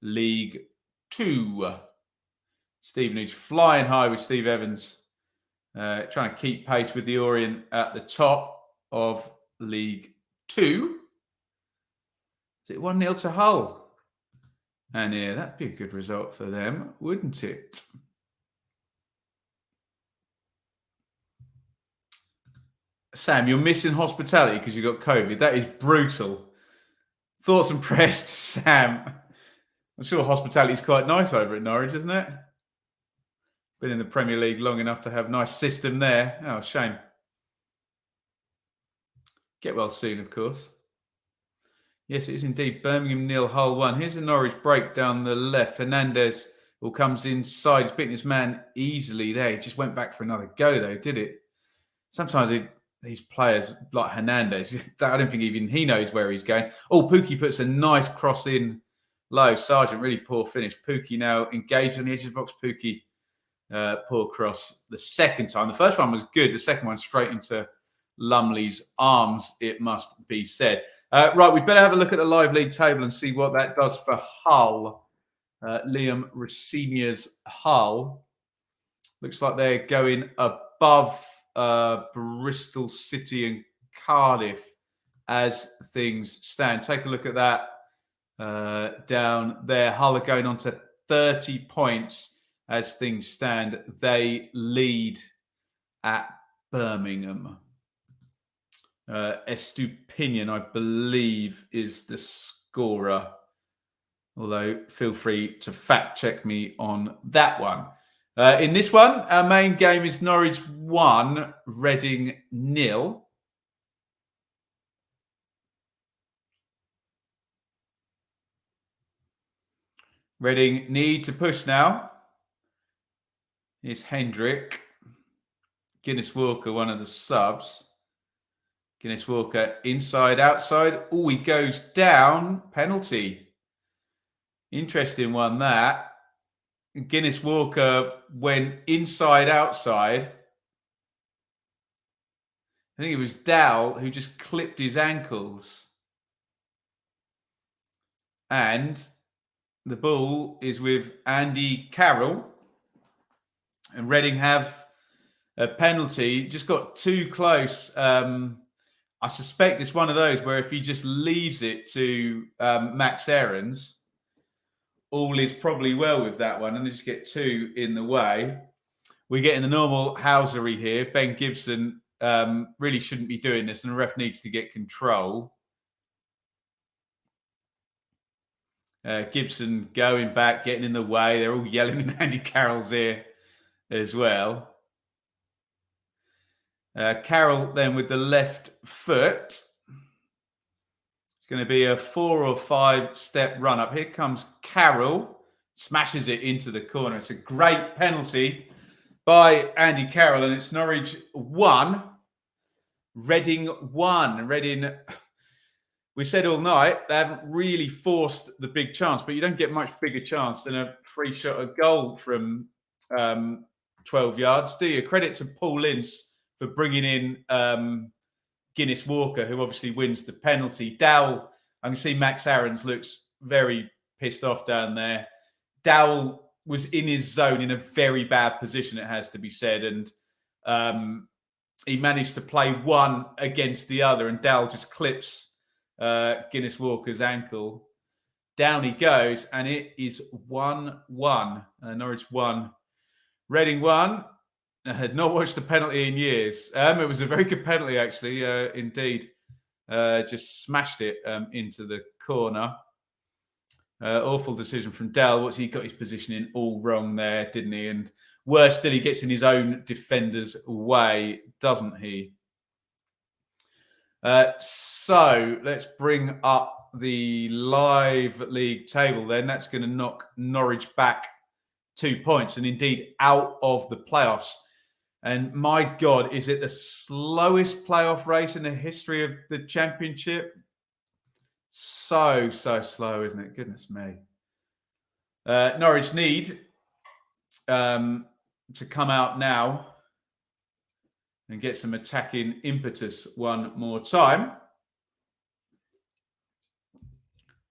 League 2. Stevenage flying high with Steve Evans, trying to keep pace with the Orient at the top of League 2. Is it 1-0 to Hull? And yeah, that'd be a good result for them, wouldn't it? Sam, you're missing hospitality because you got COVID. That is brutal. Thoughts and prayers to Sam. I'm sure hospitality is quite nice over at Norwich, isn't it? Been in the Premier League long enough to have a nice system there. Oh, shame. Get well soon, of course. Yes, it is indeed. Birmingham 0, Hull 1. Here's a Norwich break down the left. Hernandez comes inside. He's beaten his man easily there. He just went back for another go, though, did it? Sometimes these players like Hernandez, I don't think even he knows where he's going. Oh, Pukki puts a nice cross in low. Sargent, really poor finish. Pukki now engaged on the edge of the box. Pukki, poor cross the second time. The first one was good. The second one straight into Lumley's arms, it must be said. Right, we'd better have a look at the live league table and see what that does for Hull. Liam Rossinia's Hull. Looks like they're going above Bristol City and Cardiff as things stand. Take a look at that down there. Hull are going on to 30 points as things stand. They lead at Birmingham. Estupinian, I believe, is the scorer. Although, feel free to fact check me on that one. In this one, our main game is Norwich 1, Reading 0. Reading need to push now. Here's Hendrick. Guinness Walker, one of the subs. Guinness Walker inside, outside. Oh, he goes down. Penalty. Interesting one, that. Guinness Walker went inside, outside. I think it was Dow who just clipped his ankles. And the ball is with Andy Carroll. And Reading have a penalty. Just got too close. I suspect it's one of those where if he just leaves it to Max Aarons, all is probably well with that one, and they just get two in the way. We're getting the normal housery here. Ben Gibson really shouldn't be doing this, and the ref needs to get control. Gibson going back, getting in the way. They're all yelling in Andy Carroll's ear as well. Carroll then with the left foot. It's going to be a 4 or 5 step run up. Here comes Carroll, smashes it into the corner. It's a great penalty by Andy Carroll, and it's Norwich 1, Reading 1. Reading, we said all night, they haven't really forced the big chance, but you don't get much bigger chance than a free shot at goal from 12 yards, do you? Credit to Paul Ince for bringing in Guinness Walker, who obviously wins the penalty. Dowell, I can see Max Aarons looks very pissed off down there. Dowell was in his zone in a very bad position, it has to be said. And he managed to play one against the other, and Dowell just clips Guinness Walker's ankle. Down he goes, and it is 1-1. Norwich 1, Reading 1. I had not watched the penalty in years. It was a very good penalty, actually, indeed. Just smashed it into the corner. Awful decision from Dell. He got his positioning all wrong there, didn't he? And worse still, he gets in his own defender's way, doesn't he? So let's bring up the live league table then. That's going to knock Norwich back 2 points and indeed out of the playoffs. And my God, is it the slowest playoff race in the history of the Championship? So slow, isn't it? Goodness me. Norwich need to come out now and get some attacking impetus one more time.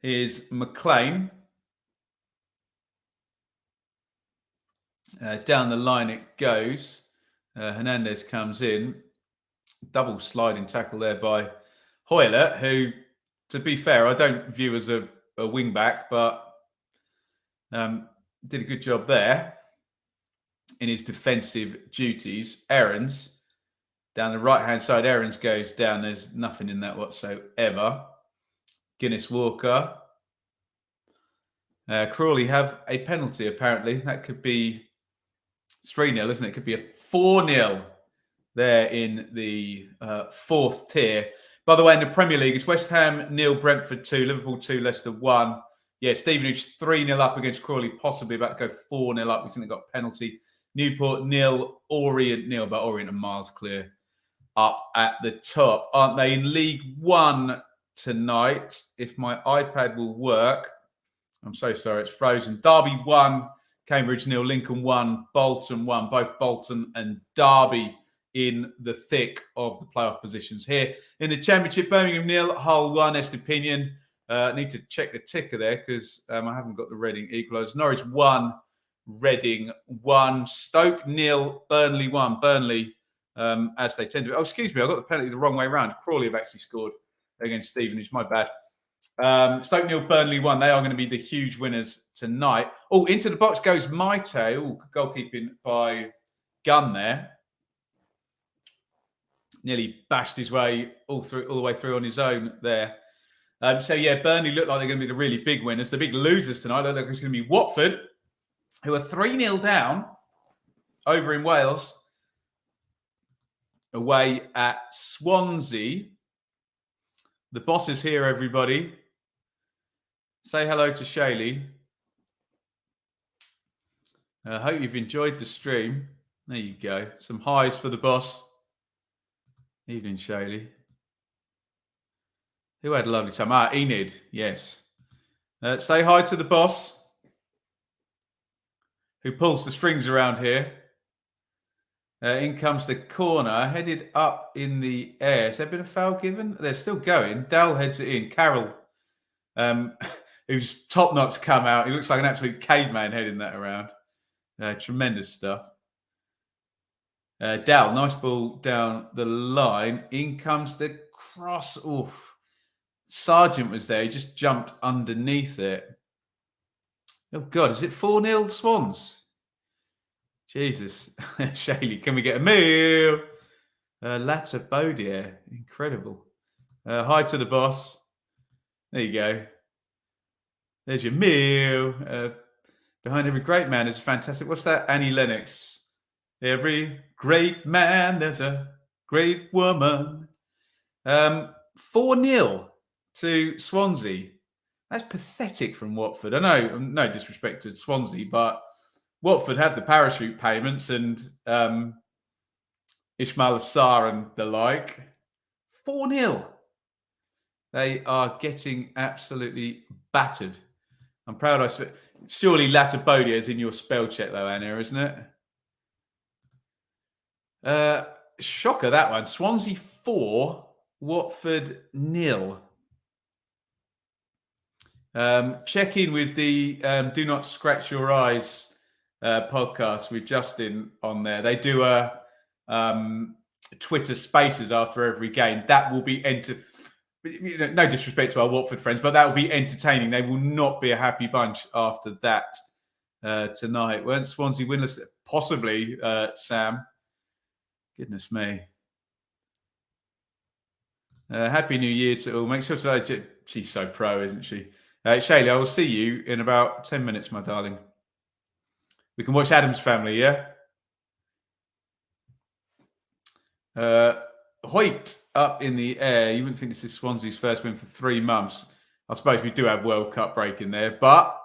Here's McLean. Down the line it goes. Hernandez comes in. Double sliding tackle there by Hoylett, who, to be fair, I don't view as a wing back, but did a good job there in his defensive duties. Aarons Down the right-hand side, Aarons goes down. There's nothing in that whatsoever. Guinness Walker. Crawley have a penalty, apparently. That could be 3-0, isn't it? It could be a 4-0 there in the fourth tier. By the way, in the Premier League, it's West Ham 0, Brentford 2, Liverpool 2, Leicester 1. Yeah, Stevenage 3-0 up against Crawley, possibly about to go 4-0 up. We think they got a penalty. Newport 0, Orient 0, but Orient are miles clear up at the top, aren't they? In League One tonight, if my iPad will work. I'm so sorry, it's frozen. Derby 1, Cambridge 0, Lincoln 1, Bolton 1. Both Bolton and Derby in the thick of the playoff positions here. In the Championship, Birmingham 0, Hull 1, Estepinian. I need to check the ticker there because I haven't got the Reading equalisers. Norwich 1, Reading 1. Stoke 0, Burnley 1. Burnley, as they tend to. Oh, excuse me, I got the penalty the wrong way around. Crawley have actually scored against Stevenage. My bad. Stoke 0, Burnley 1. They are going to be the huge winners tonight. Oh, into the box goes Maite. Oh, goalkeeping by Gunn there. Nearly bashed his way all the way through on his own there. So yeah, Burnley look like they're going to be the really big winners. The big losers tonight look like it's going to be Watford, who are 3-0 down over in Wales, away at Swansea. The boss is here, everybody. Say hello to Shaylee. I hope you've enjoyed the stream. There you go. Some highs for the boss. Evening, Shaylee. Who had a lovely time? Enid, yes. Say hi to the boss, who pulls the strings around here. In comes the corner, headed up in the air. Has there been a foul given? They're still going. Dal heads it in. Carroll, whose top knot's come out. He looks like an absolute caveman heading that around. Tremendous stuff. Dal, nice ball down the line. In comes the cross. Oof. Sargent was there. He just jumped underneath it. Oh, God. Is it 4-0 Swans? Jesus. Shaylee, can we get a meal? Latta Bodier. Incredible. Hi to the boss. There you go. There's your meal. Behind every great man is fantastic. What's that? Annie Lennox. Every great man, there's a great woman. 4-0 to Swansea. That's pathetic from Watford. I know, no disrespect to Swansea, but Watford have the parachute payments and Ismail Assar and the like. 4-0. They are getting absolutely battered. I'm proud. Surely Latabodia is in your spell check though, Anna, isn't it? Shocker, that one. Swansea 4, Watford 0. Check in with the Do Not Scratch Your Eyes podcast with Justin on there. They do a Twitter Spaces after every game. That will be no disrespect to our Watford friends, but that will be entertaining. They will not be a happy bunch after that tonight. Weren't Swansea winless? Possibly, Sam. Goodness me. Happy New Year to all. Make sure to... She's so pro, isn't she? Shaylee, I will see you in about 10 minutes, my darling. We can watch Adam's Family, yeah? Hoyt up in the air. You wouldn't think this is Swansea's first win for 3 months. I suppose we do have World Cup break in there, but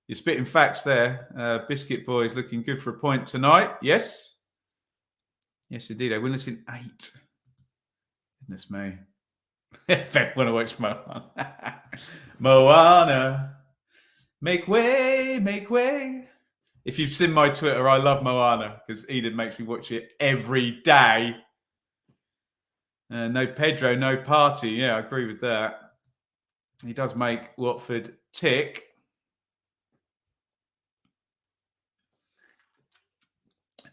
you're spitting facts there. Biscuit Boys looking good for a point tonight. Yes? Yes, indeed. I winless in 8. Goodness me. I want to watch Moana. Moana. Make way, make way. If you've seen my Twitter, I love Moana because Eden makes me watch it every day. No Pedro, no party. Yeah, I agree with that. He does make Watford tick.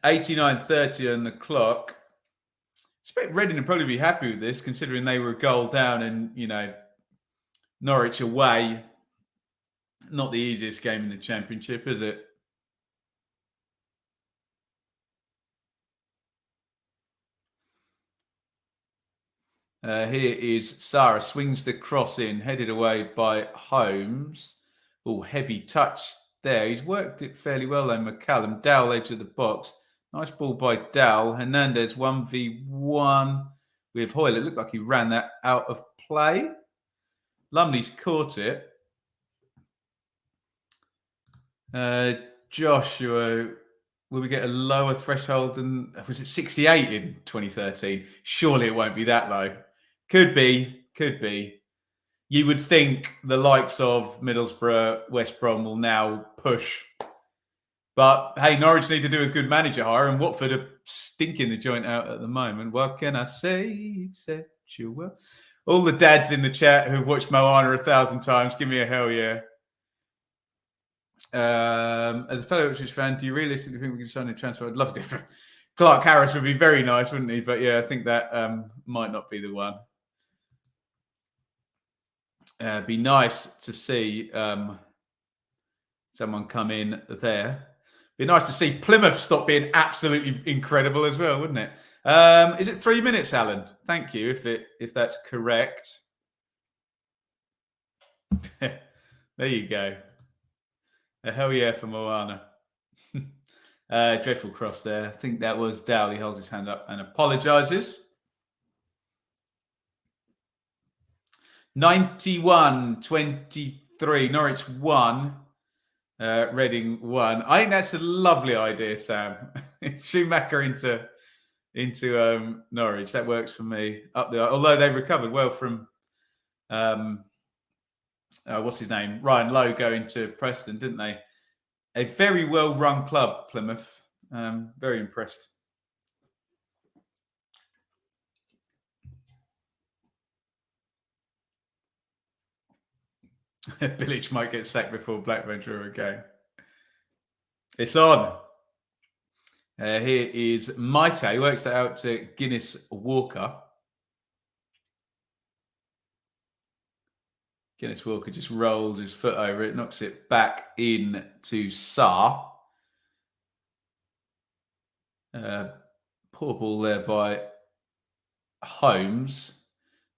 $89.30 on the clock. I expect Reading will probably be happy with this, considering they were a goal down and, Norwich away. Not the easiest game in the Championship, is it? Here is Sarah, swings the cross in, headed away by Holmes. Oh, heavy touch there. He's worked it fairly well though, McCallum. Dowell, edge of the box. Nice ball by Dowell. Hernandez 1v1 with Hoyle. It looked like he ran that out of play. Lumley's caught it. Joshua, will we get a lower threshold than, was it 68 in 2013? Surely it won't be that low. Could be. You would think the likes of Middlesbrough, West Brom will now push. But hey, Norwich need to do a good manager hire, and Watford are stinking the joint out at the moment. What can I say except you will? All the dads in the chat who've watched Moana 1,000 times, give me a hell yeah. As a fellow Ipswich fan, do you realistically think we can sign a transfer? I'd love to. Clark Harris would be very nice, wouldn't he? But yeah, I think that might not be the one. Be nice to see someone come in there. Be nice to see Plymouth stop being absolutely incredible as well, wouldn't it? Is it 3 minutes, Alan? Thank you, if that's correct. There you go. A hell yeah for Moana. Dreadful cross there. I think that was Dowell. He holds his hand up and apologises. 91-23. Norwich 1. Reading 1. I think that's a lovely idea, Sam. Schumacher into Norwich. That works for me. Up there. Although they've recovered well from what's his name? Ryan Lowe going to Preston, didn't they? A very well-run club, Plymouth. Very impressed. Bilic might get sacked before Blackburn draw a game. It's on. Here is Maite. He works that out to Guinness Walker. Guinness Walker just rolls his foot over it, knocks it back in to Sarr. Poor ball there by Holmes.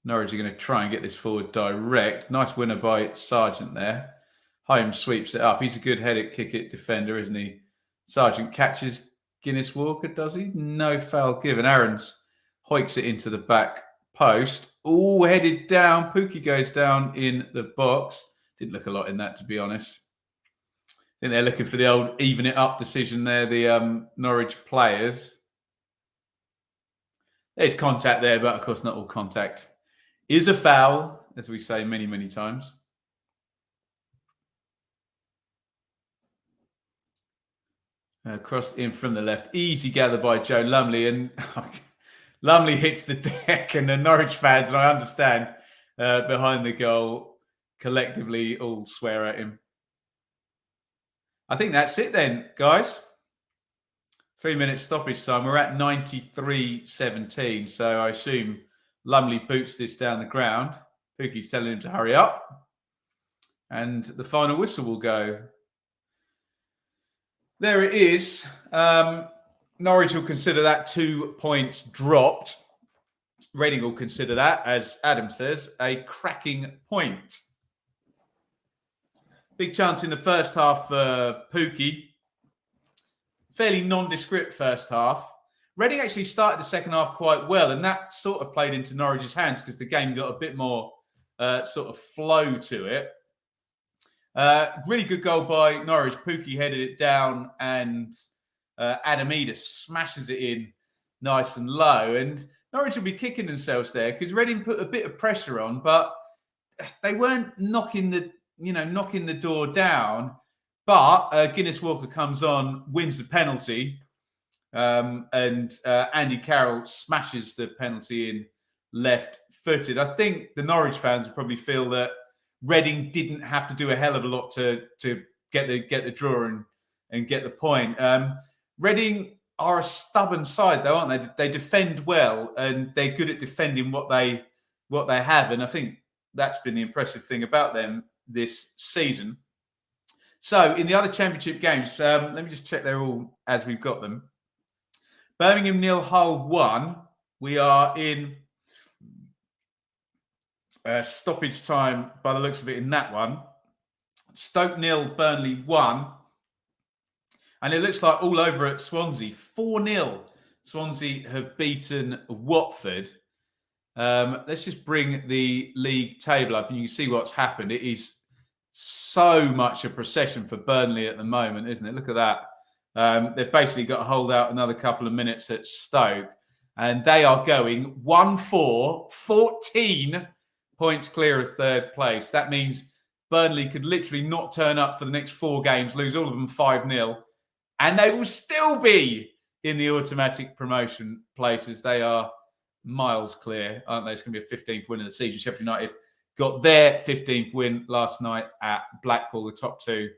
Norwich are going to try and get this forward direct. Nice winner by Sargent there. Holmes sweeps it up. He's a good head it, kick it defender, isn't he? Sargent catches Guinness Walker, does he? No foul given. Aarons hoiks it into the back post. Oh, headed down. Pookie goes down in the box. Didn't look a lot in that, to be honest. I think they're looking for the old even it up decision there, the Norwich players. There's contact there, but of course not all contact is a foul, as we say many, many times. Crossed in from the left. Easy gather by Joe Lumley. And Lumley hits the deck, and the Norwich fans, and I understand, behind the goal, collectively all swear at him. I think that's it then, guys. 3 minutes stoppage time. We're at 93-17. So I assume Lumley boots this down the ground. Pookie's telling him to hurry up. And the final whistle will go. There it is. Norwich will consider that 2 points dropped. Reading will consider that, as Adam says, a cracking point. Big chance in the first half for Pookie. Fairly nondescript first half. Reading actually started the second half quite well, and that sort of played into Norwich's hands because the game got a bit more sort of flow to it. Really good goal by Norwich. Pookie headed it down, and Adam Eder smashes it in nice and low. And Norwich will be kicking themselves there because Reading put a bit of pressure on, but they weren't knocking the door down. But Guinness Walker comes on, wins the penalty, and Andy Carroll smashes the penalty in left-footed. I think the Norwich fans will probably feel that Reading didn't have to do a hell of a lot to get the draw and get the point. Reading are a stubborn side, though, aren't they? They defend well, and they're good at defending what they have. And I think that's been the impressive thing about them this season. So in the other championship games, let me just check they're all as we've got them. Birmingham 0, Hull 1. We are in stoppage time by the looks of it in that one. Stoke 0, Burnley 1. And it looks like all over at Swansea. 4-0. Swansea have beaten Watford. Let's just bring the league table up and you can see what's happened. It is so much a procession for Burnley at the moment, isn't it? Look at that. They've basically got to hold out another couple of minutes at Stoke. And they are going 1-4, 14 points clear of third place. That means Burnley could literally not turn up for the next 4 games, lose all of them 5-0, and they will still be in the automatic promotion places. They are miles clear, aren't they? It's going to be a 15th win of the season. Sheffield United got their 15th win last night at Blackpool. The top 2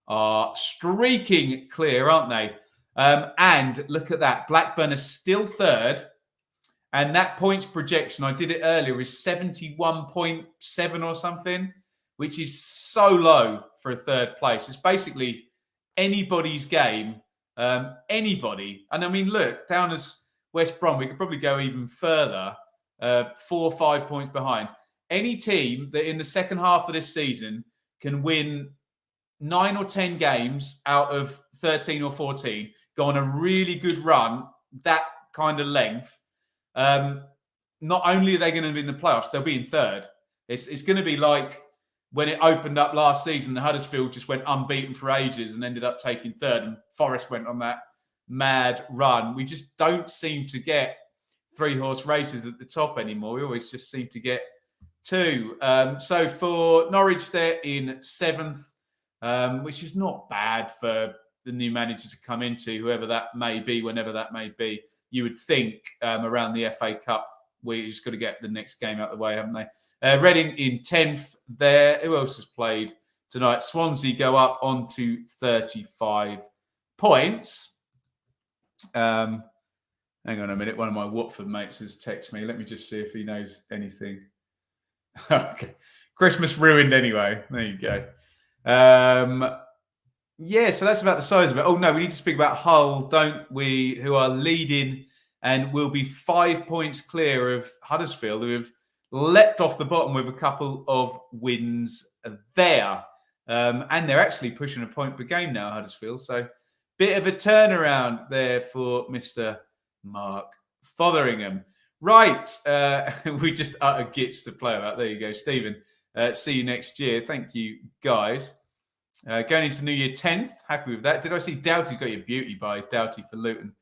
are streaking clear, aren't they? And look at that. Blackburn is still 3rd. And that points projection, I did it earlier, is 71.7 or something, which is so low for a 3rd place. It's basically anybody's game. Anybody. And I mean, look, down as West Brom, we could probably go even further, 4 or 5 points behind. Any team that in the second half of this season can win 9 or 10 games out of 13 or 14, go on a really good run, that kind of length, not only are they going to be in the playoffs, they'll be in 3rd. It's going to be like when it opened up last season, the Huddersfield just went unbeaten for ages and ended up taking 3rd, and Forest went on that mad run. We just don't seem to get 3-horse races at the top anymore. We always just seem to get 2. So for Norwich, they're in 7th, which is not bad for the new manager to come into, whoever that may be, whenever that may be. You would think around the FA Cup, we just got to get the next game out of the way, haven't they? Reading in 10th there. Who else has played tonight? Swansea go up onto 35 points. Hang on a minute. One of my Watford mates has texted me. Let me just see if he knows anything. Okay. Christmas ruined anyway. There you go. Yeah, so that's about the size of it. Oh, no, we need to speak about Hull, don't we, who are leading and will be 5 points clear of Huddersfield, who have leapt off the bottom with a couple of wins there. And they're actually pushing a point per game now, Huddersfield. So bit of a turnaround there for Mr. Mark Fotheringham. Right, we just utter gits to play about. There you go, Stephen. See you next year. Thank you, guys. Going into New Year 10th. Happy with that. Did I see Doughty's got your beauty by Doughty for Luton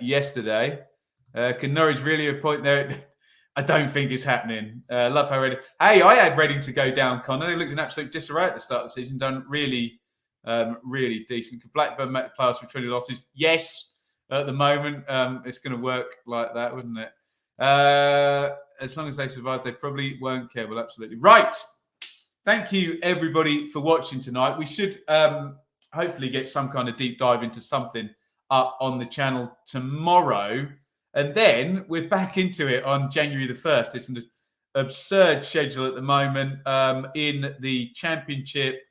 yesterday? Can Norwich really have a point there? I don't think it's happening. Love how Reading. Hey, I had Reading to go down, Connor. They looked in absolute disarray at the start of the season. Done really, really decent. Could Blackburn make the playoffs with 20 losses? Yes. At the moment, it's going to work like that, wouldn't it? As long as they survive, they probably won't care. Well, absolutely. Right. Thank you, everybody, for watching tonight. We should hopefully get some kind of deep dive into something up on the channel tomorrow. And then we're back into it on January the 1st. It's an absurd schedule at the moment. In the Championship,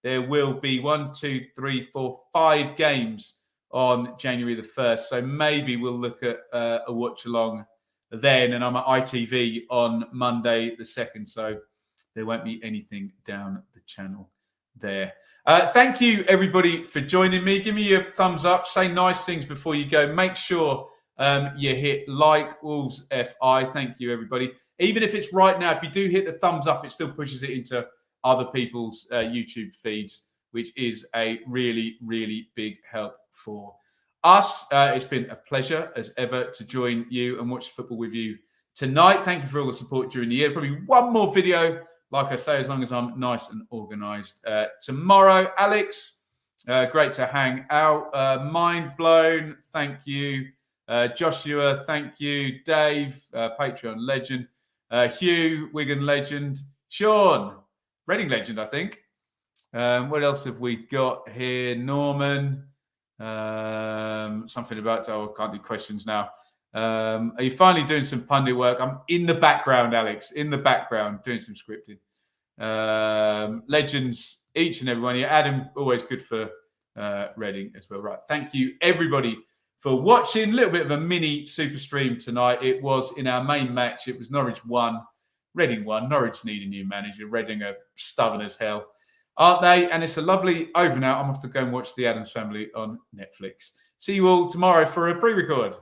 there will be 5 games on January the 1st. So maybe we'll look at a watch along then. And I'm at ITV on Monday the 2nd. So there won't be anything down the channel there. Thank you, everybody, for joining me. Give me a thumbs up. Say nice things before you go. Make sure you hit like, Wolves FI. Thank you, everybody. Even if it's right now, if you do hit the thumbs up, it still pushes it into other people's YouTube feeds, which is a really, really big help for us. It's been a pleasure, as ever, to join you and watch football with you tonight. Thank you for all the support during the year. Probably one more video, like I say, as long as I'm nice and organised. Tomorrow, Alex, great to hang out. Mind blown. Thank you. Joshua, thank you. Dave, Patreon legend. Hugh, Wigan legend. Sean, Reading legend, I think. What else have we got here? Norman. Something about, I can't do questions now. Are you finally doing some pundit work? I'm in the background, Alex, in the background, doing some scripting. Legends, each and every one. Yeah, Adam, always good for Reading as well. Right. Thank you, everybody, for watching. A little bit of a mini super stream tonight. It was in our main match. It was Norwich 1, Reading won. Norwich need a new manager. Reading are stubborn as hell, aren't they? And it's a lovely over now. I'm off to go and watch The Addams Family on Netflix. See you all tomorrow for a pre-record.